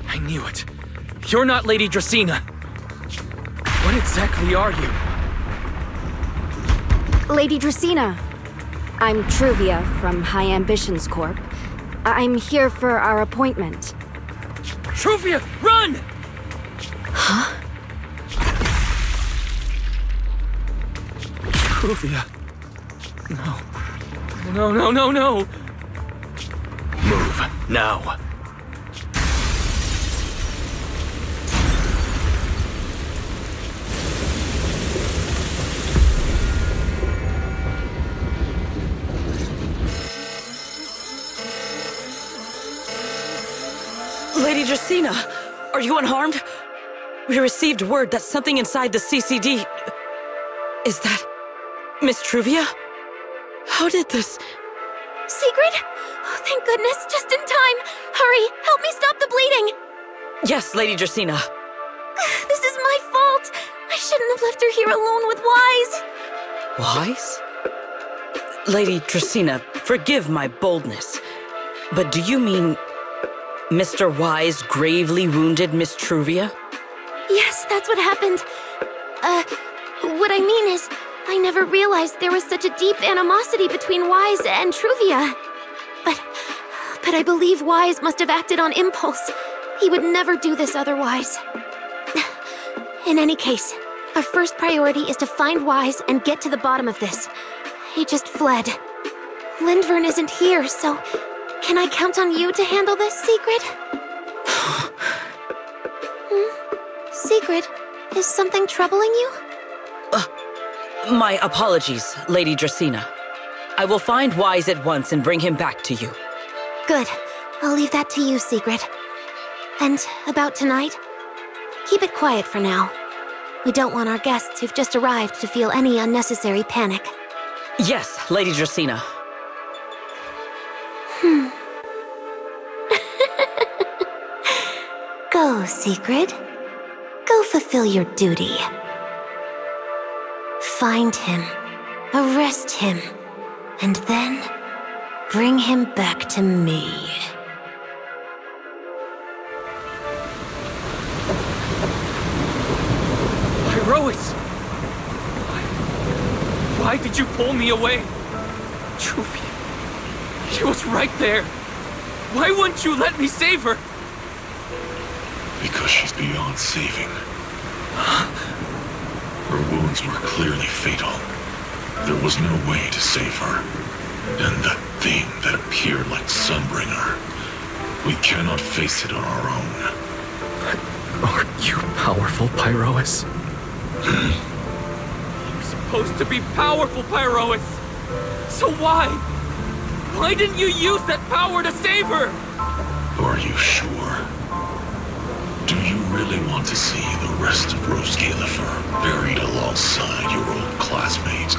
I knew it. You're not Lady Dracaena. What exactly are you? Lady Dracaena. I'm Truvia from High Ambitions Corp. I'm here for our appointment. Truvia, run! Huh? Truvia. No. No. Move, now. Lady Dracaena, are you unharmed? We received word that something inside the CCD... Is that... Miss Truvia? How did this... Sigrid? Oh, thank goodness, just in time! Hurry, help me stop the bleeding! Yes, Lady Dracaena. This is my fault! I shouldn't have left her here alone with Wise! Wise? Lady Dracaena, forgive my boldness, but do you mean... Mr. Wise gravely wounded Miss Truvia? Yes, that's what happened. What I mean is, I never realized there was such a deep animosity between Wise and Truvia. But I believe Wise must have acted on impulse. He would never do this otherwise. In any case, our first priority is to find Wise and get to the bottom of this. He just fled. Lindvern isn't here, so... Can I count on you to handle this, Sigrid? Sigrid, is something troubling you? My apologies, Lady Dracaena. I will find Wise at once and bring him back to you. Good. I'll leave that to you, Sigrid. And about tonight? Keep it quiet for now. We don't want our guests who've just arrived to feel any unnecessary panic. Yes, Lady Dracaena. Go, Sigrid. Go fulfill your duty. Find him, arrest him, and then bring him back to me. Pyrois! Why did you pull me away? Truvia, she was right there. Why wouldn't you let me save her? Because she's beyond saving. Her wounds were clearly fatal. There was no way to save her. And that thing that appeared like Sunbringer, we cannot face it on our own. Are you powerful, Pyrois? You're supposed to be powerful, Pyrois! So why? Why didn't you use that power to save her? Are you sure? Do you really want to see the rest of Rose Califer buried alongside your old classmate?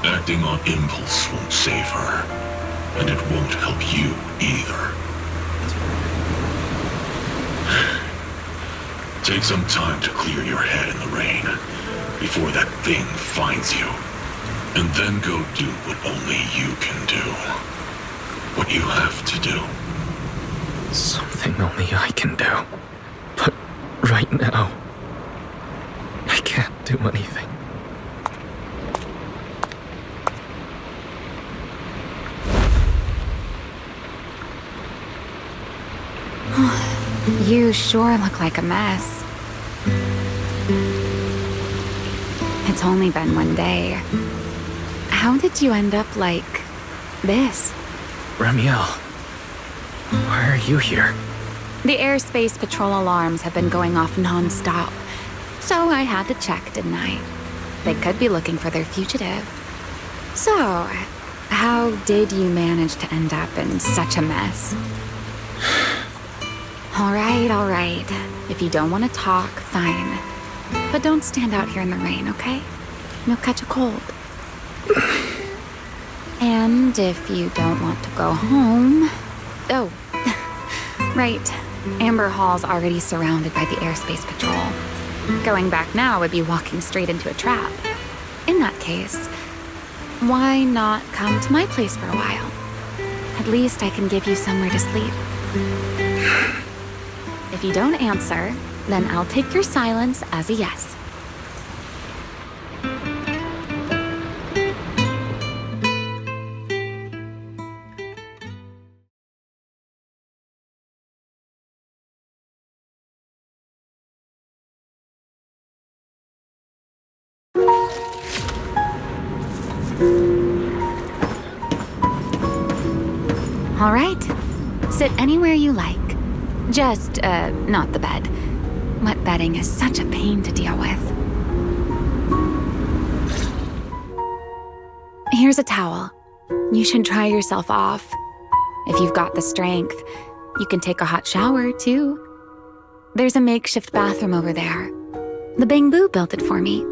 Acting on impulse won't save her, and it won't help you either. Take some time to clear your head in the rain before that thing finds you, and then go do what only you can do. What you have to do. Something only I can do. But right now, I can't do anything. You sure look like a mess. It's only been one day. How did you end up like this? Ramiel, why are you here? The airspace patrol alarms have been going off non-stop, so I had to check, didn't I? They could be looking for their fugitive. So, how did you manage to end up in such a mess? All right. If you don't want to talk, fine. But don't stand out here in the rain, okay? You'll catch a cold. And if you don't want to go home... Oh, right. Amber Hall's already surrounded by the airspace patrol. Going back now would be walking straight into a trap. In that case, why not come to my place for a while? At least I can give you somewhere to sleep. If you don't answer, then I'll take your silence as a yes. All right. Sit anywhere you like. Just, not the bed. Wet bedding is such a pain to deal with. Here's a towel. You should dry yourself off. If you've got the strength, you can take a hot shower, too. There's a makeshift bathroom over there. The bamboo built it for me.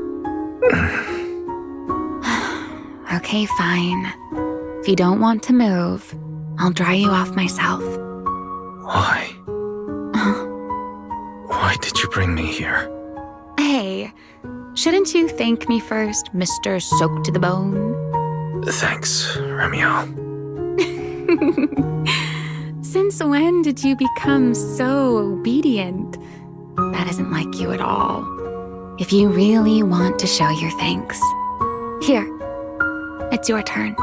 Okay, fine. If you don't want to move, I'll dry you off myself. Why? Why did you bring me here? Hey, shouldn't you thank me first, Mr. Soaked to the Bone? Thanks, Ramiel. Since when did you become so obedient? That isn't like you at all. If you really want to show your thanks, here, it's your turn.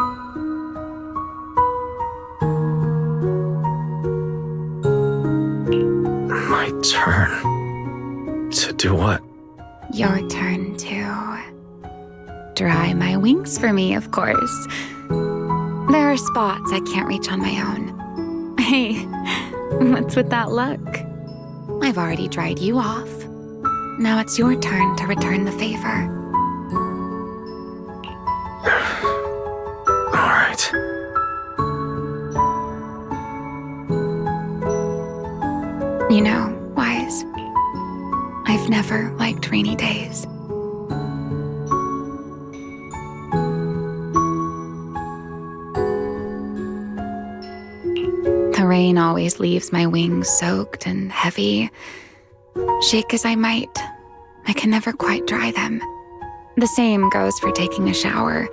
My turn? To do what? Your turn to dry my wings for me, of course. There are spots I can't reach on my own. Hey, what's with that look? I've already dried you off. Now it's your turn to return the favor. All right. You know, Wise, I've never liked rainy days. The rain always leaves my wings soaked and heavy. Shake as I might, I can never quite dry them. The same goes for taking a shower,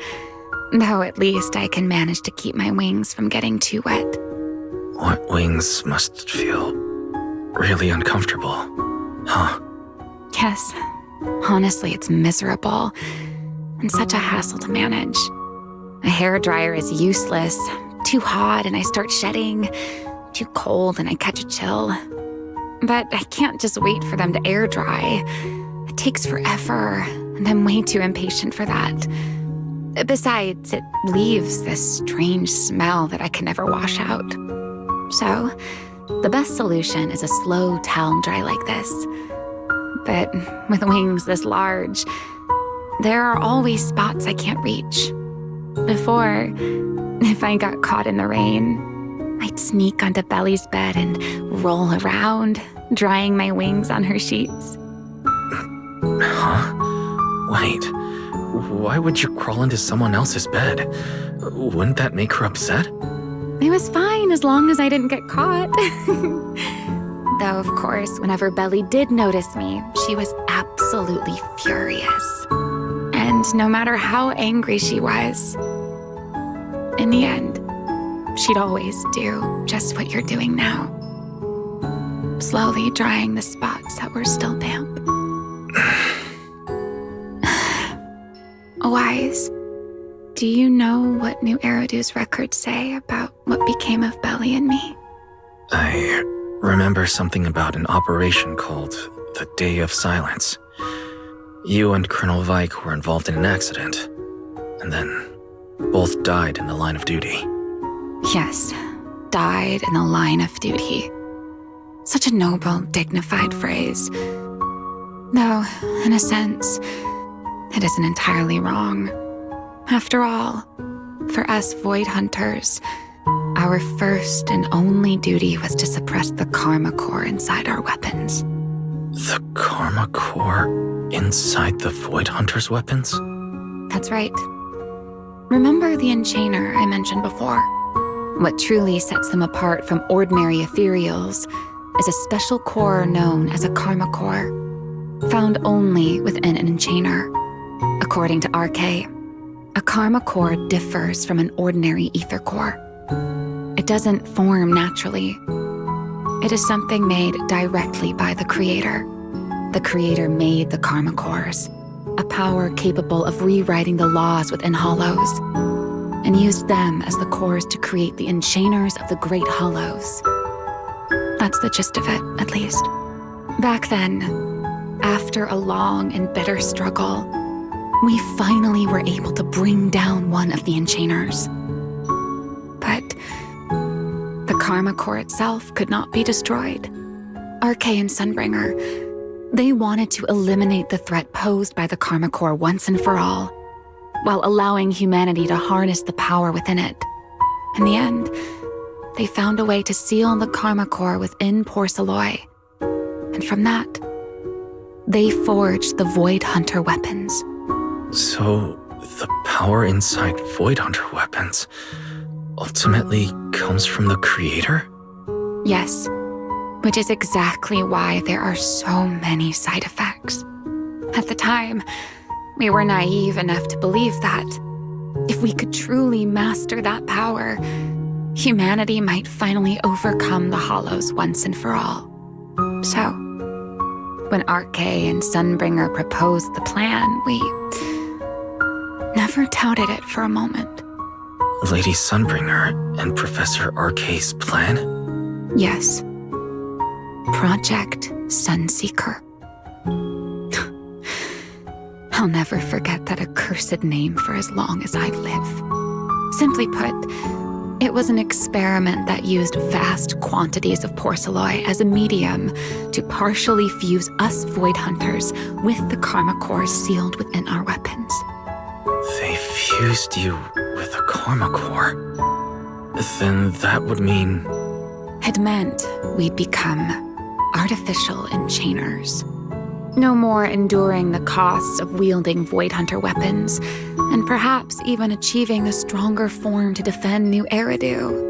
though at least I can manage to keep my wings from getting too wet. Wet wings must feel really uncomfortable, huh? Yes, honestly, it's miserable and such a hassle to manage. A hairdryer is useless, too hot and I start shedding, too cold and I catch a chill. But I can't just wait for them to air dry. It takes forever, and I'm way too impatient for that. Besides, it leaves this strange smell that I can never wash out. So, the best solution is a slow towel dry like this. But with wings this large, there are always spots I can't reach. Before, if I got caught in the rain, I'd sneak onto Belly's bed and roll around, drying my wings on her sheets. Huh? Wait, why would you crawl into someone else's bed? Wouldn't that make her upset? It was fine as long as I didn't get caught. Though, of course, whenever Belly did notice me, she was absolutely furious. And no matter how angry she was, in the end, she'd always do just what you're doing now. Slowly drying the spots that were still damp. Wise, do you know what New Eridu's records say about what became of Belly and me? I remember something about an operation called the Day of Silence. You and Colonel Vike were involved in an accident, and then both died in the line of duty. Yes, died in the line of duty. Such a noble, dignified phrase. Though, in a sense, it isn't entirely wrong. After all, for us Void Hunters, our first and only duty was to suppress the Karma Core inside our weapons. The Karma Core inside the Void Hunter's weapons? That's right. Remember the Enchainer I mentioned before? What truly sets them apart from ordinary ethereals is a special core known as a Karma Core, found only within an Enchainer. According to RK, a Karma Core differs from an ordinary ether core. It doesn't form naturally. It is something made directly by the Creator. The Creator made the Karma Cores, a power capable of rewriting the laws within Hollows, and used them as the cores to create the Enchainers of the Great Hollows. That's the gist of it, at least. Back then, after a long and bitter struggle, we finally were able to bring down one of the Enchainers. But the Karma Core itself could not be destroyed. RK and Sunbringer, they wanted to eliminate the threat posed by the Karma Core once and for all, while allowing humanity to harness the power within it. In the end, they found a way to seal the Karma Core within Porceloy. And from that, they forged the Void Hunter weapons. So, the power inside Void Hunter weapons ultimately comes from the Creator? Yes, which is exactly why there are so many side effects. At the time, we were naive enough to believe that if we could truly master that power, humanity might finally overcome the Hollows once and for all. So, when RK and Sunbringer proposed the plan, we never doubted it for a moment. Lady Sunbringer and Professor RK's plan? Yes. Project Sunseeker. I'll never forget that accursed name for as long as I live. Simply put, it was an experiment that used vast quantities of porceloy as a medium to partially fuse us Void Hunters with the Karma Core sealed within our weapons. They fused you with a Karma Core? Then that would mean... It meant we'd become artificial Enchainers. No more enduring the costs of wielding Void Hunter weapons, and perhaps even achieving a stronger form to defend New Eridu.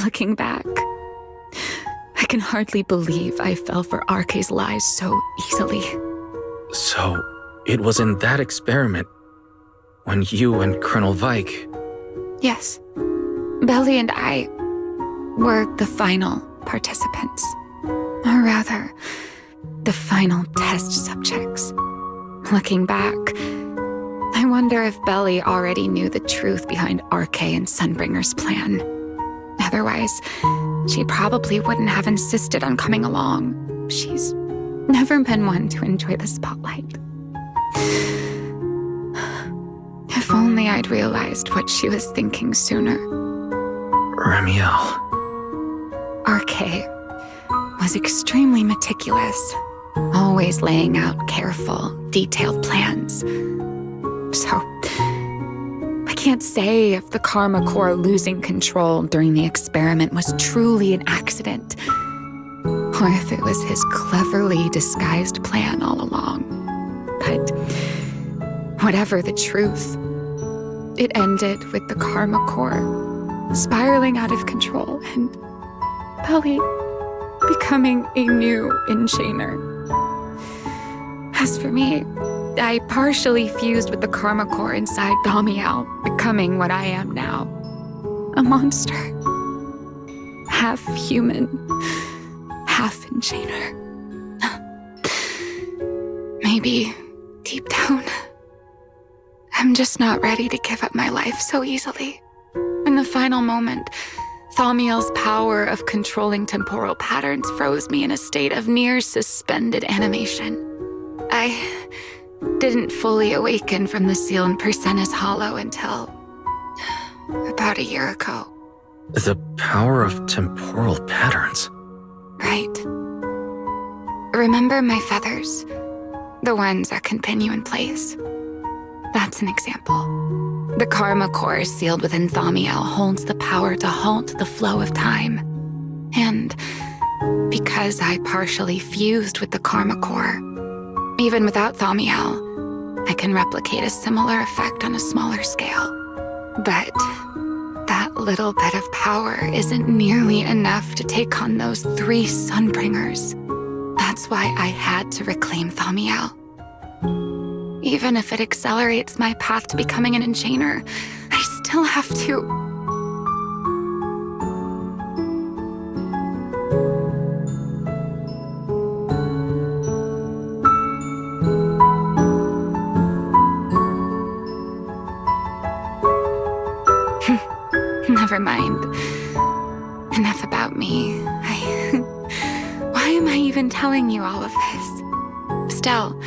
Looking back, I can hardly believe I fell for RK's lies so easily. So, it was in that experiment when you and Colonel Vike... Yes. Belly and I were the final participants. Or rather, the final test subjects. Looking back, I wonder if Belly already knew the truth behind RK and Sunbringer's plan. Otherwise, she probably wouldn't have insisted on coming along. She's never been one to enjoy the spotlight. If only I'd realized what she was thinking sooner. Ramiel. RK was extremely meticulous, always laying out careful, detailed plans. So, I can't say if the Karma Core losing control during the experiment was truly an accident, or if it was his cleverly disguised plan all along. But whatever the truth, it ended with the Karma Core spiraling out of control and Belly becoming a new Enchainer. As for me, I partially fused with the Karma Core inside Damiao, becoming what I am now. A monster. Half human, half Enchainer. Maybe, deep down, I'm just not ready to give up my life so easily. In the final moment, Thaumiel's power of controlling temporal patterns froze me in a state of near suspended animation. I didn't fully awaken from the seal in Persena's Hollow until about a year ago. The power of temporal patterns. Right. Remember my feathers? The ones that can pin you in place. That's an example. The karma core sealed within Thaumiel holds the power to halt the flow of time. And because I partially fused with the karma core, even without Thaumiel, I can replicate a similar effect on a smaller scale. But that little bit of power isn't nearly enough to take on those 3 Sunbringers. That's why I had to reclaim Thaumiel. Even if it accelerates my path to becoming an enchainer, I still have to... Never mind. Enough about me. Why am I even telling you all of this? Still,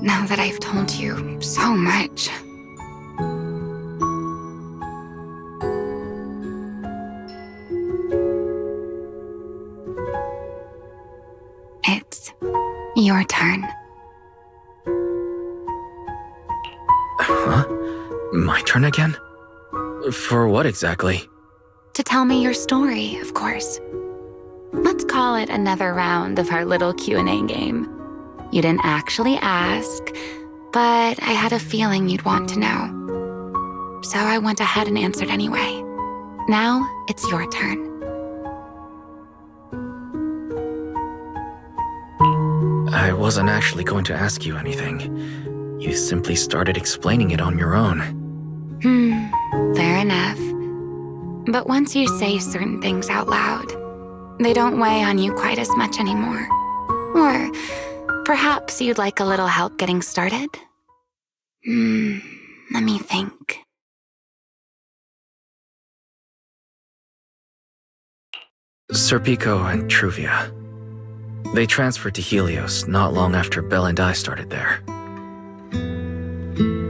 now that I've told you so much... It's your turn. Huh? My turn again? For what exactly? To tell me your story, of course. Let's call it another round of our little Q&A game. You didn't actually ask, but I had a feeling you'd want to know. So I went ahead and answered anyway. Now, it's your turn. I wasn't actually going to ask you anything. You simply started explaining it on your own. Fair enough. But once you say certain things out loud, they don't weigh on you quite as much anymore. Or perhaps you'd like a little help getting started? Let me think. Serpico and Truvia. They transferred to Helios not long after Belle and I started there.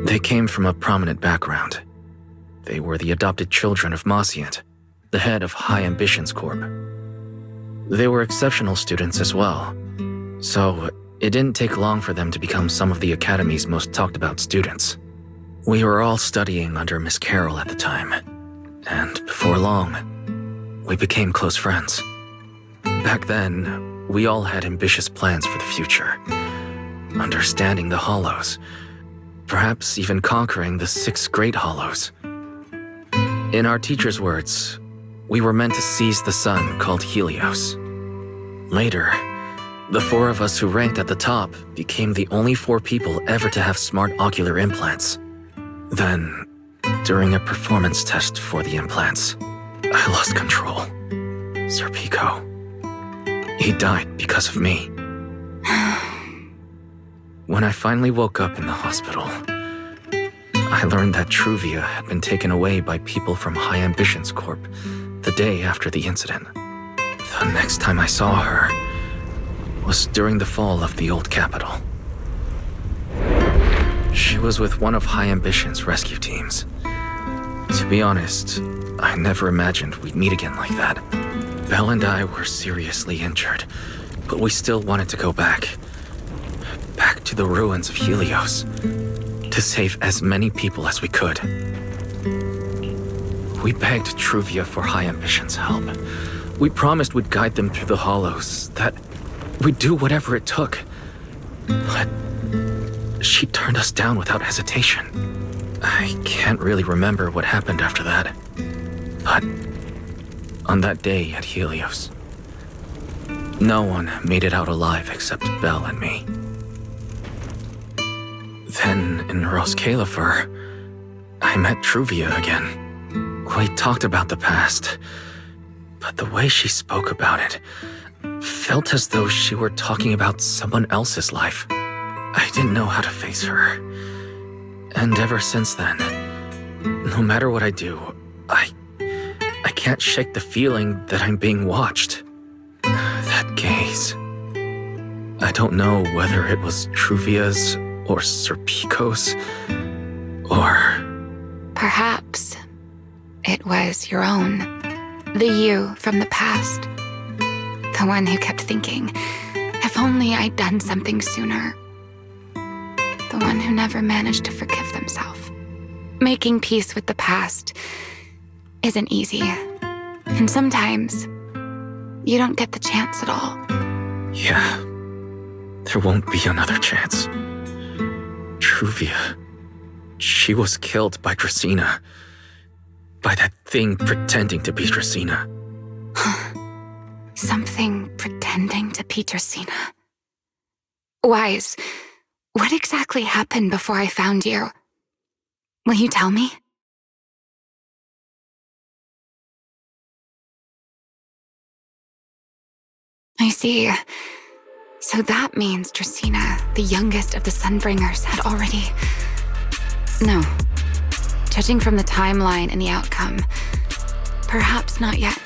They came from a prominent background. They were the adopted children of Mosient, the head of High Ambitions Corp. They were exceptional students as well, so it didn't take long for them to become some of the Academy's most talked about students. We were all studying under Miss Carroll at the time, and before long, we became close friends. Back then, we all had ambitious plans for the future, understanding the Hollows, perhaps even conquering the 6 Great Hollows. In our teacher's words, we were meant to seize the sun called Helios. Later, the 4 of us who ranked at the top became the only 4 people ever to have smart ocular implants. Then, during a performance test for the implants, I lost control. Serpico. He died because of me. When I finally woke up in the hospital, I learned that Truvia had been taken away by people from High Ambitions Corp the day after the incident. The next time I saw her was during the fall of the old capital. She was with one of High Ambition's rescue teams. To be honest, I never imagined we'd meet again like that. Belle and I were seriously injured, but we still wanted to go back. Back to the ruins of Helios, to save as many people as we could. We begged Truvia for High Ambition's help. We promised we'd guide them through the Hollows, that we'd do whatever it took. But she turned us down without hesitation. I can't really remember what happened after that. But on that day at Helios, no one made it out alive except Belle and me. Then in Rose Califer, I met Truvia again. We talked about the past, but the way she spoke about it felt as though she were talking about someone else's life. I didn't know how to face her. And ever since then, no matter what I do, I can't shake the feeling that I'm being watched. That gaze. I don't know whether it was Truvia's or Serpico's, or... Perhaps it was your own. The you from the past. The one who kept thinking, if only I'd done something sooner. The one who never managed to forgive themselves. Making peace with the past isn't easy. And sometimes, you don't get the chance at all. Yeah, there won't be another chance. Truvia, she was killed by Dracena. By that thing pretending to be Dracena. Something pretending to be Dracena. Wise, what exactly happened before I found you? Will you tell me? I see. So that means Dracena, the youngest of the Sunbringers, had already... No. Judging from the timeline and the outcome, perhaps not yet.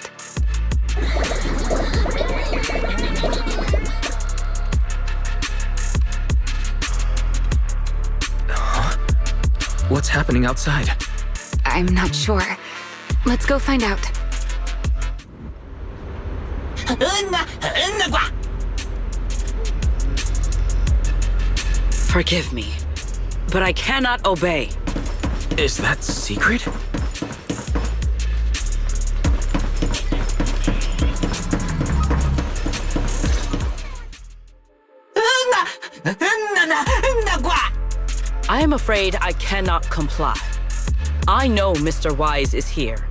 What's happening outside? I'm not sure. Let's go find out. Forgive me, but I cannot obey. Is that secret? I am afraid I cannot comply. I know Mr. Wise is here,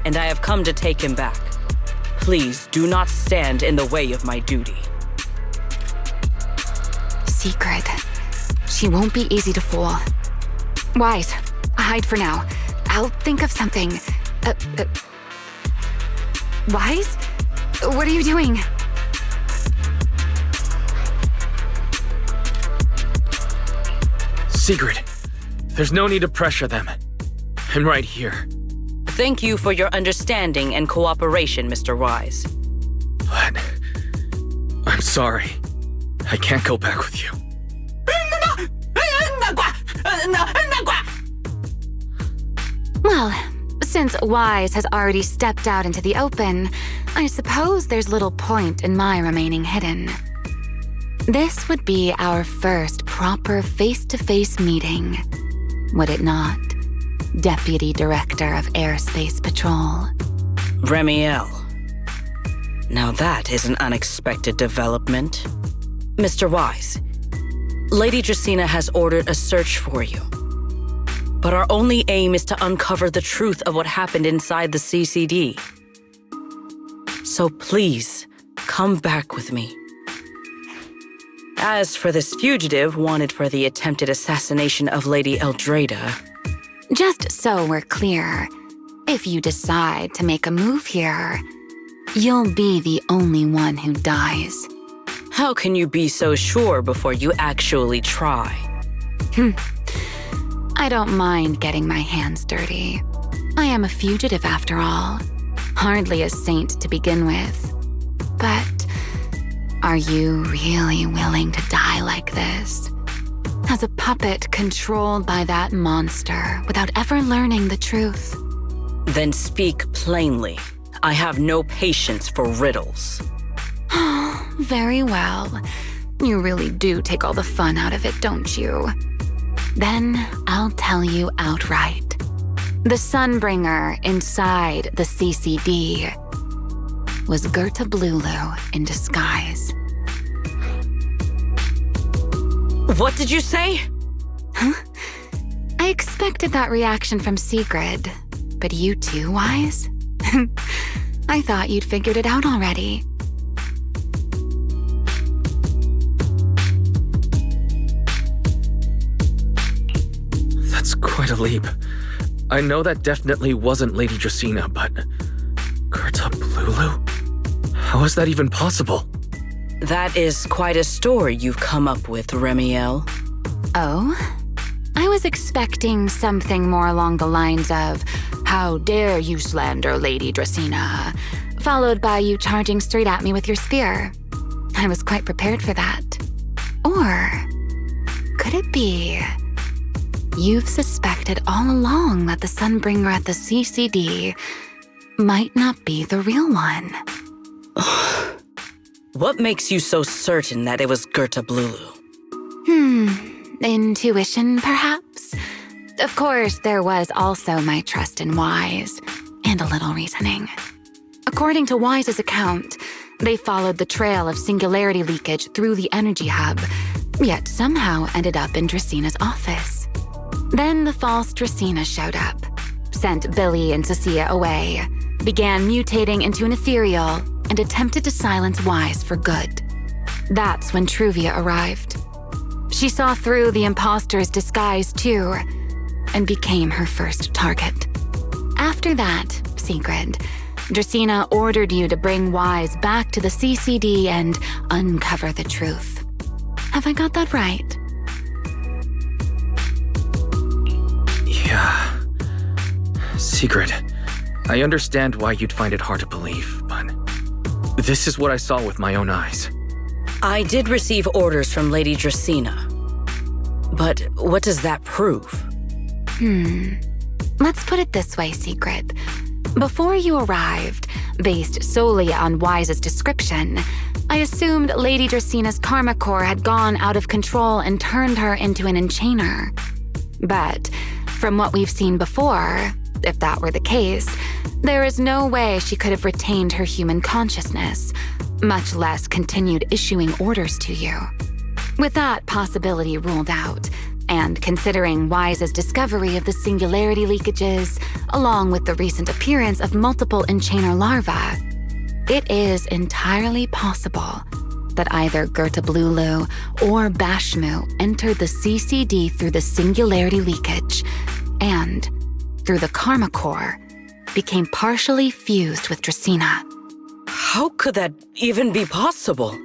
and I have come to take him back. Please do not stand in the way of my duty. Secret. She won't be easy to fool. Wise, hide for now. I'll think of something. Wise? What are you doing? Sigrid, there's no need to pressure them. I'm right here. Thank you for your understanding and cooperation, Mr. Wise. But... I'm sorry. I can't go back with you. Well, since Wise has already stepped out into the open, I suppose there's little point in my remaining hidden. This would be our first proper face-to-face meeting, would it not? Deputy Director of Airspace Patrol. Remiel. Now that is an unexpected development. Mr. Wise, Lady Dracena has ordered a search for you. But our only aim is to uncover the truth of what happened inside the CCD. So please, come back with me. As for this fugitive wanted for the attempted assassination of Lady Eldrada... Just so we're clear, if you decide to make a move here, you'll be the only one who dies. How can you be so sure before you actually try? I don't mind getting my hands dirty. I am a fugitive after all. Hardly a saint to begin with. But are you really willing to die like this? As a puppet controlled by that monster without ever learning the truth? Then speak plainly. I have no patience for riddles. Very well. You really do take all the fun out of it, don't you? Then I'll tell you outright. The Sunbringer inside the CCD was Gerta Blulu in disguise. What did you say? Huh? I expected that reaction from Sigrid, but you too, Wise? I thought you'd figured it out already. That's quite a leap. I know that definitely wasn't Lady Dracena, but... Gerta Blulu? How is that even possible? That is quite a story you've come up with, Remiel. Oh? I was expecting something more along the lines of, "How dare you slander Lady Dracena?" followed by you charging straight at me with your spear. I was quite prepared for that. Or could it be? You've suspected all along that the Sunbringer at the CCD might not be the real one. What makes you so certain that it was Gerta Blulu? Intuition, perhaps? Of course, there was also my trust in Wise, and a little reasoning. According to Wise's account, they followed the trail of singularity leakage through the energy hub, yet somehow ended up in Dracina's office. Then the false Dracina showed up, sent Billy and Cecilia away, began mutating into an ethereal, and attempted to silence Wise for good. That's when Truvia arrived. She saw through the imposter's disguise too, and became her first target. After that, Sigrid, Dracina ordered you to bring Wise back to the CCD and uncover the truth. Have I got that right? Yeah. Sigrid, I understand why you'd find it hard to believe, but this is what I saw with my own eyes. I did receive orders from Lady Dracina. But what does that prove? Let's put it this way, Sigrid. Before you arrived, based solely on Wise's description, I assumed Lady Dracina's karma core had gone out of control and turned her into an enchainer. But from what we've seen before, if that were the case, there is no way she could have retained her human consciousness, much less continued issuing orders to you. With that possibility ruled out, and considering Wise's discovery of the singularity leakages, along with the recent appearance of multiple enchainer larvae, it is entirely possible that either Gerta Blulu or Bashmu entered the CCD through the singularity leakage, and, through the karma core, became partially fused with Dracina. How could that even be possible?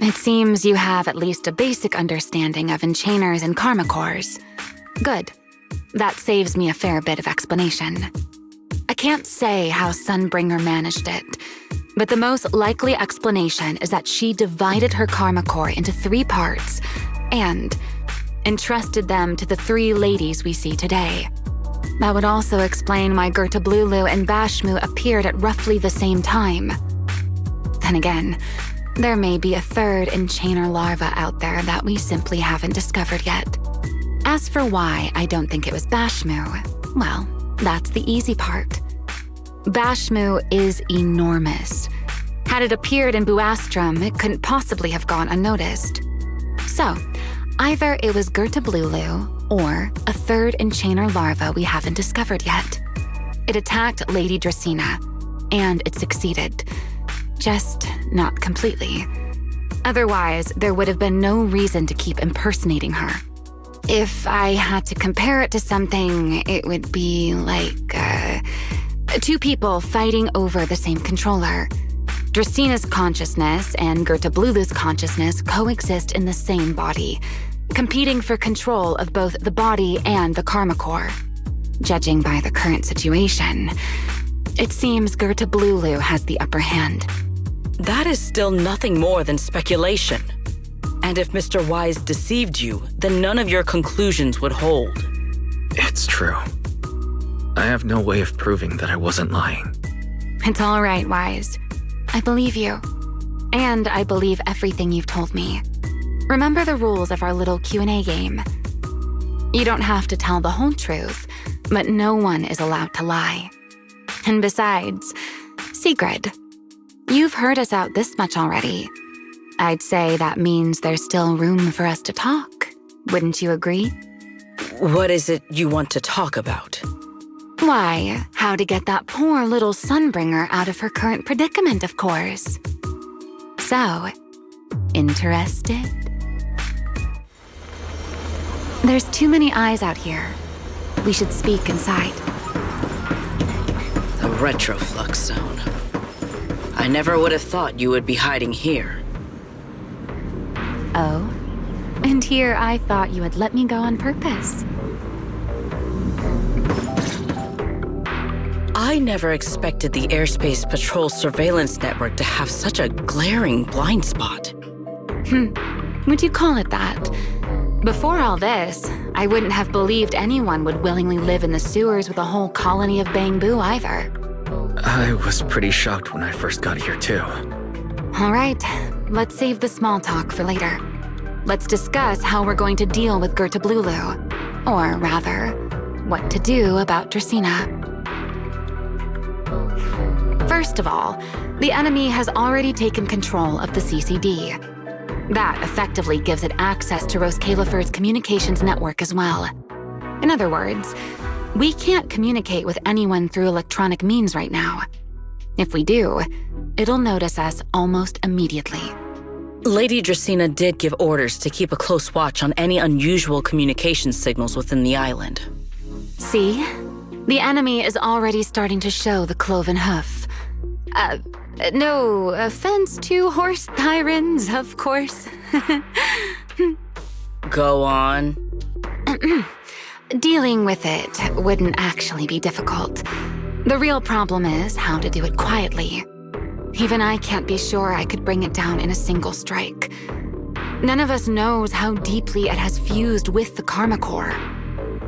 It seems you have at least a basic understanding of enchainers and karma cores. Good. That saves me a fair bit of explanation. I can't say how Sunbringer managed it, but the most likely explanation is that she divided her karma core into 3 parts and entrusted them to the 3 ladies we see today. That would also explain why Gerta Blulu and Bashmu appeared at roughly the same time. Then again, there may be a 3rd enchainer larva out there that we simply haven't discovered yet. As for why I don't think it was Bashmu, well, that's the easy part. Bashmu is enormous. Had it appeared in Buastrum, it couldn't possibly have gone unnoticed. So, either it was Gerta Blulu or a 3rd enchainer larva we haven't discovered yet. It attacked Lady Dracina, and it succeeded. Just not completely. Otherwise, there would have been no reason to keep impersonating her. If I had to compare it to something, it would be like, 2 people fighting over the same controller. Dracina's consciousness and Gerta Blulu's consciousness coexist in the same body, competing for control of both the body and the karma core. Judging by the current situation, it seems Gerta Blulu has the upper hand. That is still nothing more than speculation. And if Mr. Wise deceived you, then none of your conclusions would hold. It's true. I have no way of proving that I wasn't lying. It's all right, Wise. I believe you. And I believe everything you've told me. Remember the rules of our little Q&A game. You don't have to tell the whole truth, but no one is allowed to lie. And besides, Sigrid, you've heard us out this much already. I'd say that means there's still room for us to talk. Wouldn't you agree? What is it you want to talk about? Why, how to get that poor little Sunbringer out of her current predicament, of course. So, interested? There's too many eyes out here. We should speak inside. The retroflux zone. I never would have thought you would be hiding here. Oh? And here I thought you had let me go on purpose. I never expected the Airspace Patrol surveillance network to have such a glaring blind spot. Would you call it that? Before all this, I wouldn't have believed anyone would willingly live in the sewers with a whole colony of Bangboo either. I was pretty shocked when I first got here, too. All right, let's save the small talk for later. Let's discuss how we're going to deal with Gertablulu. Or rather, what to do about Dracaena. First of all, the enemy has already taken control of the CCD. That effectively gives it access to Rose Califer's communications network as well. In other words, we can't communicate with anyone through electronic means right now. If we do, it'll notice us almost immediately. Lady Dracaena did give orders to keep a close watch on any unusual communication signals within the island. See? The enemy is already starting to show the cloven hoof. No offense to horse sirens, of course. Go on. Dealing with it wouldn't actually be difficult. The real problem is how to do it quietly. Even I can't be sure I could bring it down in a single strike. None of us knows how deeply it has fused with the Karma Core.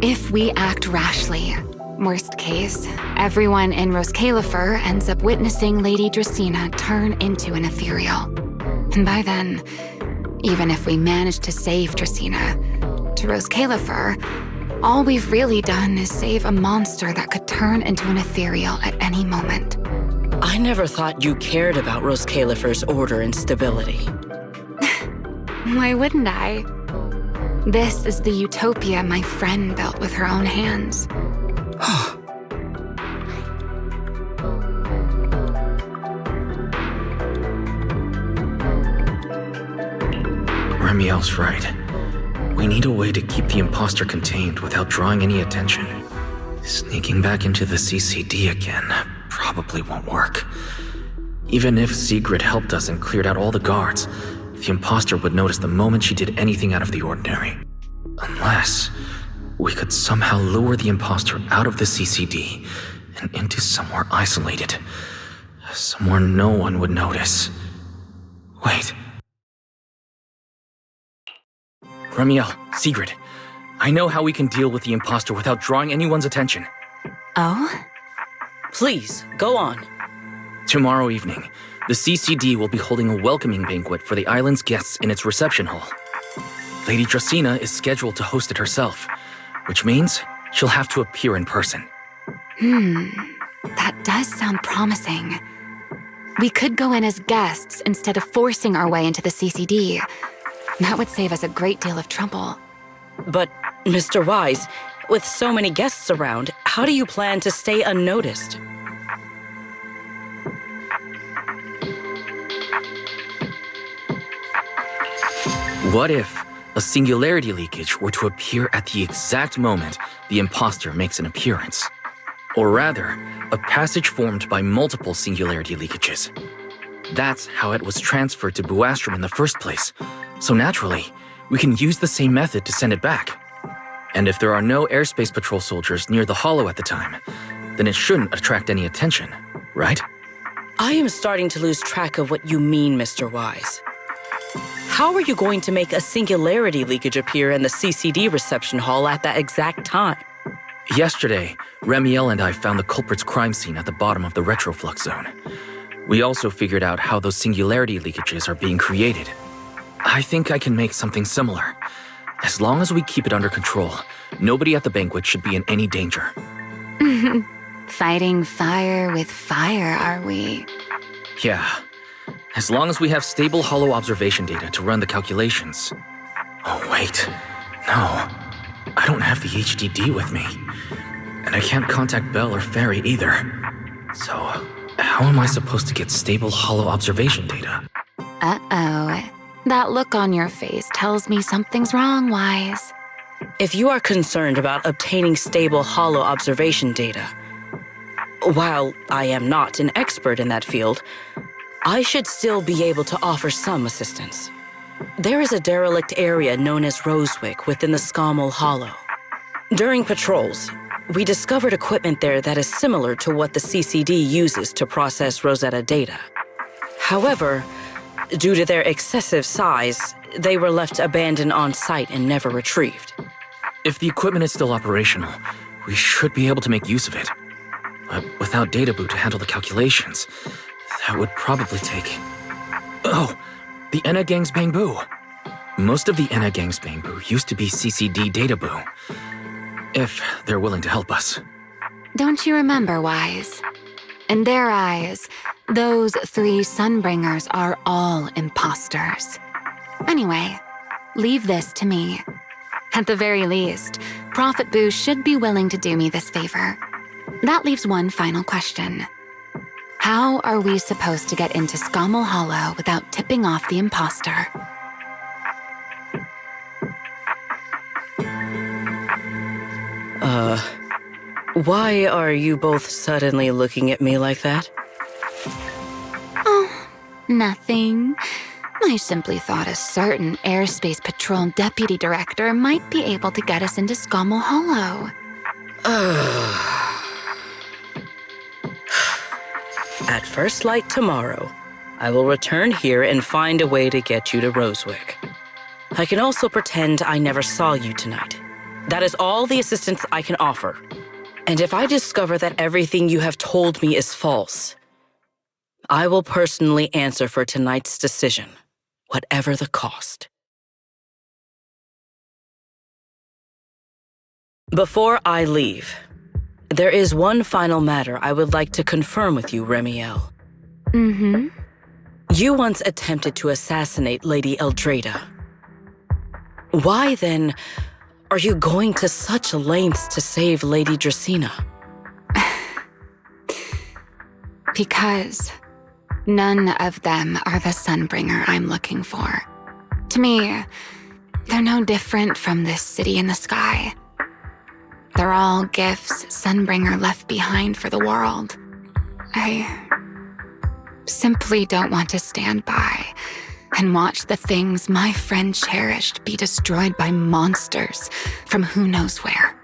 If we act rashly, worst case, everyone in Rose Califer ends up witnessing Lady Dracaena turn into an ethereal. And by then, even if we manage to save Dracaena, to Rose Califer, all we've really done is save a monster that could turn into an ethereal at any moment. I never thought you cared about Rose Califer's order and stability. Why wouldn't I? This is the utopia my friend built with her own hands. Remiel's right. We need a way to keep the imposter contained without drawing any attention. Sneaking back into the CCD again probably won't work. Even if Sigrid helped us and cleared out all the guards, the imposter would notice the moment she did anything out of the ordinary. Unless we could somehow lure the imposter out of the CCD and into somewhere isolated. Somewhere no one would notice. Wait. Remiel, Sigrid, I know how we can deal with the imposter without drawing anyone's attention. Oh? Please, go on. Tomorrow evening, the CCD will be holding a welcoming banquet for the island's guests in its reception hall. Lady Dracaena is scheduled to host it herself, which means she'll have to appear in person. That does sound promising. We could go in as guests instead of forcing our way into the CCD. That would save us a great deal of trouble. But, Mr. Wise, with so many guests around, how do you plan to stay unnoticed? What if a singularity leakage were to appear at the exact moment the imposter makes an appearance? Or rather, a passage formed by multiple singularity leakages. That's how it was transferred to Buastrom in the first place. So naturally, we can use the same method to send it back. And if there are no airspace patrol soldiers near the hollow at the time, then it shouldn't attract any attention, right? I am starting to lose track of what you mean, Mr. Wise. How are you going to make a singularity leakage appear in the CCD reception hall at that exact time? Yesterday, Remiel and I found the culprit's crime scene at the bottom of the retroflux zone. We also figured out how those singularity leakages are being created. I think I can make something similar. As long as we keep it under control, nobody at the banquet should be in any danger. Fighting fire with fire, are we? Yeah. As long as we have stable hollow observation data to run the calculations. Oh, wait. No. I don't have the HDD with me. And I can't contact Belle or Ferry either. So, how am I supposed to get stable hollow observation data? Uh-oh. That look on your face tells me something's wrong, Wise. If you are concerned about obtaining stable hollow observation data, while I am not an expert in that field, I should still be able to offer some assistance. There is a derelict area known as Rosewick within the Scommel Hollow. During patrols, we discovered equipment there that is similar to what the CCD uses to process Rosetta data. However, due to their excessive size, they were left abandoned on site and never retrieved. If the equipment is still operational, we should be able to make use of it. But without Databoo to handle the calculations, that would probably take... Oh, the Enna Gang's Bangbu. Most of the Enna Gang's Bangbu used to be CCD Databoo. If they're willing to help us. Don't you remember, Wise? In their eyes, those 3 Sunbringers are all imposters. Anyway, leave this to me. At the very least, Prophet Boo should be willing to do me this favor. That leaves one final question. How are we supposed to get into Scommel Hollow without tipping off the imposter? Why are you both suddenly looking at me like that? Oh, nothing. I simply thought a certain Airspace Patrol Deputy Director might be able to get us into Scommel Hollow. At first light tomorrow, I will return here and find a way to get you to Rosewick. I can also pretend I never saw you tonight. That is all the assistance I can offer. And if I discover that everything you have told me is false, I will personally answer for tonight's decision, whatever the cost. Before I leave, there is one final matter I would like to confirm with you, Remiel. Mm-hmm. You once attempted to assassinate Lady Eldrada. Why, then, are you going to such lengths to save Lady Dracena? Because none of them are the Sunbringer I'm looking for. To me, they're no different from this city in the sky. They're all gifts Sunbringer left behind for the world. I simply don't want to stand by and watch the things my friend cherished be destroyed by monsters from who knows where.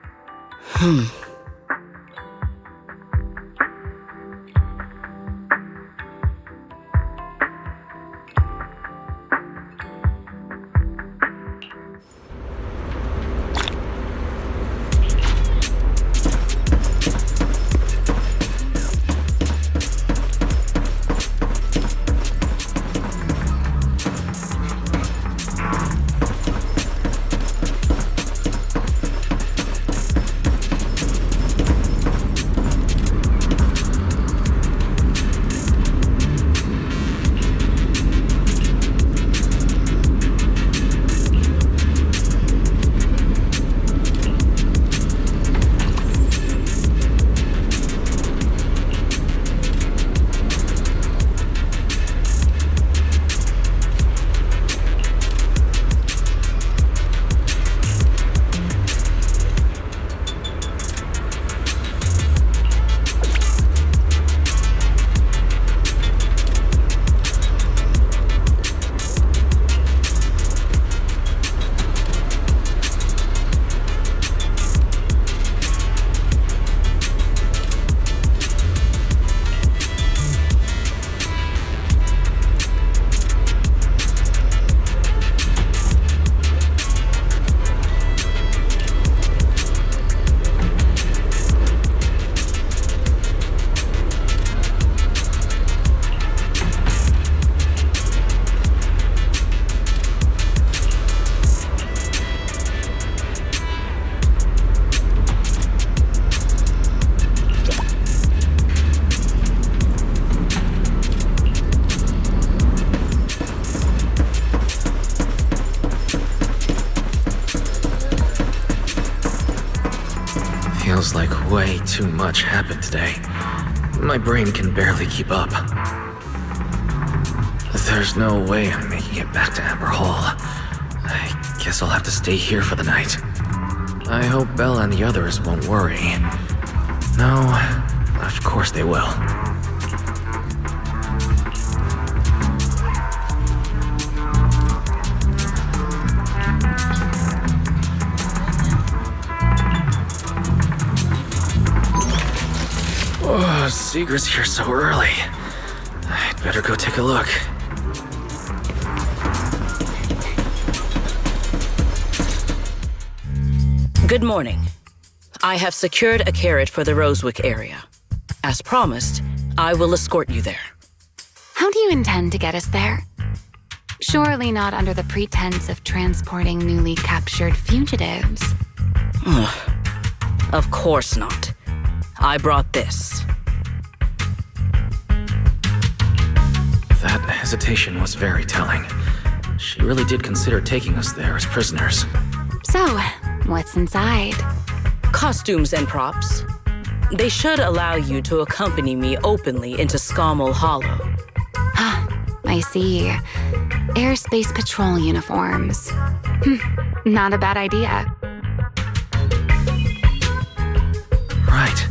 Feels like way too much happened today. My brain can barely keep up. There's no way I'm making it back to Amber Hall. I guess I'll have to stay here for the night. I hope Bella and the others won't worry. No, of course they will. Oh, Seeger's here so early. I'd better go take a look. Good morning. I have secured a carrot for the Rosewick area. As promised, I will escort you there. How do you intend to get us there? Surely not under the pretense of transporting newly captured fugitives. Of course not. I brought this. That hesitation was very telling. She really did consider taking us there as prisoners. So, what's inside? Costumes and props. They should allow you to accompany me openly into Scommel Hollow. I see. Airspace patrol uniforms. Not a bad idea. Right.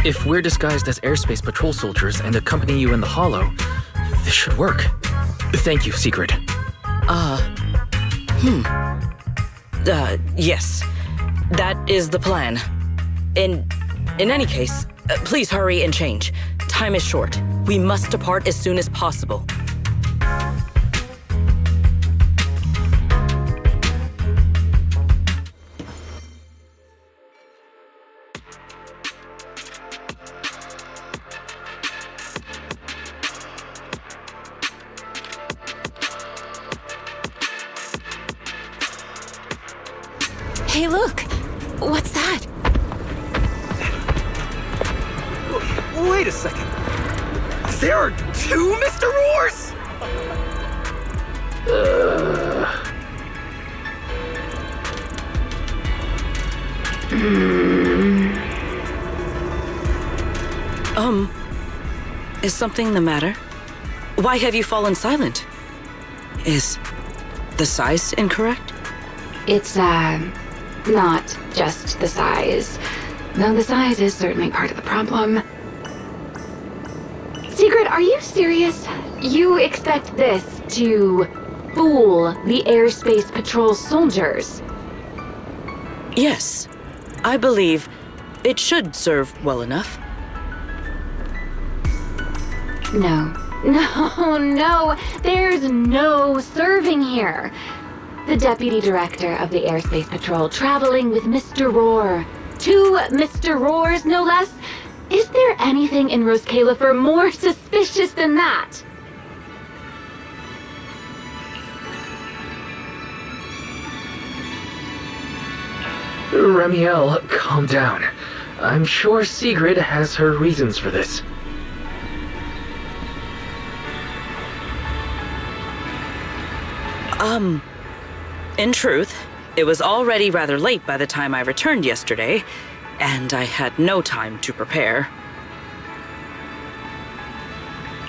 If we're disguised as airspace patrol soldiers and accompany you in the hollow, this should work. Thank you, Secret. Yes. That is the plan. In any case, please hurry and change. Time is short. We must depart as soon as possible. Hey, look! What's that? Wait a second. There are two Mr. Roars? Is something the matter? Why have you fallen silent? Is the size incorrect? It's, not just the size. Though the size is certainly part of the problem. Secret, are you serious? You expect this to fool the airspace patrol soldiers? Yes. I believe it should serve well enough. No. No. There's no serving here. The Deputy Director of the Airspace Patrol traveling with Mr. Roar. 2 Mr. Roars, no less. Is there anything in Rose Califer more suspicious than that? Remiel, calm down. I'm sure Sigrid has her reasons for this. In truth, it was already rather late by the time I returned yesterday, and I had no time to prepare.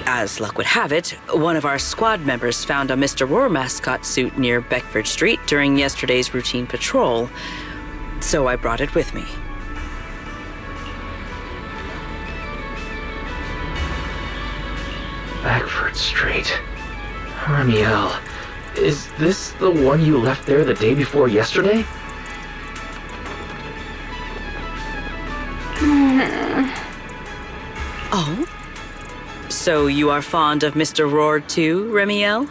As luck would have it, one of our squad members found a Mr. Roar mascot suit near Beckford Street during yesterday's routine patrol, so I brought it with me. Beckford Street. Remiel, is this the one you left there the day before yesterday? Oh? So you are fond of Mr. Roar too, Remiel?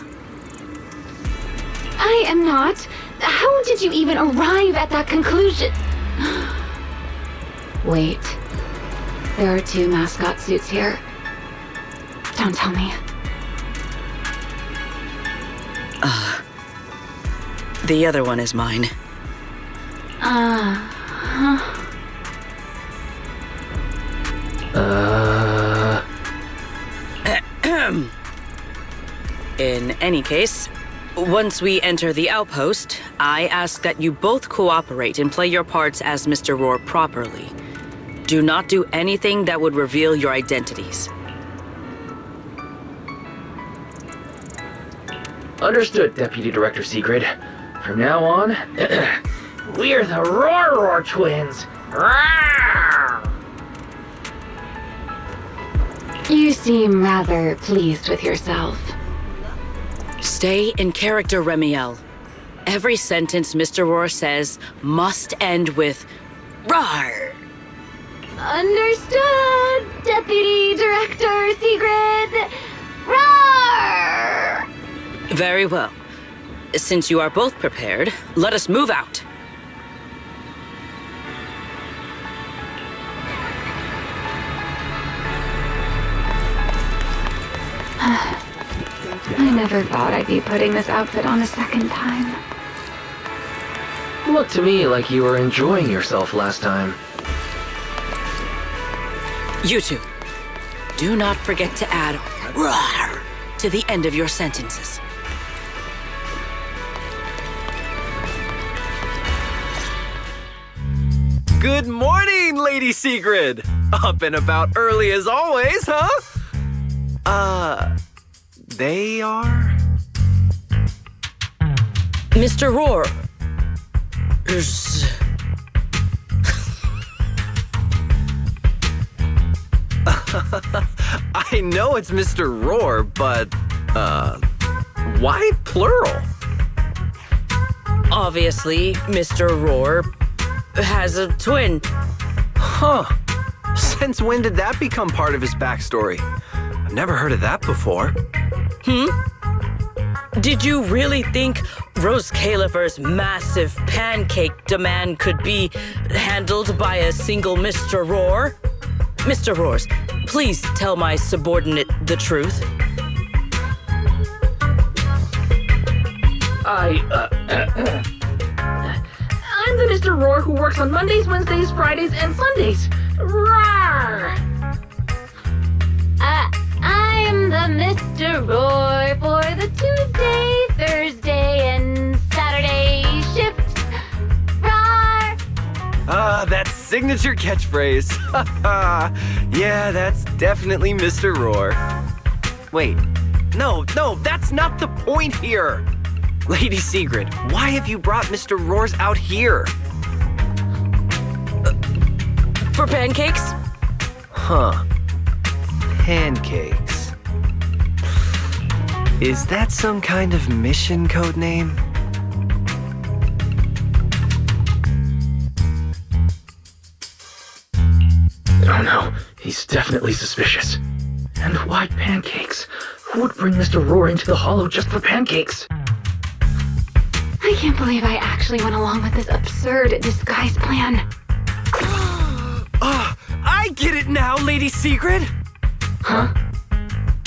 I am not. How did you even arrive at that conclusion? Wait. There are 2 mascot suits here. Don't tell me. The other one is mine. In any case, once we enter the outpost, I ask that you both cooperate and play your parts as Mr. Roar properly. Do not do anything that would reveal your identities. Understood, Deputy Director Sigrid. From now on, we're the Roar twins. You seem rather pleased with yourself. Stay in character, Remiel. Every sentence Mr. Roar says must end with "Rawr." Understood, Deputy Director Sigrid. Roar! Very well. Since you are both prepared, let us move out. I never thought I'd be putting this outfit on a second time. Looked to me like you were enjoying yourself last time. You two, do not forget to add "rawr" to the end of your sentences. Good morning, Lady Sigrid! Up and about early as always, huh? They are? Mr. Roar. I know it's Mr. Roar, but, why plural? Obviously, Mr. Roar has a twin. Huh. Since when did that become part of his backstory? I've never heard of that before. Did you really think Rose Califer's massive pancake demand could be handled by a single Mr. Roar? Mr. Roars, please tell my subordinate the truth. I'm the Mr. Roar who works on Mondays, Wednesdays, Fridays, and Sundays. Rawr! I'm the Mr. Roar for the Tuesday, Thursday, and Saturday shifts. Rawr! That signature catchphrase. Yeah, that's definitely Mr. Roar. Wait, no, that's not the point here. Lady Sigrid, why have you brought Mr. Roars out here? For pancakes? Huh. Pancakes. Is that some kind of mission code name? Oh no, he's definitely suspicious. And why pancakes? Who would bring Mr. Roar into the hollow just for pancakes? I can't believe I actually went along with this absurd disguise plan. I get it now, Lady Sigrid! Huh?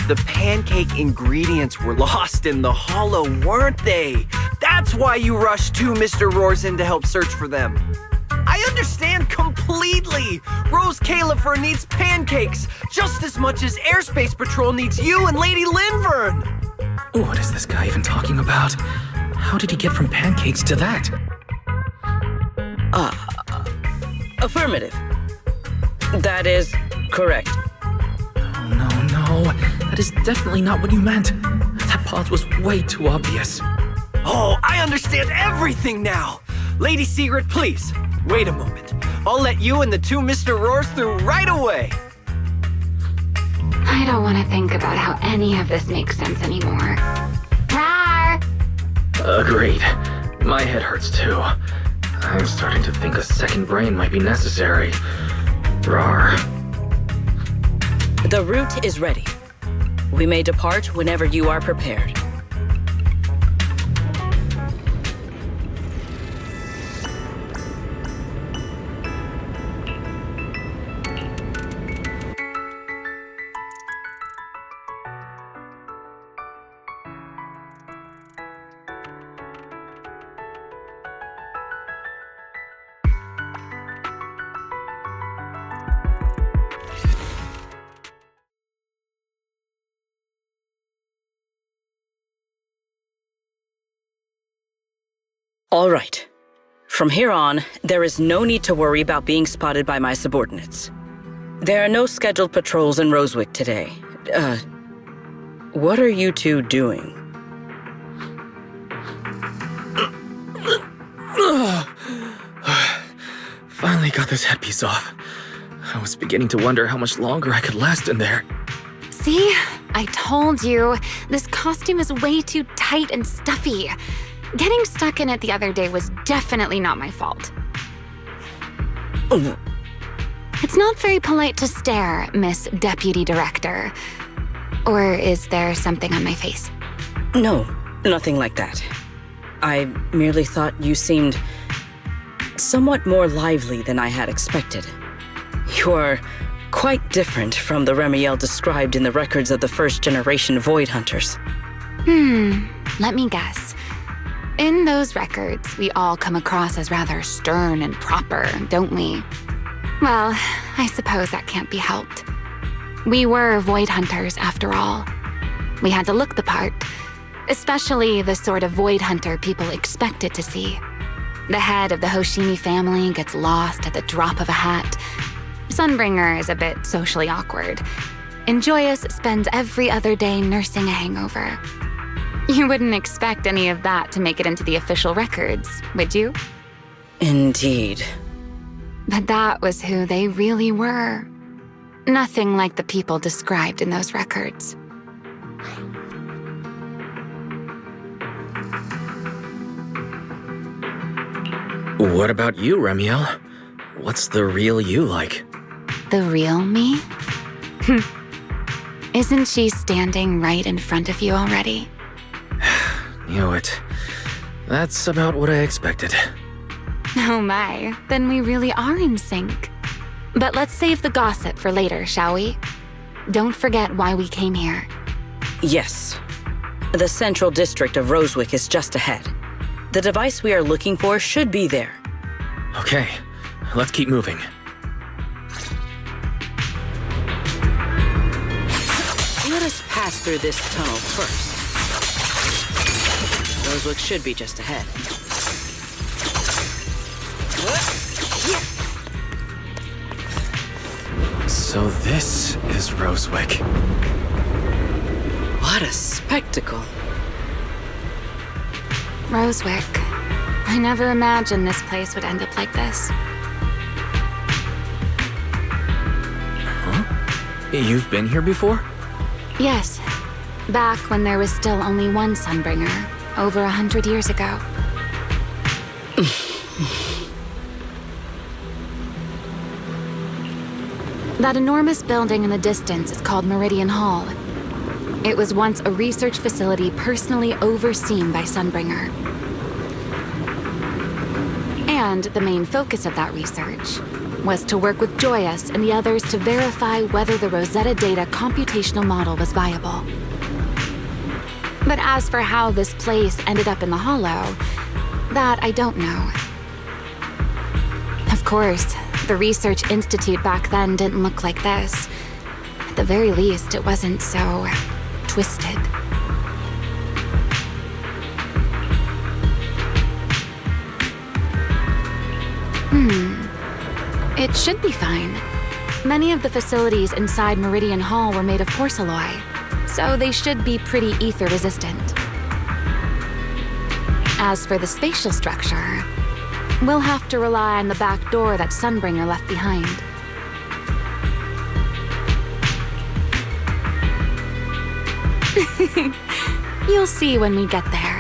The pancake ingredients were lost in the hollow, weren't they? That's why you rushed two Mr. Roars in to help search for them. I understand completely! Rose Califer needs pancakes just as much as Airspace Patrol needs you and Lady Linvern! What is this guy even talking about? How did he get from pancakes to that? Affirmative. That is correct. Oh, no. That is definitely not what you meant. That pause was way too obvious. Oh, I understand everything now! Lady Sigrid, please, wait a moment. I'll let you and the two Mr. Roars through right away. I don't want to think about how any of this makes sense anymore. Rawr! Agreed. My head hurts too. I'm starting to think a second brain might be necessary. Rawr. The route is ready. We may depart whenever you are prepared. All right. From here on, there is no need to worry about being spotted by my subordinates. There are no scheduled patrols in Rosewick today. What are you two doing? Finally got this headpiece off. I was beginning to wonder how much longer I could last in there. See? I told you. This costume is way too tight and stuffy. Getting stuck in it the other day was definitely not my fault. It's not very polite to stare, Miss Deputy Director. Or is there something on my face? No, nothing like that. I merely thought you seemed somewhat more lively than I had expected. Your Quite different from the Remiel described in the records of the first-generation Void Hunters. Let me guess. In those records, we all come across as rather stern and proper, don't we? Well, I suppose that can't be helped. We were Void Hunters, after all. We had to look the part, especially the sort of Void Hunter people expected to see. The head of the Hoshimi family gets lost at the drop of a hat. Sunbringer is a bit socially awkward. And Joyous spends every other day nursing a hangover. You wouldn't expect any of that to make it into the official records, would you? Indeed. But that was who they really were. Nothing like the people described in those records. What about you, Remiel? What's the real you like? The real me? Isn't she standing right in front of you already? Knew it. That's about what I expected. Oh my, then we really are in sync. But let's save the gossip for later, shall we? Don't forget why we came here. Yes. The central district of Rosewick is just ahead. The device we are looking for should be there. Okay, let's keep moving. Let us pass through this tunnel first. Rosewick should be just ahead. So this is Rosewick. What a spectacle. Rosewick. I never imagined this place would end up like this. Huh? You've been here before? Yes. Back when there was still only one Sunbringer, over 100 years ago. That enormous building in the distance is called Meridian Hall. It was once a research facility personally overseen by Sunbringer. And the main focus of that research was to work with Joyous and the others to verify whether the Rosetta Data computational model was viable. But as for how this place ended up in the Hollow, that I don't know. Of course, the Research Institute back then didn't look like this. At the very least, it wasn't so twisted. It should be fine. Many of the facilities inside Meridian Hall were made of porcelain, so they should be pretty ether-resistant. As for the spatial structure, we'll have to rely on the back door that Sunbringer left behind. You'll see when we get there.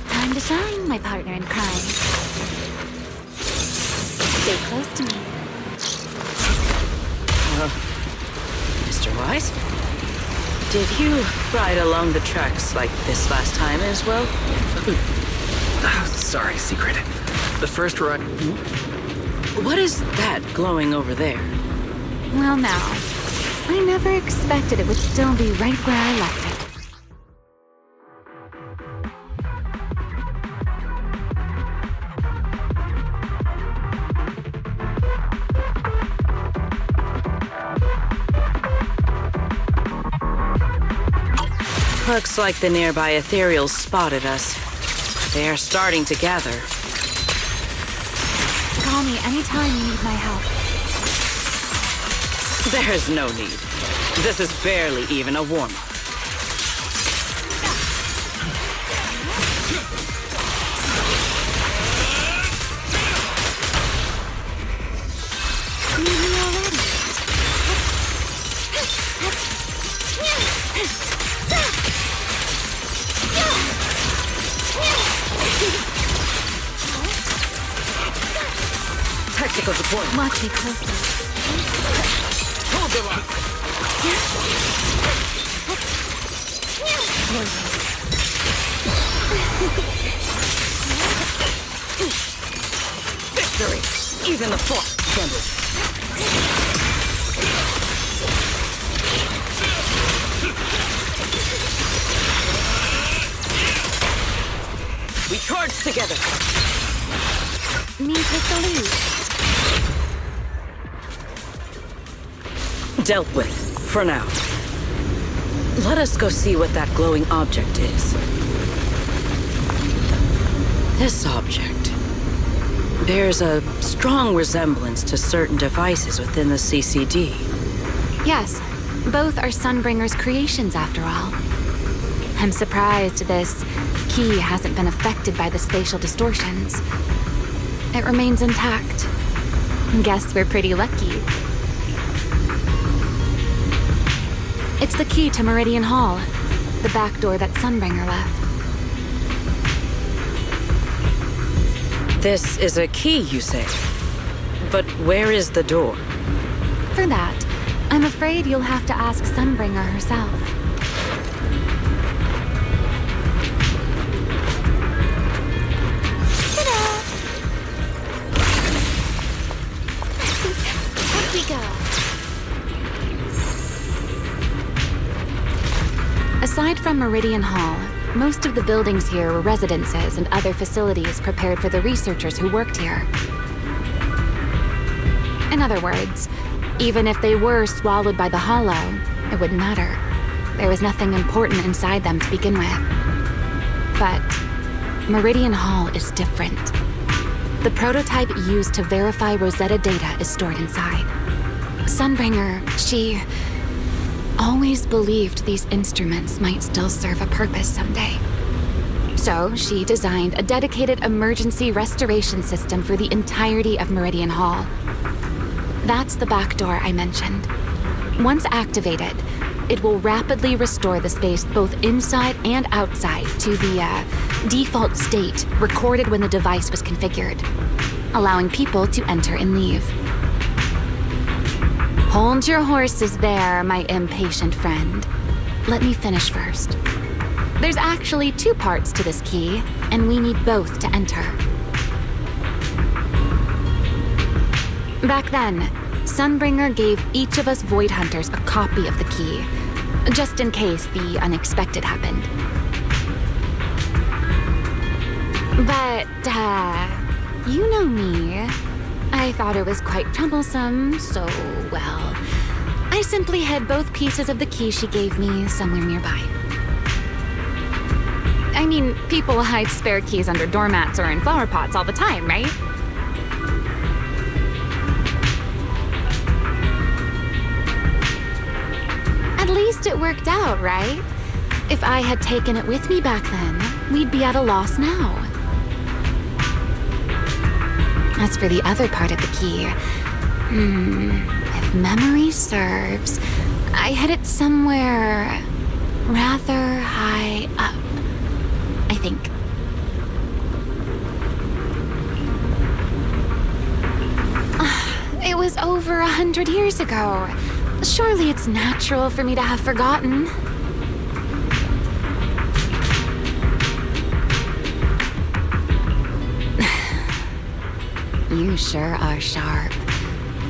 Time to shine, my partner in crime. Stay close to me. Mr. Wise? Did you ride along the tracks like this last time as well? Sorry, Secret. The first ride... What is that glowing over there? Well now, I never expected it would still be right where I left it. Looks like the nearby ethereals spotted us. They are starting to gather. Call me anytime you need my help. There's no need. This is barely even a warm-up. Technical deployment. Watch me closely. Hold the line. Victory! Even the force trembles. We charge together. Me take the lead. Dealt with, for now. Let us go see what that glowing object is. This object bears a strong resemblance to certain devices within the CCD. Yes, both are Sunbringer's creations after all. I'm surprised this key hasn't been affected by the spatial distortions. It remains intact. Guess we're pretty lucky. It's the key to Meridian Hall, the back door that Sunbringer left. This is a key, you say? But where is the door? For that, I'm afraid you'll have to ask Sunbringer herself. Up we go. Aside from Meridian Hall, most of the buildings here were residences and other facilities prepared for the researchers who worked here. In other words, even if they were swallowed by the Hollow, it wouldn't matter. There was nothing important inside them to begin with. But Meridian Hall is different. The prototype used to verify Rosetta data is stored inside. Sunbringer, she always believed these instruments might still serve a purpose someday. So she designed a dedicated emergency restoration system for the entirety of Meridian Hall. That's the back door I mentioned. Once activated, it will rapidly restore the space both inside and outside to the default state recorded when the device was configured, allowing people to enter and leave. Hold your horses there, my impatient friend. Let me finish first. There's actually two parts to this key, and we need both to enter. Back then, Sunbringer gave each of us Void Hunters a copy of the key, just in case the unexpected happened. But, you know me. I thought it was quite troublesome, so, well, I simply hid both pieces of the key she gave me somewhere nearby. I mean, people hide spare keys under doormats or in flower pots all the time, right? At least it worked out, right? If I had taken it with me back then, we'd be at a loss now. As for the other part of the key, if memory serves, I hid it somewhere rather high up, I think. It was over 100 years ago. Surely it's natural for me to have forgotten. You sure are sharp.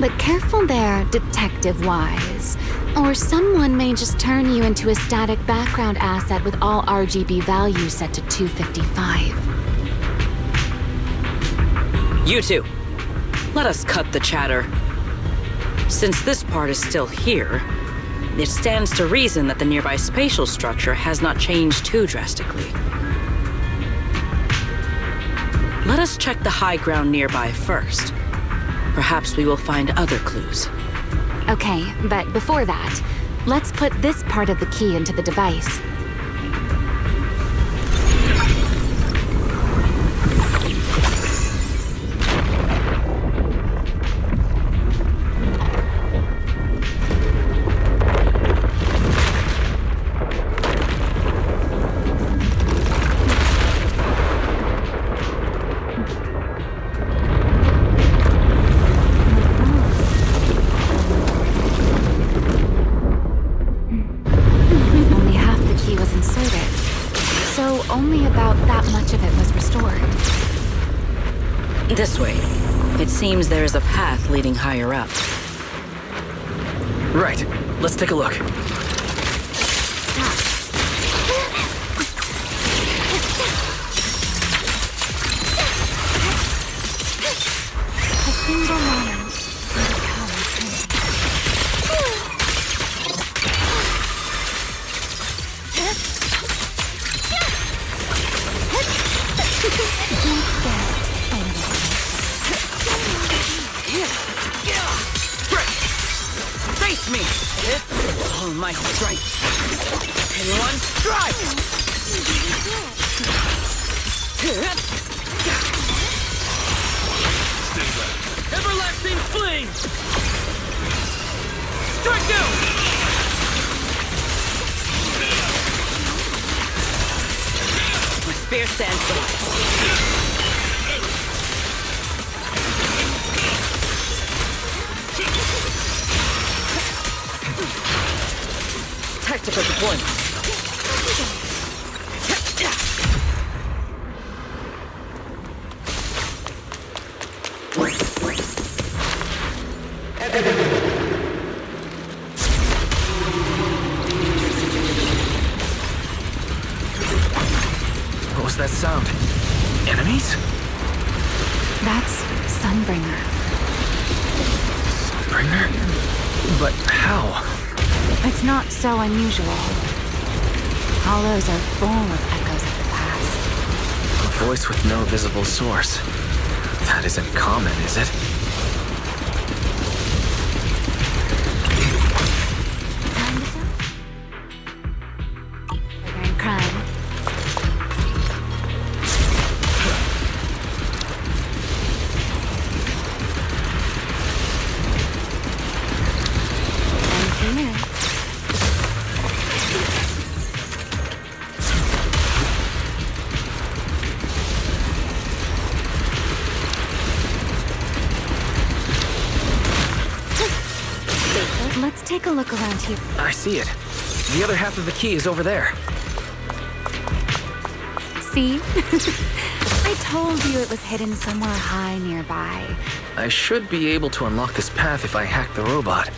But careful there, Detective Wise. Or someone may just turn you into a static background asset with all RGB values set to 255. You two, let us cut the chatter. Since this part is still here, it stands to reason that the nearby spatial structure has not changed too drastically. Let us check the high ground nearby first. Perhaps we will find other clues. Okay, but before that, let's put this part of the key into the device. This way. It seems there is a path leading higher up. Right. Let's take a look. A single moment. Face me! All my stripes! In one strike! Everlasting flame! Strike down! My spear stands guard. Tactical deployment. What was that sound? Enemies? That's Sunbringer. Sunbringer? But how? It's not so unusual. Hollows are full of echoes of the past. A voice with no visible source. That isn't common, is it? Murder and crime. And here. Let's take a look around here. I see it. The other half of the key is over there. See? I told you it was hidden somewhere high nearby. I should be able to unlock this path if I hack the robot.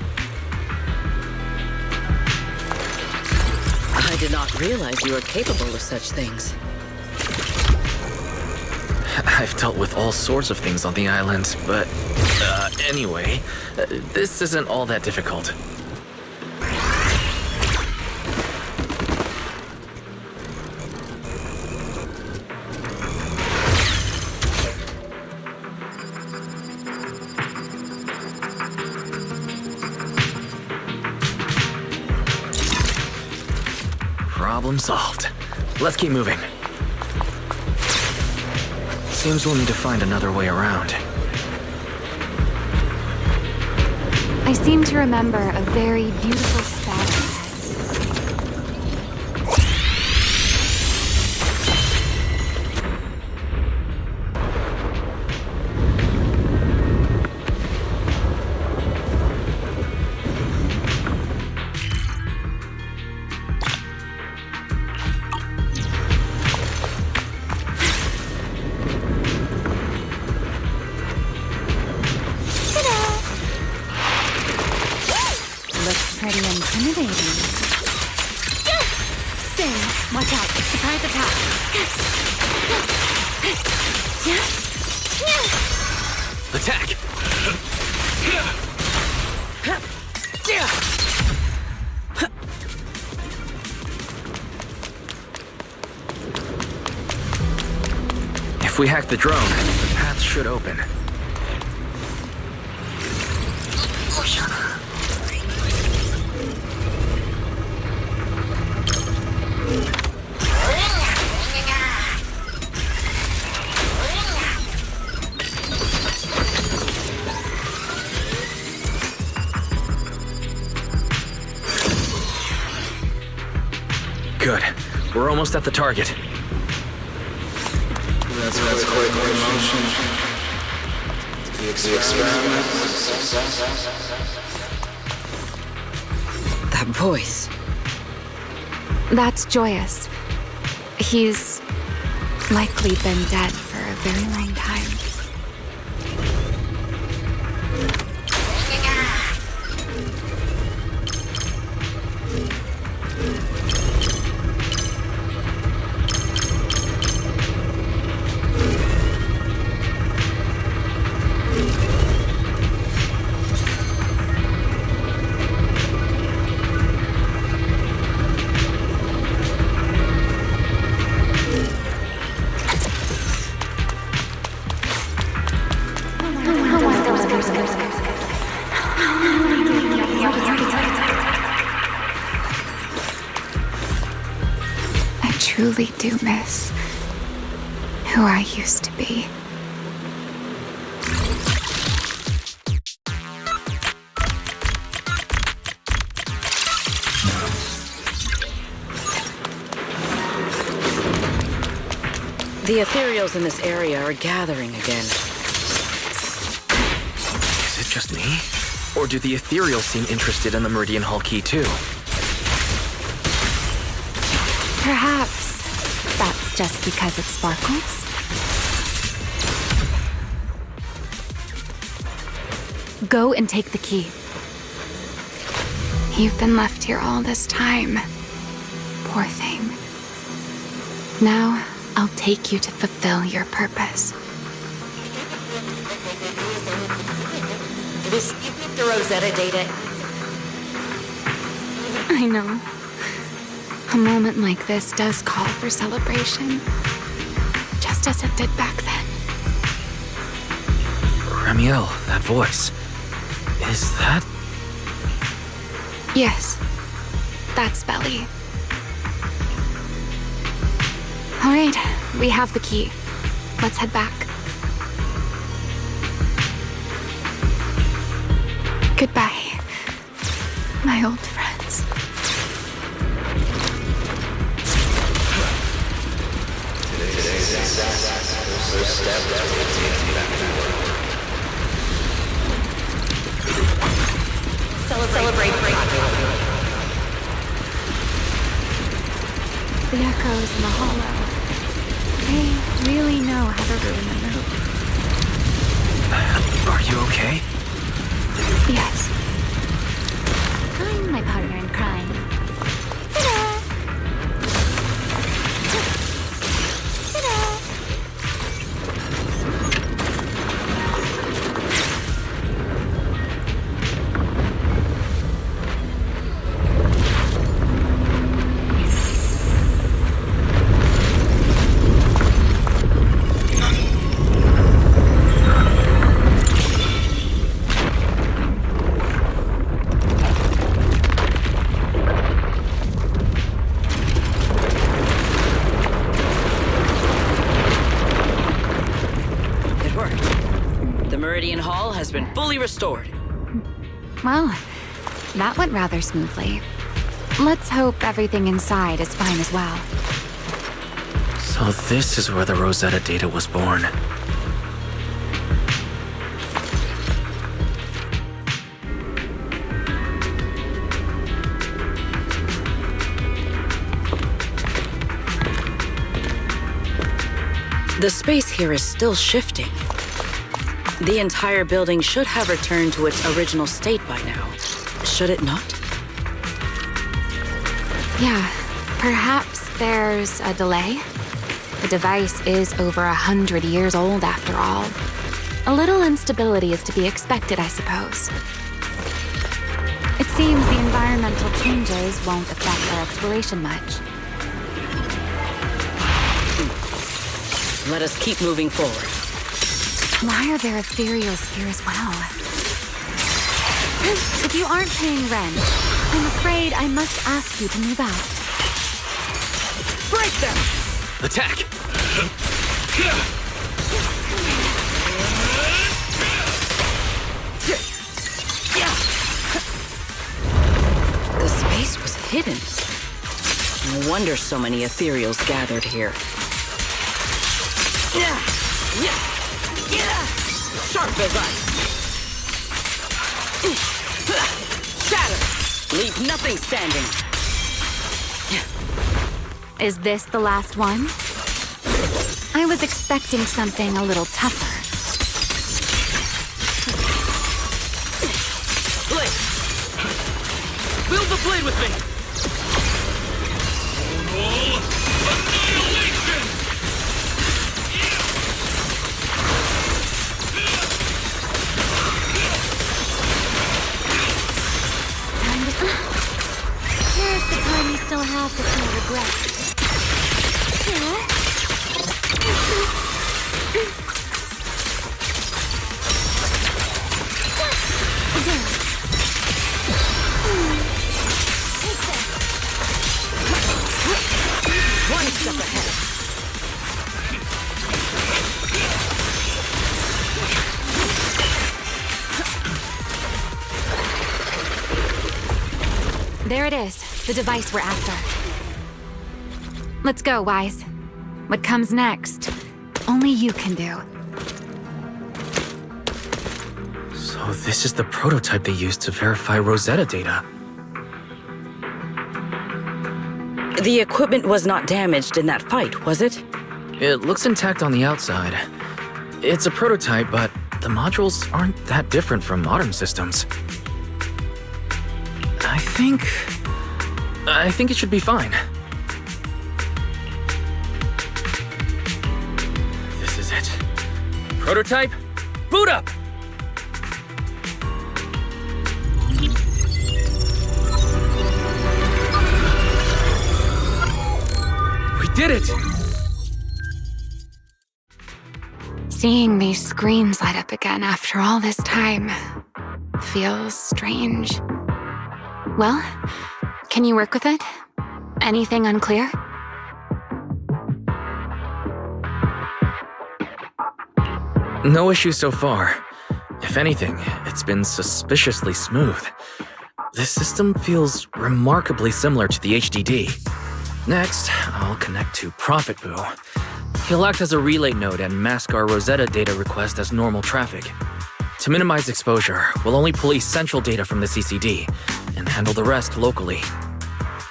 I did not realize you were capable of such things. I've dealt with all sorts of things on the island, but anyway, this isn't all that difficult. Problem solved. Let's keep moving. Seems we'll need to find another way around. I seem to remember a very beautiful spot ahead. Pretty intimidating. Sting! Watch out! Surprise attack! Attack! If we hack the drone, the path should open. Good. We're almost at the target. That's quite the emotion. The experiment. That voice. That's Joyous. He's likely been dead for a very long time. I truly do miss who I used to be. The ethereals in this area are gathering again. Is it just me? Or do the ethereals seem interested in the Meridian Hall key too? Perhaps that's just because it sparkles? Go and take the key. You've been left here all this time. Poor thing. Now, I'll take you to fulfill your purpose. This the Rosetta data. I know. A moment like this does call for celebration. Just as it did back then. Ramiel, that voice. Is that... Yes. That's Belly. All right, we have the key. Let's head back. Goodbye, my old friends. Celebrate. The echoes in the hollow. They really know how to ruin the mood. Are you okay? Yes. I'm my partner in crime. Ta-da! Ta-da! Meridian Hall has been fully restored. Well, that went rather smoothly. Let's hope everything inside is fine as well. So this is where the Rosetta data was born. The space here is still shifting. The entire building should have returned to its original state by now, should it not? Yeah, perhaps there's a delay. The device is over 100 years old after all. A little instability is to be expected, I suppose. It seems the environmental changes won't affect our exploration much. Let us keep moving forward. Why are there ethereals here as well? If you aren't paying rent, I'm afraid I must ask you to move out. Break them! Attack! The space was hidden. No wonder so many ethereals gathered here. Sharp as ice! Shatter! Leave nothing standing! Is this the last one? I was expecting something a little tougher. Blade! Wield the blade with me! Annihilation! Here's the time you still have to feel regret. There it is, the device we're after. Let's go, Wise. What comes next, only you can do. So this is the prototype they used to verify Rosetta data. The equipment was not damaged in that fight, was it? It looks intact on the outside. It's a prototype, but the modules aren't that different from modern systems. I think it should be fine. This is it. Prototype, boot up! We did it! Seeing these screens light up again after all this time feels strange. Well, can you work with it? Anything unclear? No issues so far. If anything, it's been suspiciously smooth. This system feels remarkably similar to the HDD. Next, I'll connect to Prophet Boo. He'll act as a relay node and mask our Rosetta data request as normal traffic. To minimize exposure, we'll only pull essential data from the CCD and handle the rest locally.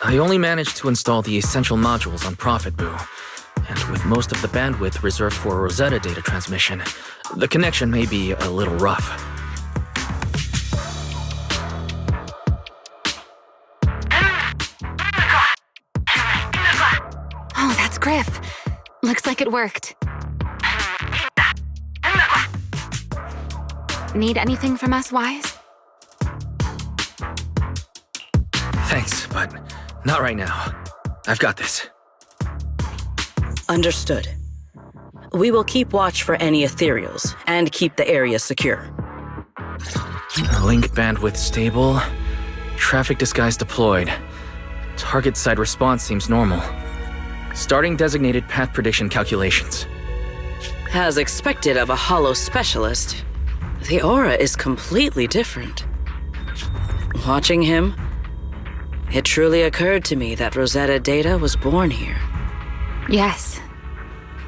I only managed to install the essential modules on Prophet Boo, and with most of the bandwidth reserved for Rosetta data transmission, the connection may be a little rough. Oh, that's Griff. Looks like it worked. Need anything from us, Wise? Thanks, but not right now. I've got this. Understood. We will keep watch for any ethereals and keep the area secure. Link bandwidth stable. Traffic disguise deployed. Target side response seems normal. Starting designated path prediction calculations. As expected of a holo specialist, the aura is completely different. Watching him, it truly occurred to me that Rosetta data was born here. Yes,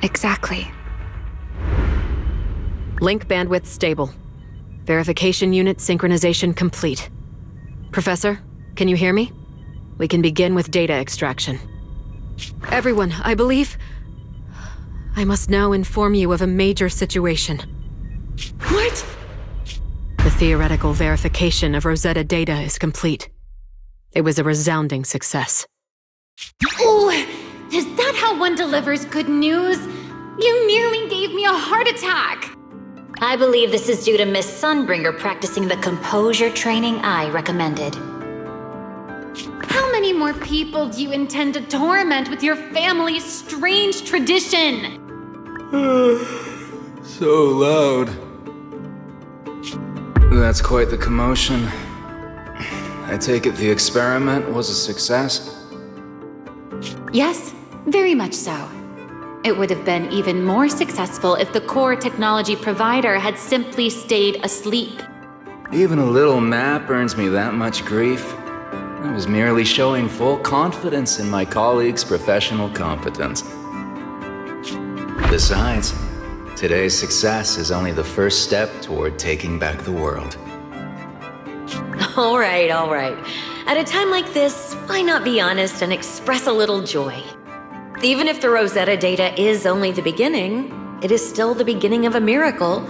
exactly. Link bandwidth stable. Verification unit synchronization complete. Professor, can you hear me? We can begin with data extraction. Everyone, I believe... I must now inform you of a major situation. What? The theoretical verification of Rosetta data is complete. It was a resounding success. Ooh, is that how one delivers good news? You nearly gave me a heart attack! I believe this is due to Miss Sunbringer practicing the composure training I recommended. How many more people do you intend to torment with your family's strange tradition? So loud. That's quite the commotion. I take it the experiment was a success? Yes, very much so. It would have been even more successful if the core technology provider had simply stayed asleep. Even a little nap earns me that much grief. I was merely showing full confidence in my colleagues' professional competence. Besides, today's success is only the first step toward taking back the world. All right. At a time like this, why not be honest and express a little joy? Even if the Rosetta data is only the beginning, it is still the beginning of a miracle.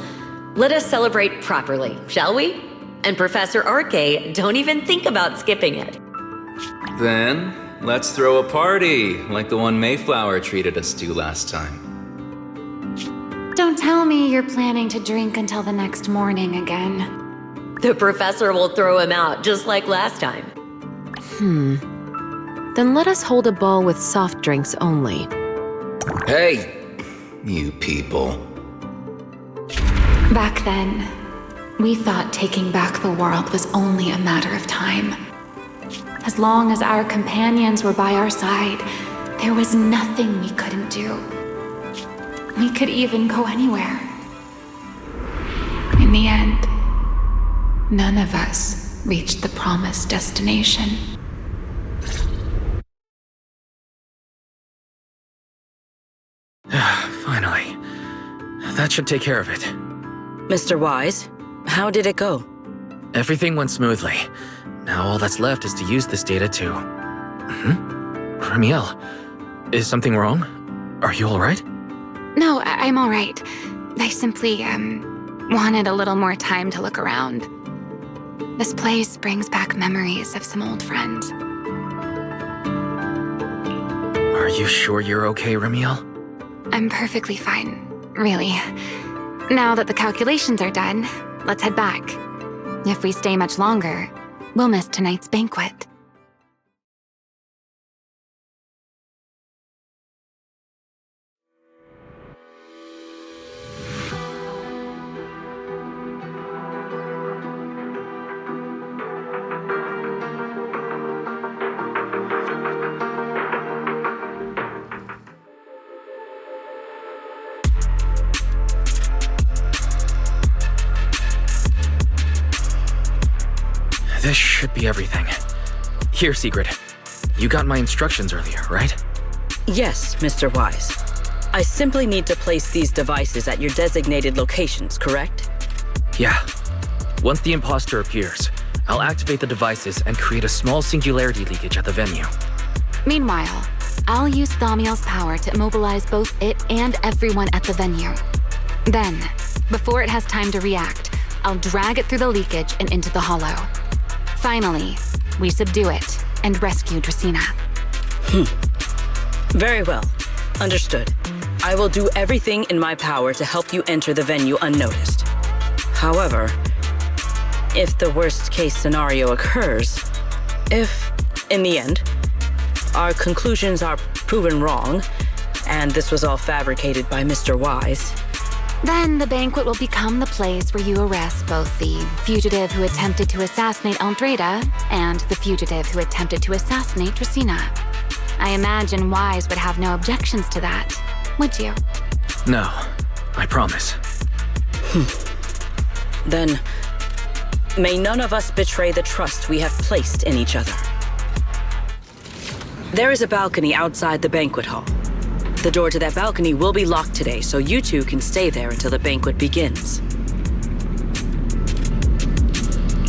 Let us celebrate properly, shall we? And Professor Arke, don't even think about skipping it. Then, let's throw a party, like the one Mayflower treated us to last time. Don't tell me you're planning to drink until the next morning again. The professor will throw him out, just like last time. Then let us hold a ball with soft drinks only. Hey, you people. Back then, we thought taking back the world was only a matter of time. As long as our companions were by our side, there was nothing we couldn't do. We could even go anywhere. In the end, none of us reached the promised destination. That should take care of it. Mr. Wise, how did it go? Everything went smoothly. Now all that's left is to use this data to... Ramiel, is something wrong? Are you alright? No, I'm all right. I simply, wanted a little more time to look around. This place brings back memories of some old friends. Are you sure you're okay, Ramiel? I'm perfectly fine, really. Now that the calculations are done, let's head back. If we stay much longer, we'll miss tonight's banquet. This should be everything. Here, Secret. You got my instructions earlier, right? Yes, Mr. Wise. I simply need to place these devices at your designated locations, correct? Yeah. Once the imposter appears, I'll activate the devices and create a small singularity leakage at the venue. Meanwhile, I'll use Thaumiel's power to immobilize both it and everyone at the venue. Then, before it has time to react, I'll drag it through the leakage and into the hollow. Finally, we subdue it and rescue Dracaena. Very well. Understood. I will do everything in my power to help you enter the venue unnoticed. However, if the worst-case scenario occurs, if, in the end, our conclusions are proven wrong, and this was all fabricated by Mr. Wise, then the banquet will become the place where you arrest both the fugitive who attempted to assassinate Aldreda and the fugitive who attempted to assassinate Dracaena. I imagine Wise would have no objections to that, would you? No, I promise. Then, may none of us betray the trust we have placed in each other. There is a balcony outside the banquet hall. The door to that balcony will be locked today, so you two can stay there until the banquet begins.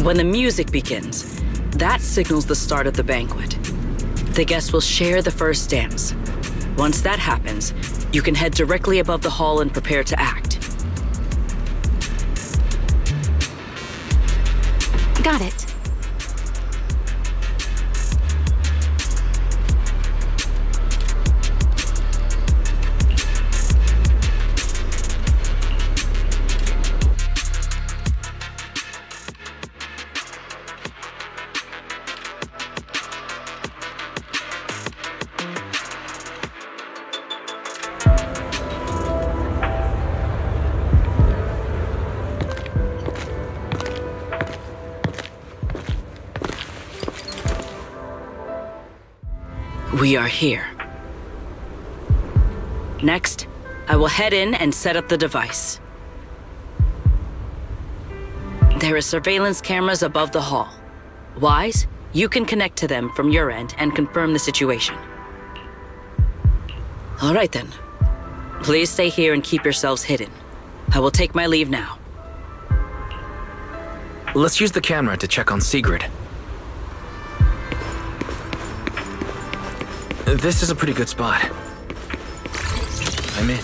When the music begins, that signals the start of the banquet. The guests will share the first dance. Once that happens, you can head directly above the hall and prepare to act. Got it. We are here. Next, I will head in and set up the device. There are surveillance cameras above the hall. Wise, you can connect to them from your end and confirm the situation. All right then. Please stay here and keep yourselves hidden. I will take my leave now. Let's use the camera to check on Sigrid. This is a pretty good spot. I'm in.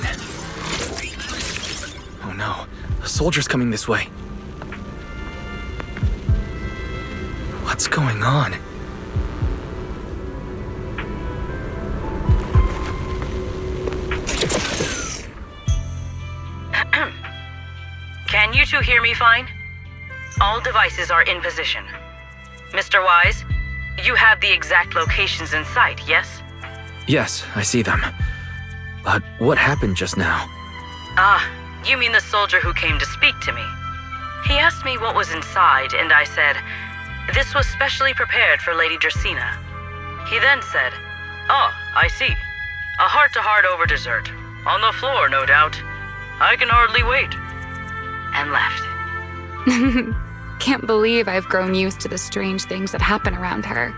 Oh no, a soldier's coming this way. What's going on? Can you two hear me fine? All devices are in position. Mr. Wise, you have the exact locations in sight, yes? Yes, I see them. But what happened just now? Ah, you mean the soldier who came to speak to me. He asked me what was inside, and I said, this was specially prepared for Lady Dracaena. He then said, oh, I see. A heart-to-heart over dessert. On the floor, no doubt. I can hardly wait. And left. Can't believe I've grown used to the strange things that happen around her.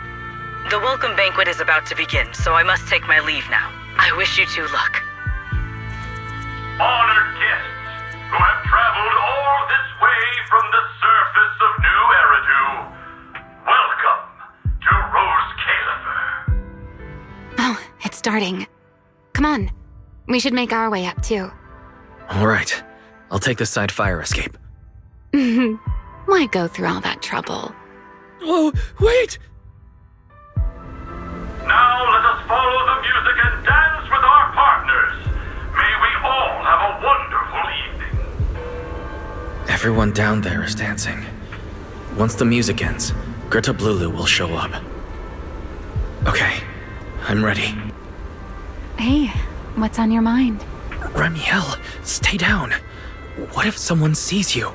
The welcome banquet is about to begin, so I must take my leave now. I wish you two luck. Honored guests, starting. Come on. We should make our way up, too. All right. I'll take the side fire escape. Why go through all that trouble? Oh, wait! Now let us follow the music and dance with our partners. May we all have a wonderful evening. Everyone down there is dancing. Once the music ends, Greta Blulu will show up. Okay, I'm ready. Hey, what's on your mind? Ramiel, stay down. What if someone sees you?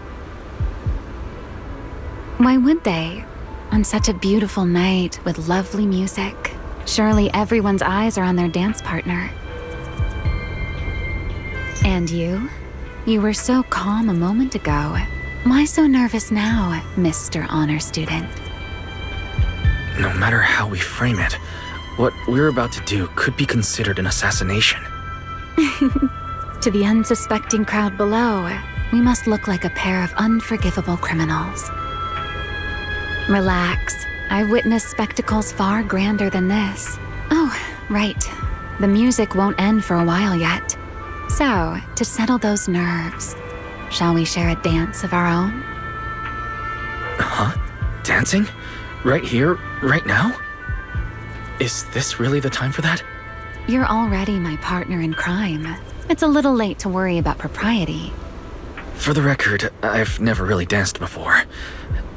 Why would they? On such a beautiful night with lovely music, surely everyone's eyes are on their dance partner. And you? You were so calm a moment ago. Why so nervous now, Mr. Honor Student? No matter how we frame it, what we're about to do could be considered an assassination. To the unsuspecting crowd below, we must look like a pair of unforgivable criminals. Relax. I've witnessed spectacles far grander than this. Oh, right. The music won't end for a while yet. So, to settle those nerves, shall we share a dance of our own? Huh? Dancing? Right here, right now? Is this really the time for that? You're already my partner in crime. It's a little late to worry about propriety. For the record, I've never really danced before.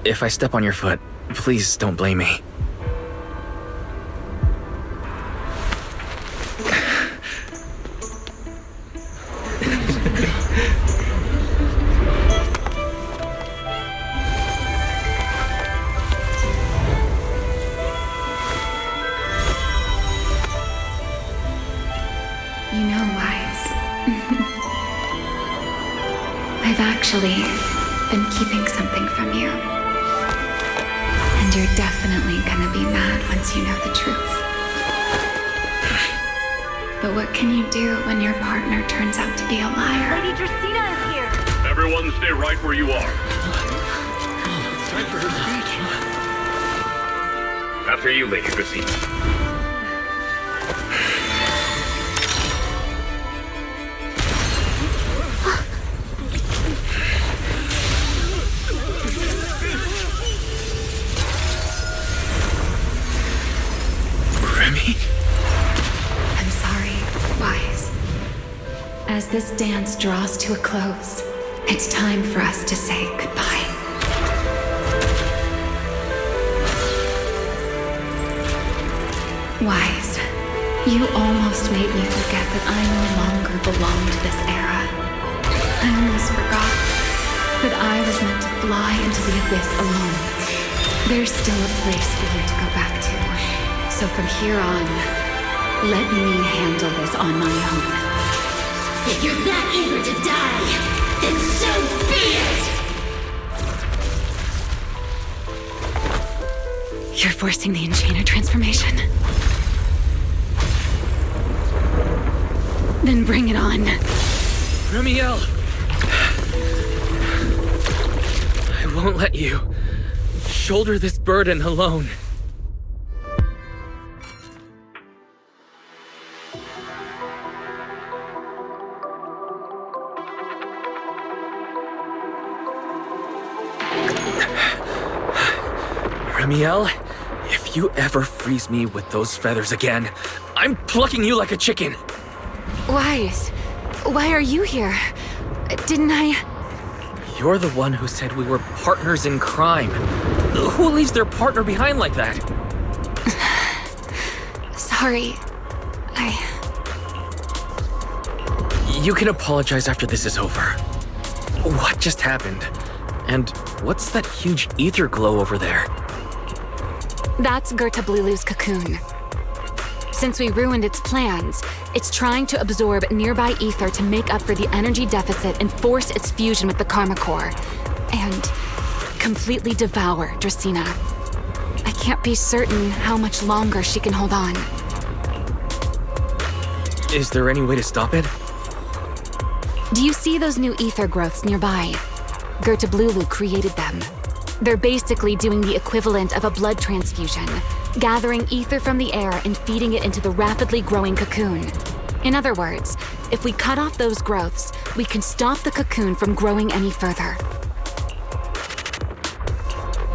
If I step on your foot, please don't blame me. You know, Wise. I've actually been keeping something from you. And you're definitely gonna be mad once you know the truth. But what can you do when your partner turns out to be a liar? Lady Dracaena is here! Everyone stay right where you are. It's time for her speech. After you, Lady Dracaena. I'm sorry, Wise. As this dance draws to a close, it's time for us to say goodbye. Wise, you almost made me forget that I no longer belong to this era. I almost forgot that I was meant to fly into the abyss alone. There's still a place for you to go back to. So from here on, let me handle this on my own. If you're that eager to die, then so be it! You're forcing the Enchainer transformation. Then bring it on. Ramiel! I won't let you shoulder this burden alone. Ramiel, if you ever freeze me with those feathers again, I'm plucking you like a chicken. Wise, why are you here? Didn't I? You're the one who said we were partners in crime. Who leaves their partner behind like that? Sorry. You can apologize after this is over. What just happened? And what's that huge ether glow over there? That's Greta Blulu's cocoon. Since we ruined its plans, it's trying to absorb nearby ether to make up for the energy deficit and force its fusion with the Karma Core. And completely devour Dracaena. I can't be certain how much longer she can hold on. Is there any way to stop it? Do you see those new ether growths nearby? Greta Blulu created them. They're basically doing the equivalent of a blood transfusion, gathering ether from the air and feeding it into the rapidly growing cocoon. In other words, if we cut off those growths, we can stop the cocoon from growing any further.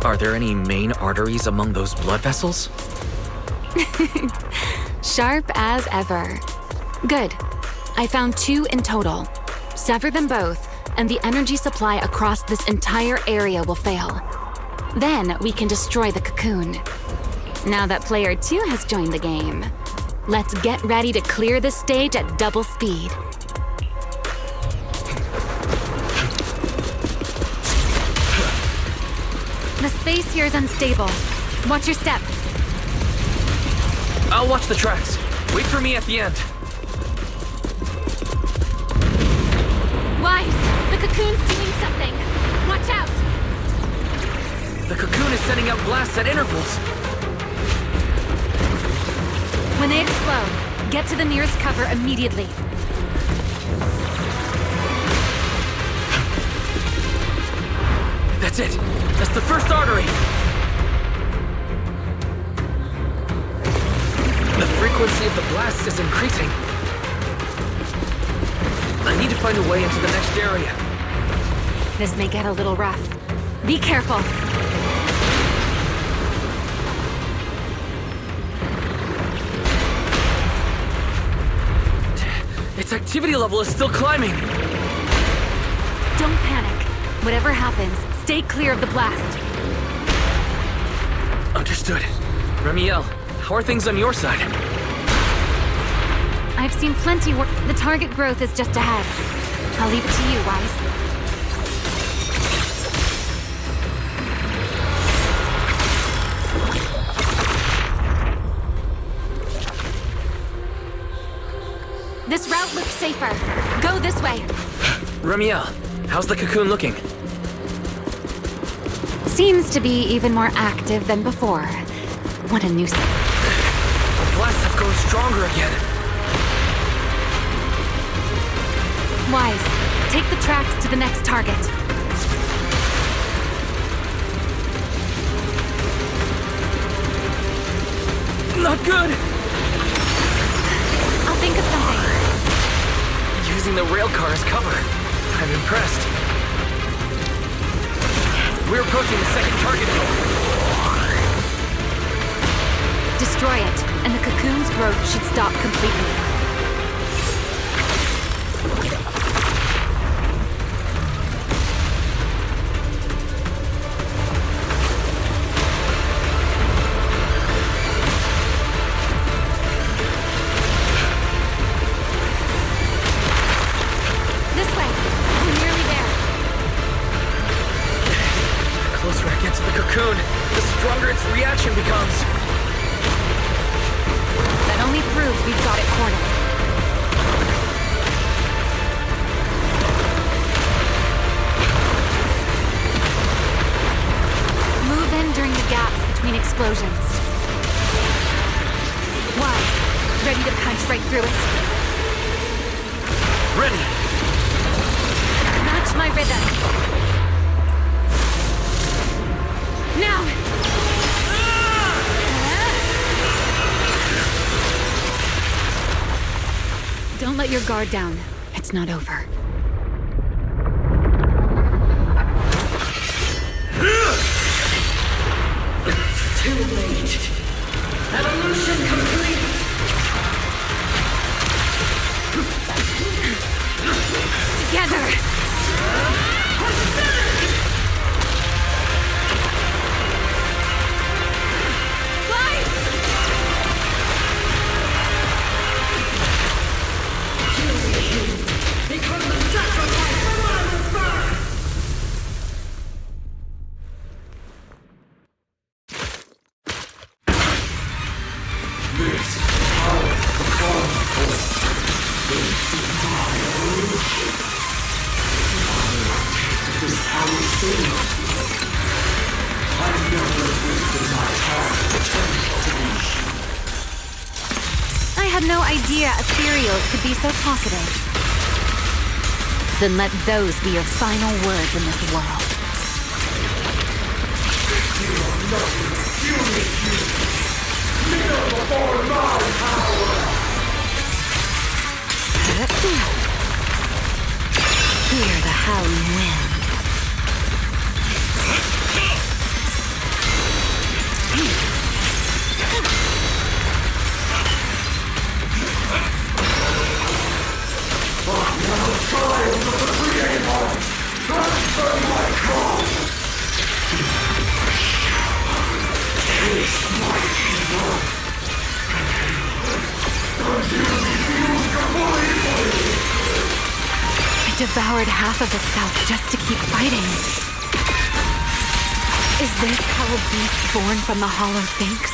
Are there any main arteries among those blood vessels? Sharp as ever. Good. I found 2 in total. Sever them both, and the energy supply across this entire area will fail. Then we can destroy the cocoon. Now that player 2 has joined the game, let's get ready to clear the stage at double speed. The space here is unstable. Watch your step. I'll watch the tracks. Wait for me at the end. Wise, the cocoon's doing something. Watch out! The cocoon is sending out blasts at intervals. When they explode, get to the nearest cover immediately. That's it. That's the first artery. The frequency of the blasts is increasing. I need to find a way into the next area. This may get a little rough. Be careful. Its activity level is still climbing. Don't panic. Whatever happens, stay clear of the blast. Understood. Remiel, how are things on your side? I've seen plenty work. The target growth is just ahead. I'll leave it to you, Wise. This route looks safer. Go this way. Remiel, how's the cocoon looking? Seems to be even more active than before. What a nuisance. The blasts have grown stronger again. Wise, take the tracks to the next target. Not good! I'll think of something. Using the rail car as cover. I'm impressed. We're approaching the second target. Destroy it, and the cocoon's growth should stop completely. The stronger its reaction becomes. That only proves we've got it cornered. Move in during the gaps between explosions. Wise, ready to punch right through it? Ready. Match my rhythm. Now! Don't let your guard down. It's not over. Too late. Evolution complete. Together! I had no idea ethereals could be so talkative. Then let those be your final words in this world. howling wind. It devoured half of itself just to keep fighting. Is this how a beast born from the Hollow thinks?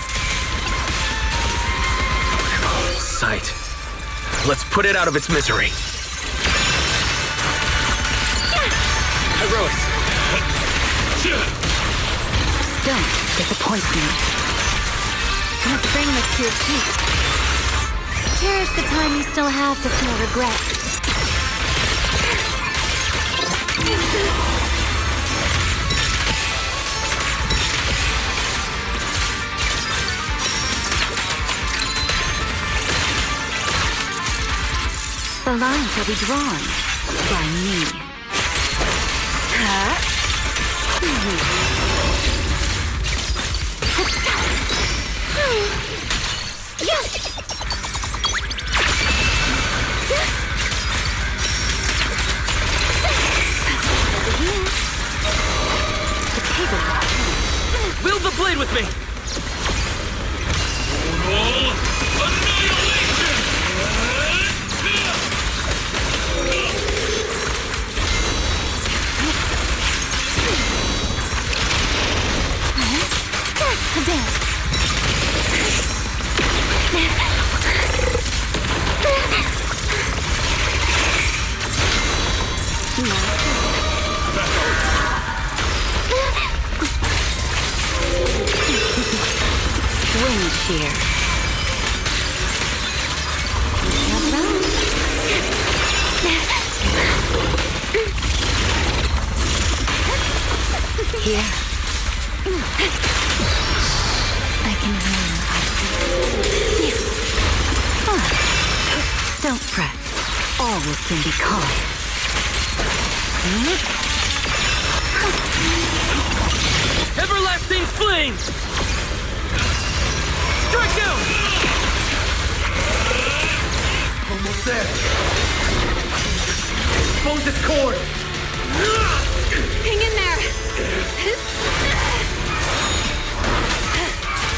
Sight. Let's put it out of its misery. Heroes! Don't disappoint me. Let's bring this to your feet. Cherish the time you still have to feel regret. The line shall be drawn by me. Wield the blade with me! Wind shear. Here. I can hear. Don't fret. All will soon be calm. Everlasting flames! Strike down! Almost there. Expose its cord! Hang in there!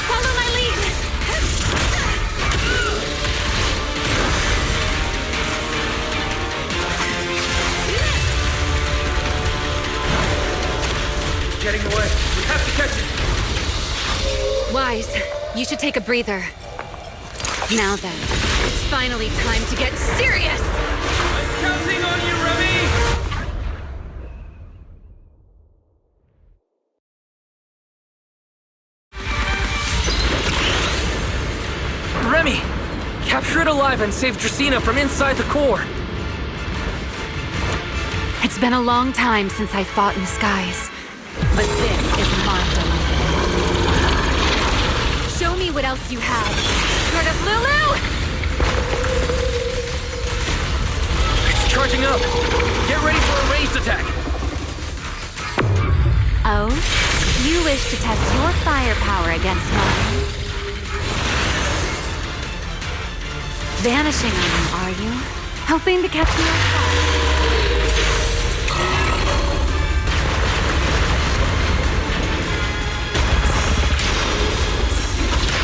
Follow my lead! Getting away. We have to catch it! Wise, you should take a breather. Now then, it's finally time to get serious! I'm counting on you, Remy! Remy! Capture it alive and save Dracaena from inside the core! It's been a long time since I fought in the skies, but this is my domain. Show me what else you have. Sort of Lulu! It's charging up! Get ready for a ranged attack! Oh? You wish to test your firepower against mine? Vanishing on me, are you? Hoping to catch me off guard?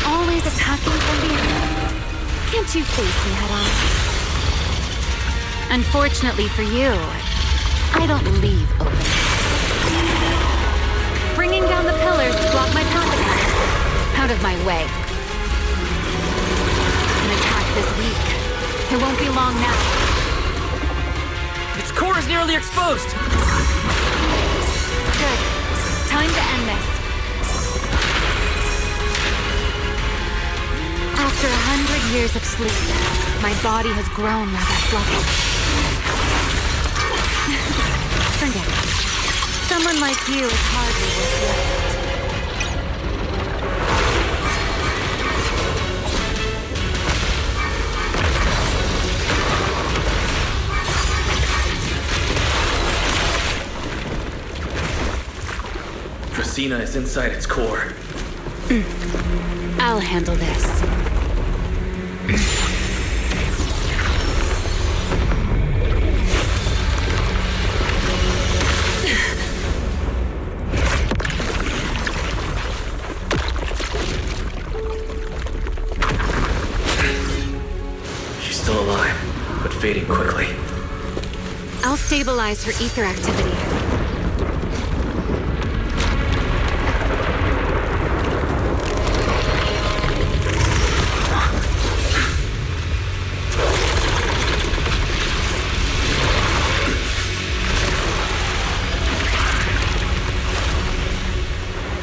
Always attacking from behind. Can't you face me head on? Unfortunately for you, I don't leave open. Bringing down the pillars to block my path again. Out of my way. An attack this week. It won't be long now. Its core is nearly exposed! Good. Time to end this. After 100 years of sleep, my body has grown rather sluggish. Forget it. Someone like you is hardly worth it. Dracaena is inside its core. I'll handle this. She's still alive, but fading quickly. I'll stabilize her ether activity.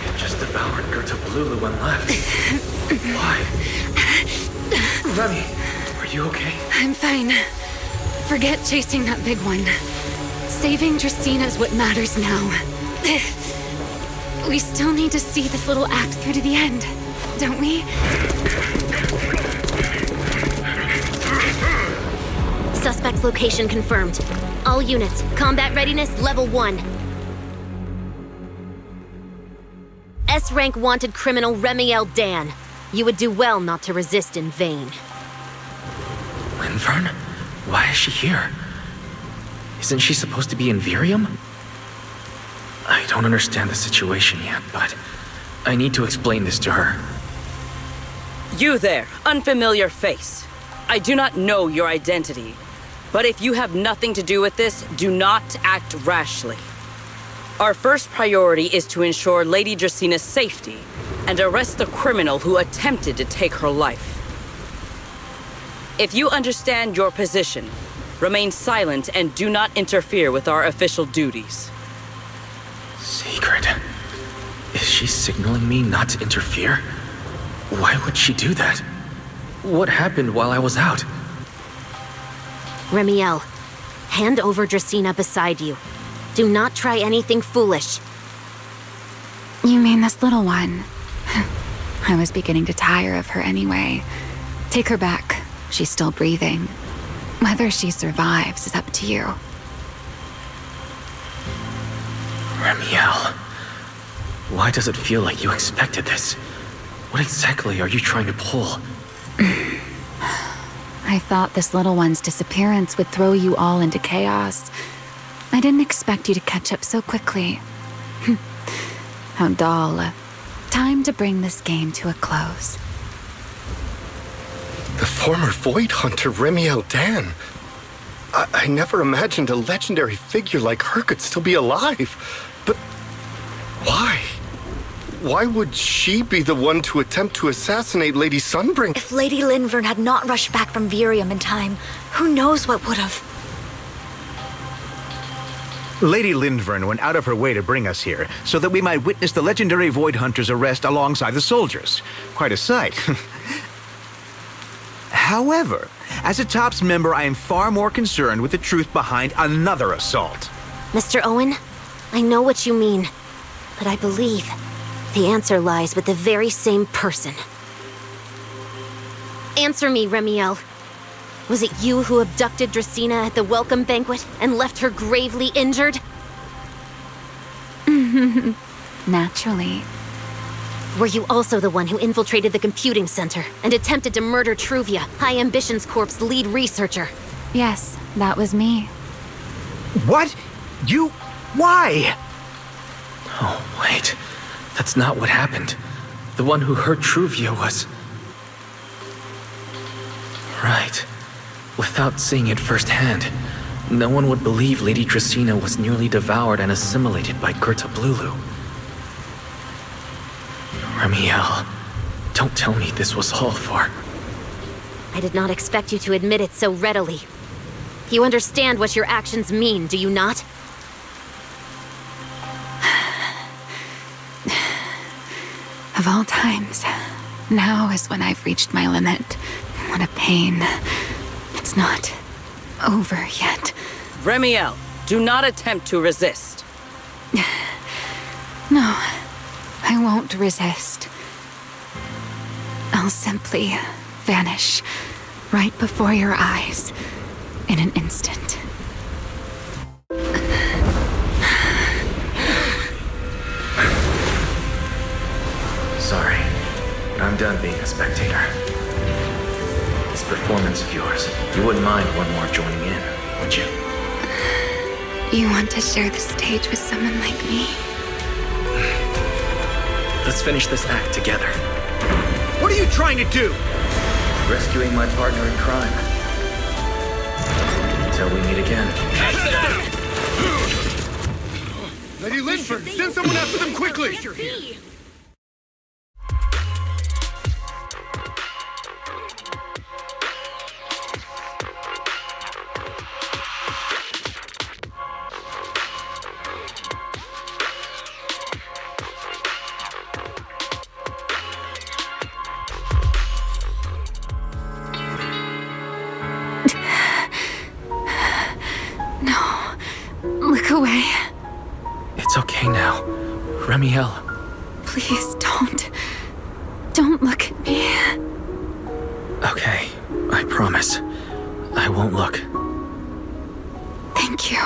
It just devoured Gerta Blulu and left. Why? Remy, are you okay? I'm fine. Forget chasing that big one. Saving Dracaena is what matters now. We still need to see this little act through to the end, don't we? Suspect's location confirmed. All units, combat readiness level 1. S-rank wanted criminal Remiel Dan. You would do well not to resist in vain. Linvern? Why is she here? Isn't she supposed to be in Virium? I don't understand the situation yet, but I need to explain this to her. You there, unfamiliar face. I do not know your identity, but if you have nothing to do with this, do not act rashly. Our first priority is to ensure Lady Draceena's safety and arrest the criminal who attempted to take her life. If you understand your position, remain silent and do not interfere with our official duties. Secret? Is she signaling me not to interfere? Why would she do that? What happened while I was out? Remiel, hand over Dracaena beside you. Do not try anything foolish. You mean this little one? I was beginning to tire of her anyway. Take her back. She's still breathing. Whether she survives is up to you. Remiel, why does it feel like you expected this? What exactly are you trying to pull? I thought this little one's disappearance would throw you all into chaos. I didn't expect you to catch up so quickly. How dull. Time to bring this game to a close. The former Void Hunter Remiel Dan. I never imagined a legendary figure like her could still be alive. But why? Why would she be the one to attempt to assassinate Lady Sunbring? If Lady Linvern had not rushed back from Virium in time, who knows what would have... Lady Linvern went out of her way to bring us here, so that we might witness the legendary Void Hunter's arrest alongside the soldiers. Quite a sight. However, as a TOPS member, I am far more concerned with the truth behind another assault. Mr. Owen, I know what you mean, but I believe the answer lies with the very same person. Answer me, Remiel. Was it you who abducted Dracaena at the welcome banquet and left her gravely injured? Naturally. Were you also the one who infiltrated the computing center and attempted to murder Truvia, High Ambitions Corp's lead researcher? Yes, that was me. What? You... why? Oh, wait. That's not what happened. The one who hurt Truvia was... Right. Without seeing it firsthand, no one would believe Lady Dracaena was nearly devoured and assimilated by Gerta Blulu. Remiel, don't tell me this was all for... I did not expect you to admit it so readily. You understand what your actions mean, do you not? Of all times, now is when I've reached my limit. What a pain. It's not over yet. Remiel, do not attempt to resist. No, I won't resist. I'll simply vanish right before your eyes in an instant. sorry, but I'm done being a spectator. This performance of yours, you wouldn't mind one more joining in, would you? You want to share the stage with someone like me? Let's finish this act together. What are you trying to do? Rescuing my partner in crime. Until we meet again. Lady Linford, send someone after them quickly! No. Look away. It's okay now. Remiel. Please don't. Don't look at me. Okay, I promise. I won't look. Thank you.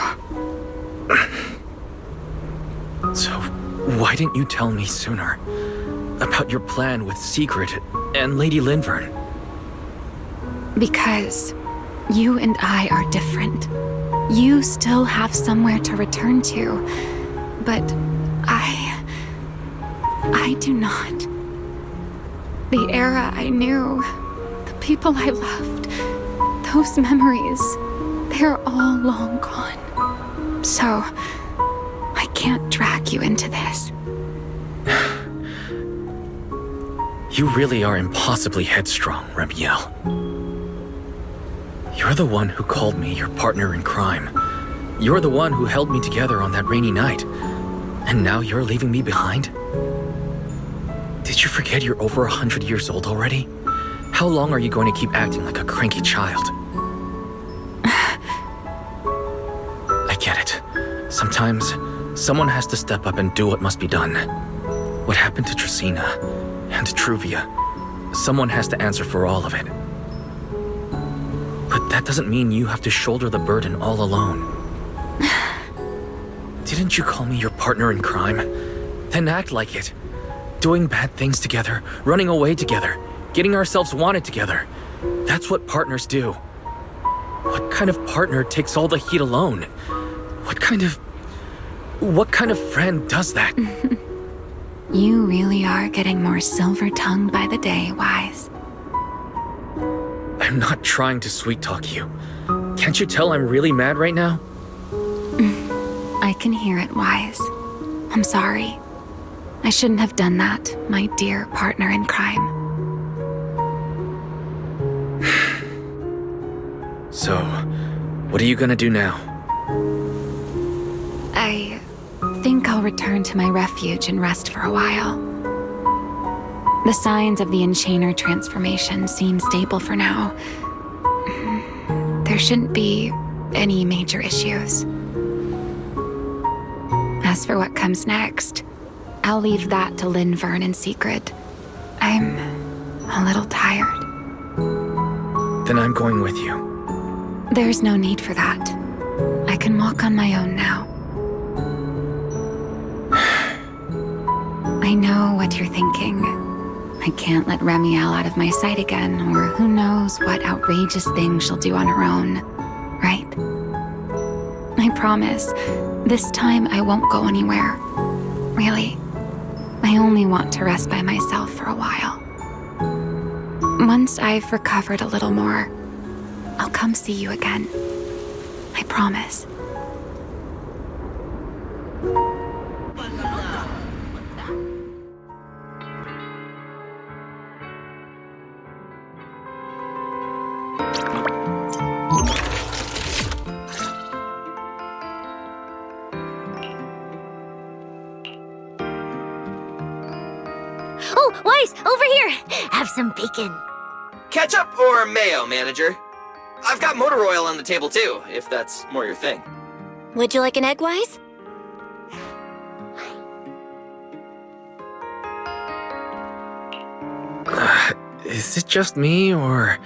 So, why didn't you tell me sooner about your plan with Secret and Lady Linvern? Because you and I are different. You still have somewhere to return to, but I do not. The era I knew, the people I loved, those memories, they're all long gone. So, I can't drag you into this. You really are impossibly headstrong, Remiel. You're the one who called me your partner in crime. You're the one who held me together on that rainy night. And now you're leaving me behind? Did you forget you're over 100 years old already? How long are you going to keep acting like a cranky child? I get it. Sometimes, someone has to step up and do what must be done. What happened to Tresina and to Truvia? Someone has to answer for all of it. But that doesn't mean you have to shoulder the burden all alone. Didn't you call me your partner in crime? Then act like it. Doing bad things together, running away together, getting ourselves wanted together. That's what partners do. What kind of partner takes all the heat alone? What kind of friend does that? You really are getting more silver-tongued by the day, Wise. I'm not trying to sweet-talk you. Can't you tell I'm really mad right now? I can hear it, Wise. I'm sorry. I shouldn't have done that, my dear partner in crime. So, what are you gonna do now? I think I'll return to my refuge and rest for a while. The signs of the Enchainer transformation seem stable for now. There shouldn't be any major issues. As for what comes next, I'll leave that to Linvern in secret. I'm a little tired. Then I'm going with you. There's no need for that. I can walk on my own now. I know what you're thinking. I can't let Remiel out of my sight again, or who knows what outrageous thing she'll do on her own, right? I promise, this time I won't go anywhere. Really. I only want to rest by myself for a while. Once I've recovered a little more, I'll come see you again. I promise. Oh, Weiss, over here! Have some bacon. Ketchup or mayo, manager? I've got motor oil on the table too, if that's more your thing. Would you like an egg, Wise? Is it just me, or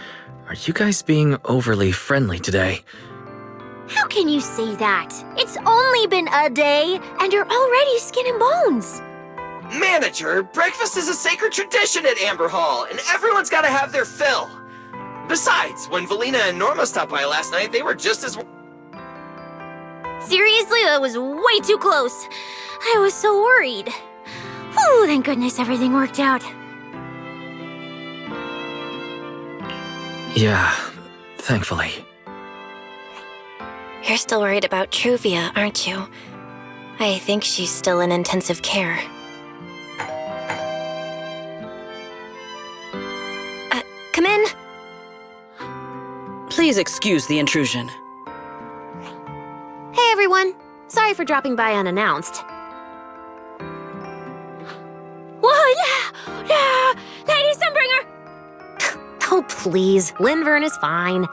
are you guys being overly friendly today? How can you say that? It's only been a day, and you're already skin and bones. Manager, breakfast is a sacred tradition at Amber Hall, and everyone's gotta have their fill. Besides, when Valina and Norma stopped by last night, they were just as... Seriously, that was way too close. I was so worried. Whew, thank goodness everything worked out. Yeah, thankfully. You're still worried about Truvia, aren't you? I think she's still in intensive care. Come in. Please excuse the intrusion. Hey everyone, sorry for dropping by unannounced. Whoa, no, Lady Sunbringer! Oh please, Lindvern is fine.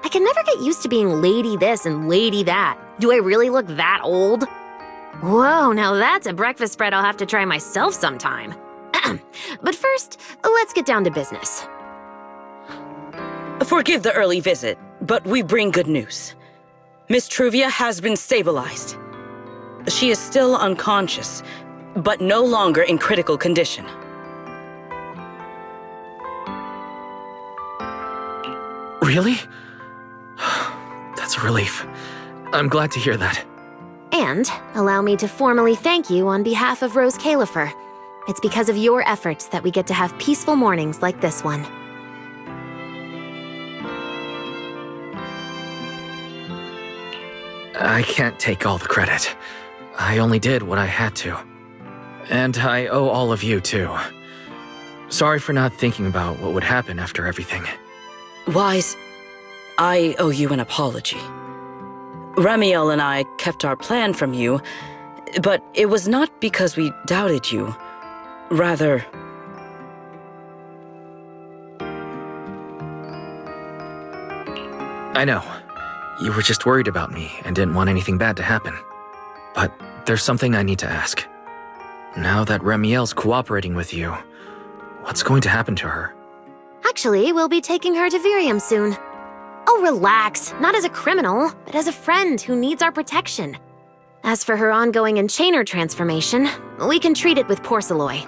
I can never get used to being lady this and lady that. Do I really look that old? Whoa, now that's a breakfast spread I'll have to try myself sometime. But first, let's get down to business. Forgive the early visit, but we bring good news. Miss Truvia has been stabilized. She is still unconscious, but no longer in critical condition. Really? That's a relief. I'm glad to hear that. And allow me to formally thank you on behalf of Rose Califer. It's because of your efforts that we get to have peaceful mornings like this one. I can't take all the credit. I only did what I had to. And I owe all of you, too. Sorry for not thinking about what would happen after everything. Wise, I owe you an apology. Ramiel and I kept our plan from you, but it was not because we doubted you. Rather... I know. You were just worried about me and didn't want anything bad to happen. But there's something I need to ask. Now that Ramiel's cooperating with you, what's going to happen to her? Actually, we'll be taking her to Virium soon. Oh, relax. Not as a criminal, but as a friend who needs our protection. As for her ongoing Enchainer transformation, we can treat it with Porcelloy.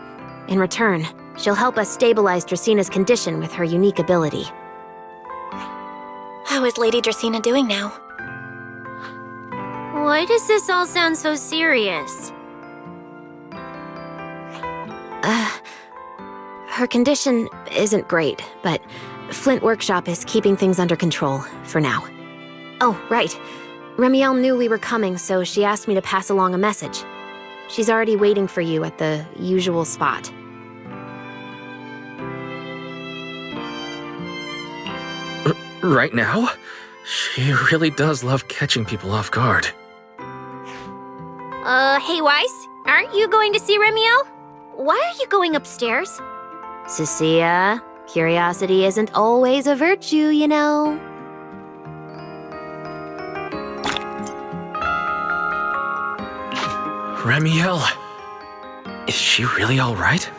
In return, she'll help us stabilize Dracina's condition with her unique ability. How is Lady Dracina doing now? Why does this all sound so serious? Her condition isn't great, but Flint Workshop is keeping things under control, for now. Oh, right. Ramiel knew we were coming, so she asked me to pass along a message. She's already waiting for you at the usual spot. Right now? She really does love catching people off guard. Hey Weiss, aren't you going to see Ramiel? Why are you going upstairs? Cecilia, curiosity isn't always a virtue, you know. Ramiel, is she really all right?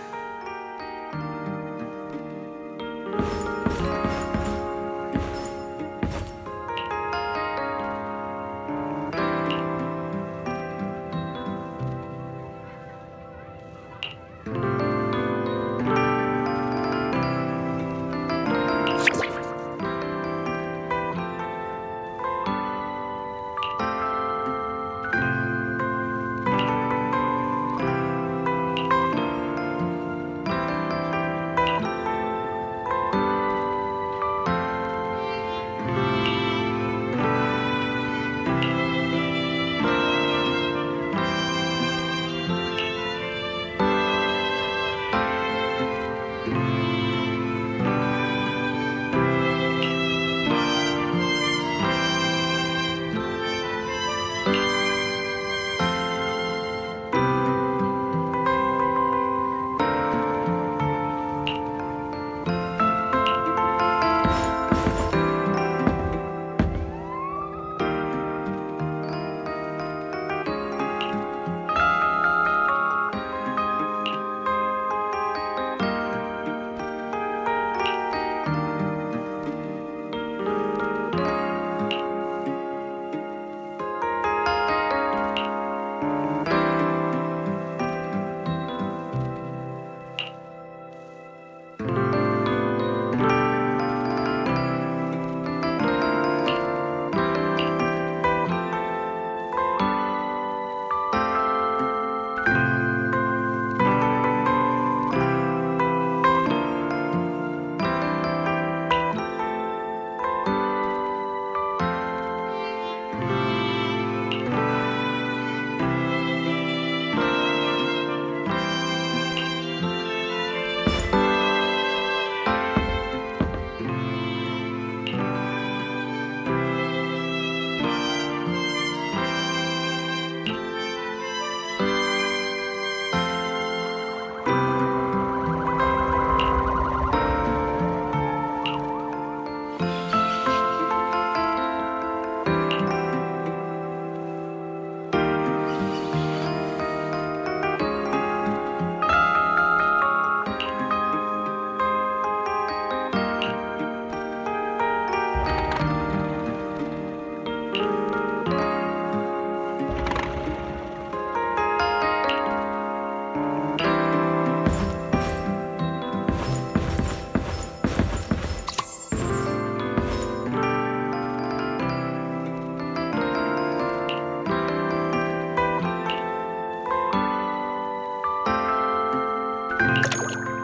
Rawr!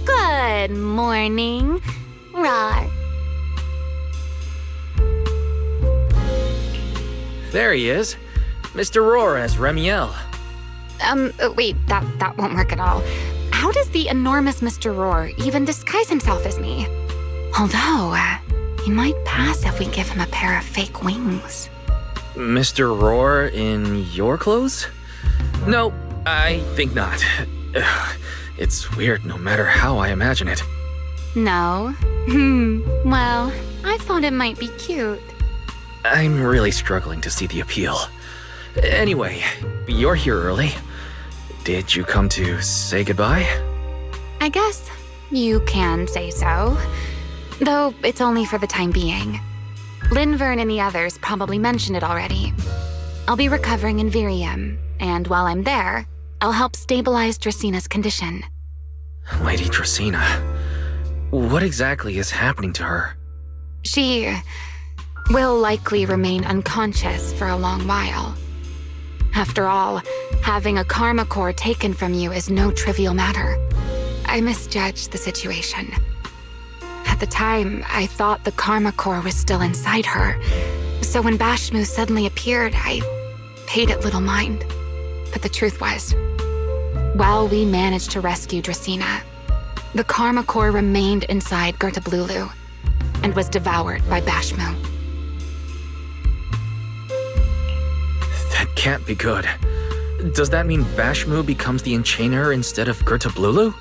Good morning. Rawr. There he is. Mr. Roar as Remiel. Wait, that won't work at all. How does the enormous Mr. Roar even disguise himself as me? Although, he might pass if we give him a pair of fake wings. Mr. Roar in your clothes? No, I think not. It's weird no matter how I imagine it. No? Well, I thought it might be cute. I'm really struggling to see the appeal. Anyway, you're here early. Did you come to say goodbye? I guess you can say so. Though it's only for the time being. Linvern and the others probably mentioned it already. I'll be recovering in Virium, and while I'm there, I'll help stabilize Dracina's condition. Lady Dracina, what exactly is happening to her? She will likely remain unconscious for a long while. After all, having a karma core taken from you is no trivial matter. I misjudged the situation. At the time, I thought the karma core was still inside her, so when Bashmu suddenly appeared, I paid it little mind. But the truth was, while we managed to rescue Dracina, the karma core remained inside Gertablulu and was devoured by Bashmu. That can't be good. Does that mean Bashmu becomes the Enchainer instead of Gertablulu?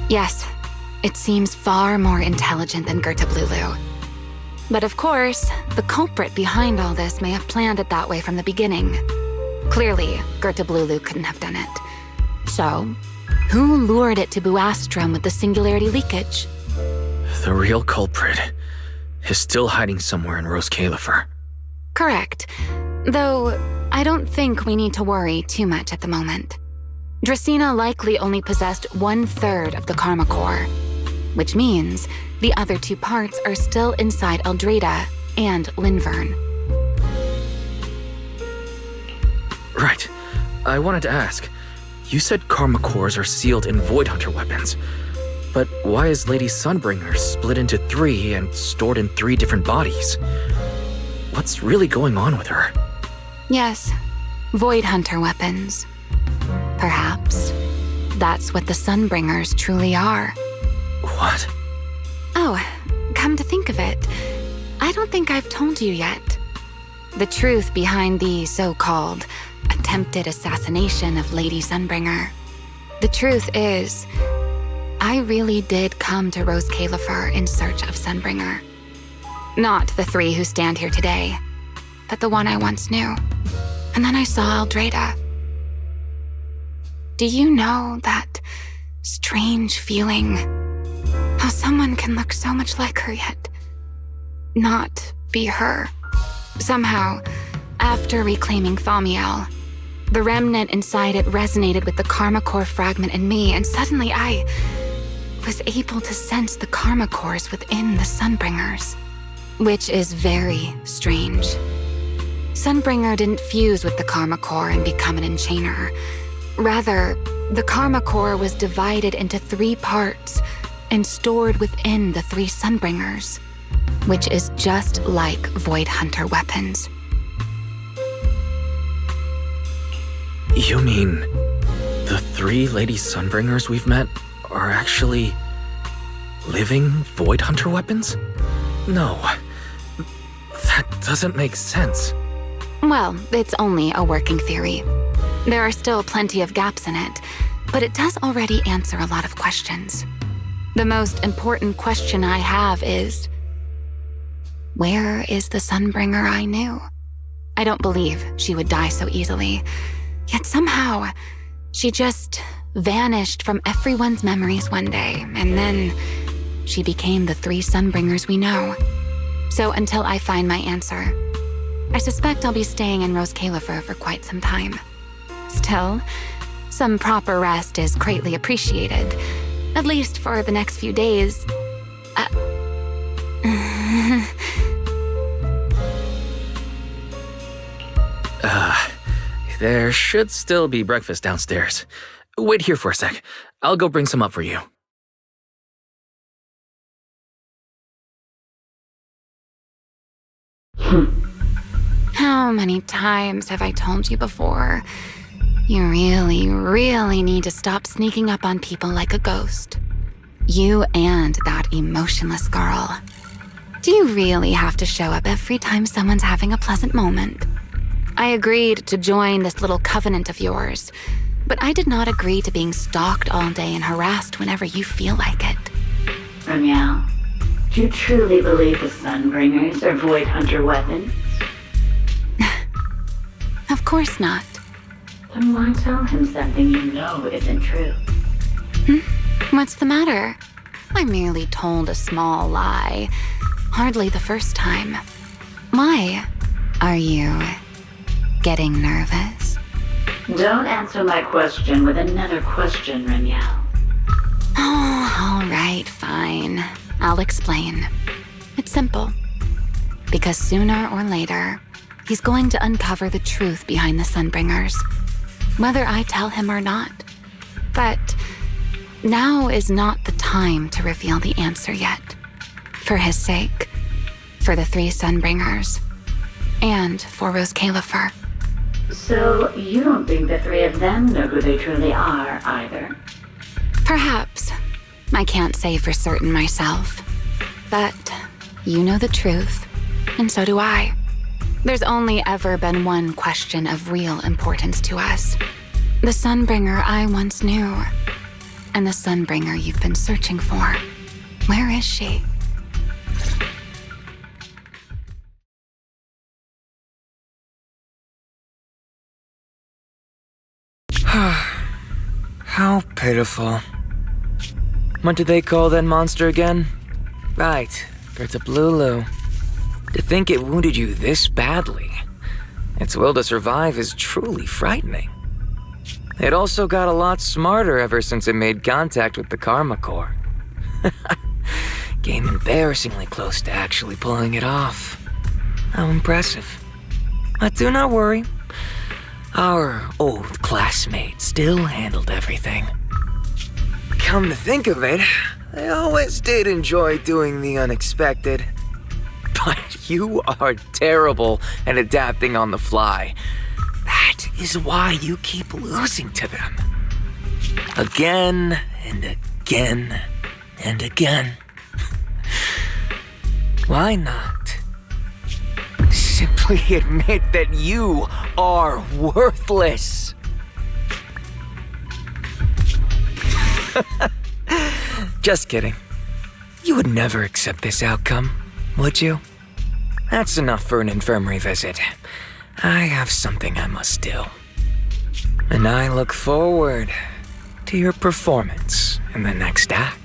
Yes, it seems far more intelligent than Gertablulu. But of course, the culprit behind all this may have planned it that way from the beginning. Clearly, Gertablulu couldn't have done it. So, who lured it to Buastrum with the singularity leakage? The real culprit is still hiding somewhere in Rose Califer. Correct. Though, I don't think we need to worry too much at the moment. Dracina likely only possessed 1/3 of the karma core, which means the other 2 parts are still inside Eldrada and Linvern. Right. I wanted to ask. You said karma cores are sealed in Void Hunter weapons. But why is Lady Sunbringer split into 3 and stored in 3 different bodies? What's really going on with her? Yes, Void Hunter weapons. Perhaps that's what the Sunbringers truly are. What? Oh, come to think of it, I don't think I've told you yet. The truth behind the so-called attempted assassination of Lady Sunbringer. The truth is, I really did come to Rose Califer in search of Sunbringer. Not the 3 who stand here today, but the one I once knew. And then I saw Eldrada. Do you know that strange feeling? How someone can look so much like her yet not be her. Somehow, after reclaiming Thaumiel, the remnant inside it resonated with the karma core fragment in me, and suddenly I was able to sense the karma cores within the Sunbringers, which is very strange. Sunbringer didn't fuse with the karma core and become an enchainer. Rather, the karma core was divided into 3 parts and stored within the 3 Sunbringers, which is just like Void Hunter weapons. You mean the 3 Lady Sunbringers we've met are actually living Void Hunter weapons? No, that doesn't make sense. Well, it's only a working theory. There are still plenty of gaps in it, but it does already answer a lot of questions. The most important question I have is, where is the Sunbringer I knew? I don't believe she would die so easily. Yet somehow, She just vanished from everyone's memories one day, and then she became the 3 Sunbringers we know. So until I find my answer, I suspect I'll be staying in Rose Califer for quite some time. Still, some proper rest is greatly appreciated, at least for the next few days. There should still be breakfast downstairs. Wait here for a sec. I'll go bring some up for you. How many times have I told you before? You really, really need to stop sneaking up on people like a ghost. You and that emotionless girl. Do you really have to show up every time someone's having a pleasant moment? I agreed to join this little covenant of yours, but I did not agree to being stalked all day and harassed whenever you feel like it. Ramiel, do you truly believe the Sunbringers are Void Hunter weapons? Of course not. Then why tell him something you know isn't true? What's the matter? I merely told a small lie. Hardly the first time. Why? Are you getting nervous? Don't answer my question with another question, Ramiel. Oh, all right, fine. I'll explain. It's simple. Because sooner or later, he's going to uncover the truth behind the Sunbringers, whether I tell him or not. But now is not the time to reveal the answer yet. For his sake, for the 3 Sunbringers, and for Rose Califer. So you don't think the 3 of them know who they truly are, either? Perhaps. I can't say for certain myself. But you know the truth, and so do I. There's only ever been one question of real importance to us. The Sunbringer I once knew, and the Sunbringer you've been searching for. Where is she? How pitiful. What do they call that monster again? Right, Bertablulu. To think it wounded you this badly. Its will to survive is truly frightening. It also got a lot smarter ever since it made contact with the Karma Core. Came embarrassingly close to actually pulling it off. How impressive. But do not worry. Our old classmate still handled everything. Come to think of it, I always did enjoy doing the unexpected. But you are terrible at adapting on the fly. That is why you keep losing to them. Again and again and again. Why not? Simply admit that you are worthless. Just kidding. You would never accept this outcome, would you? That's enough for an infirmary visit. I have something I must do. And I look forward to your performance in the next act.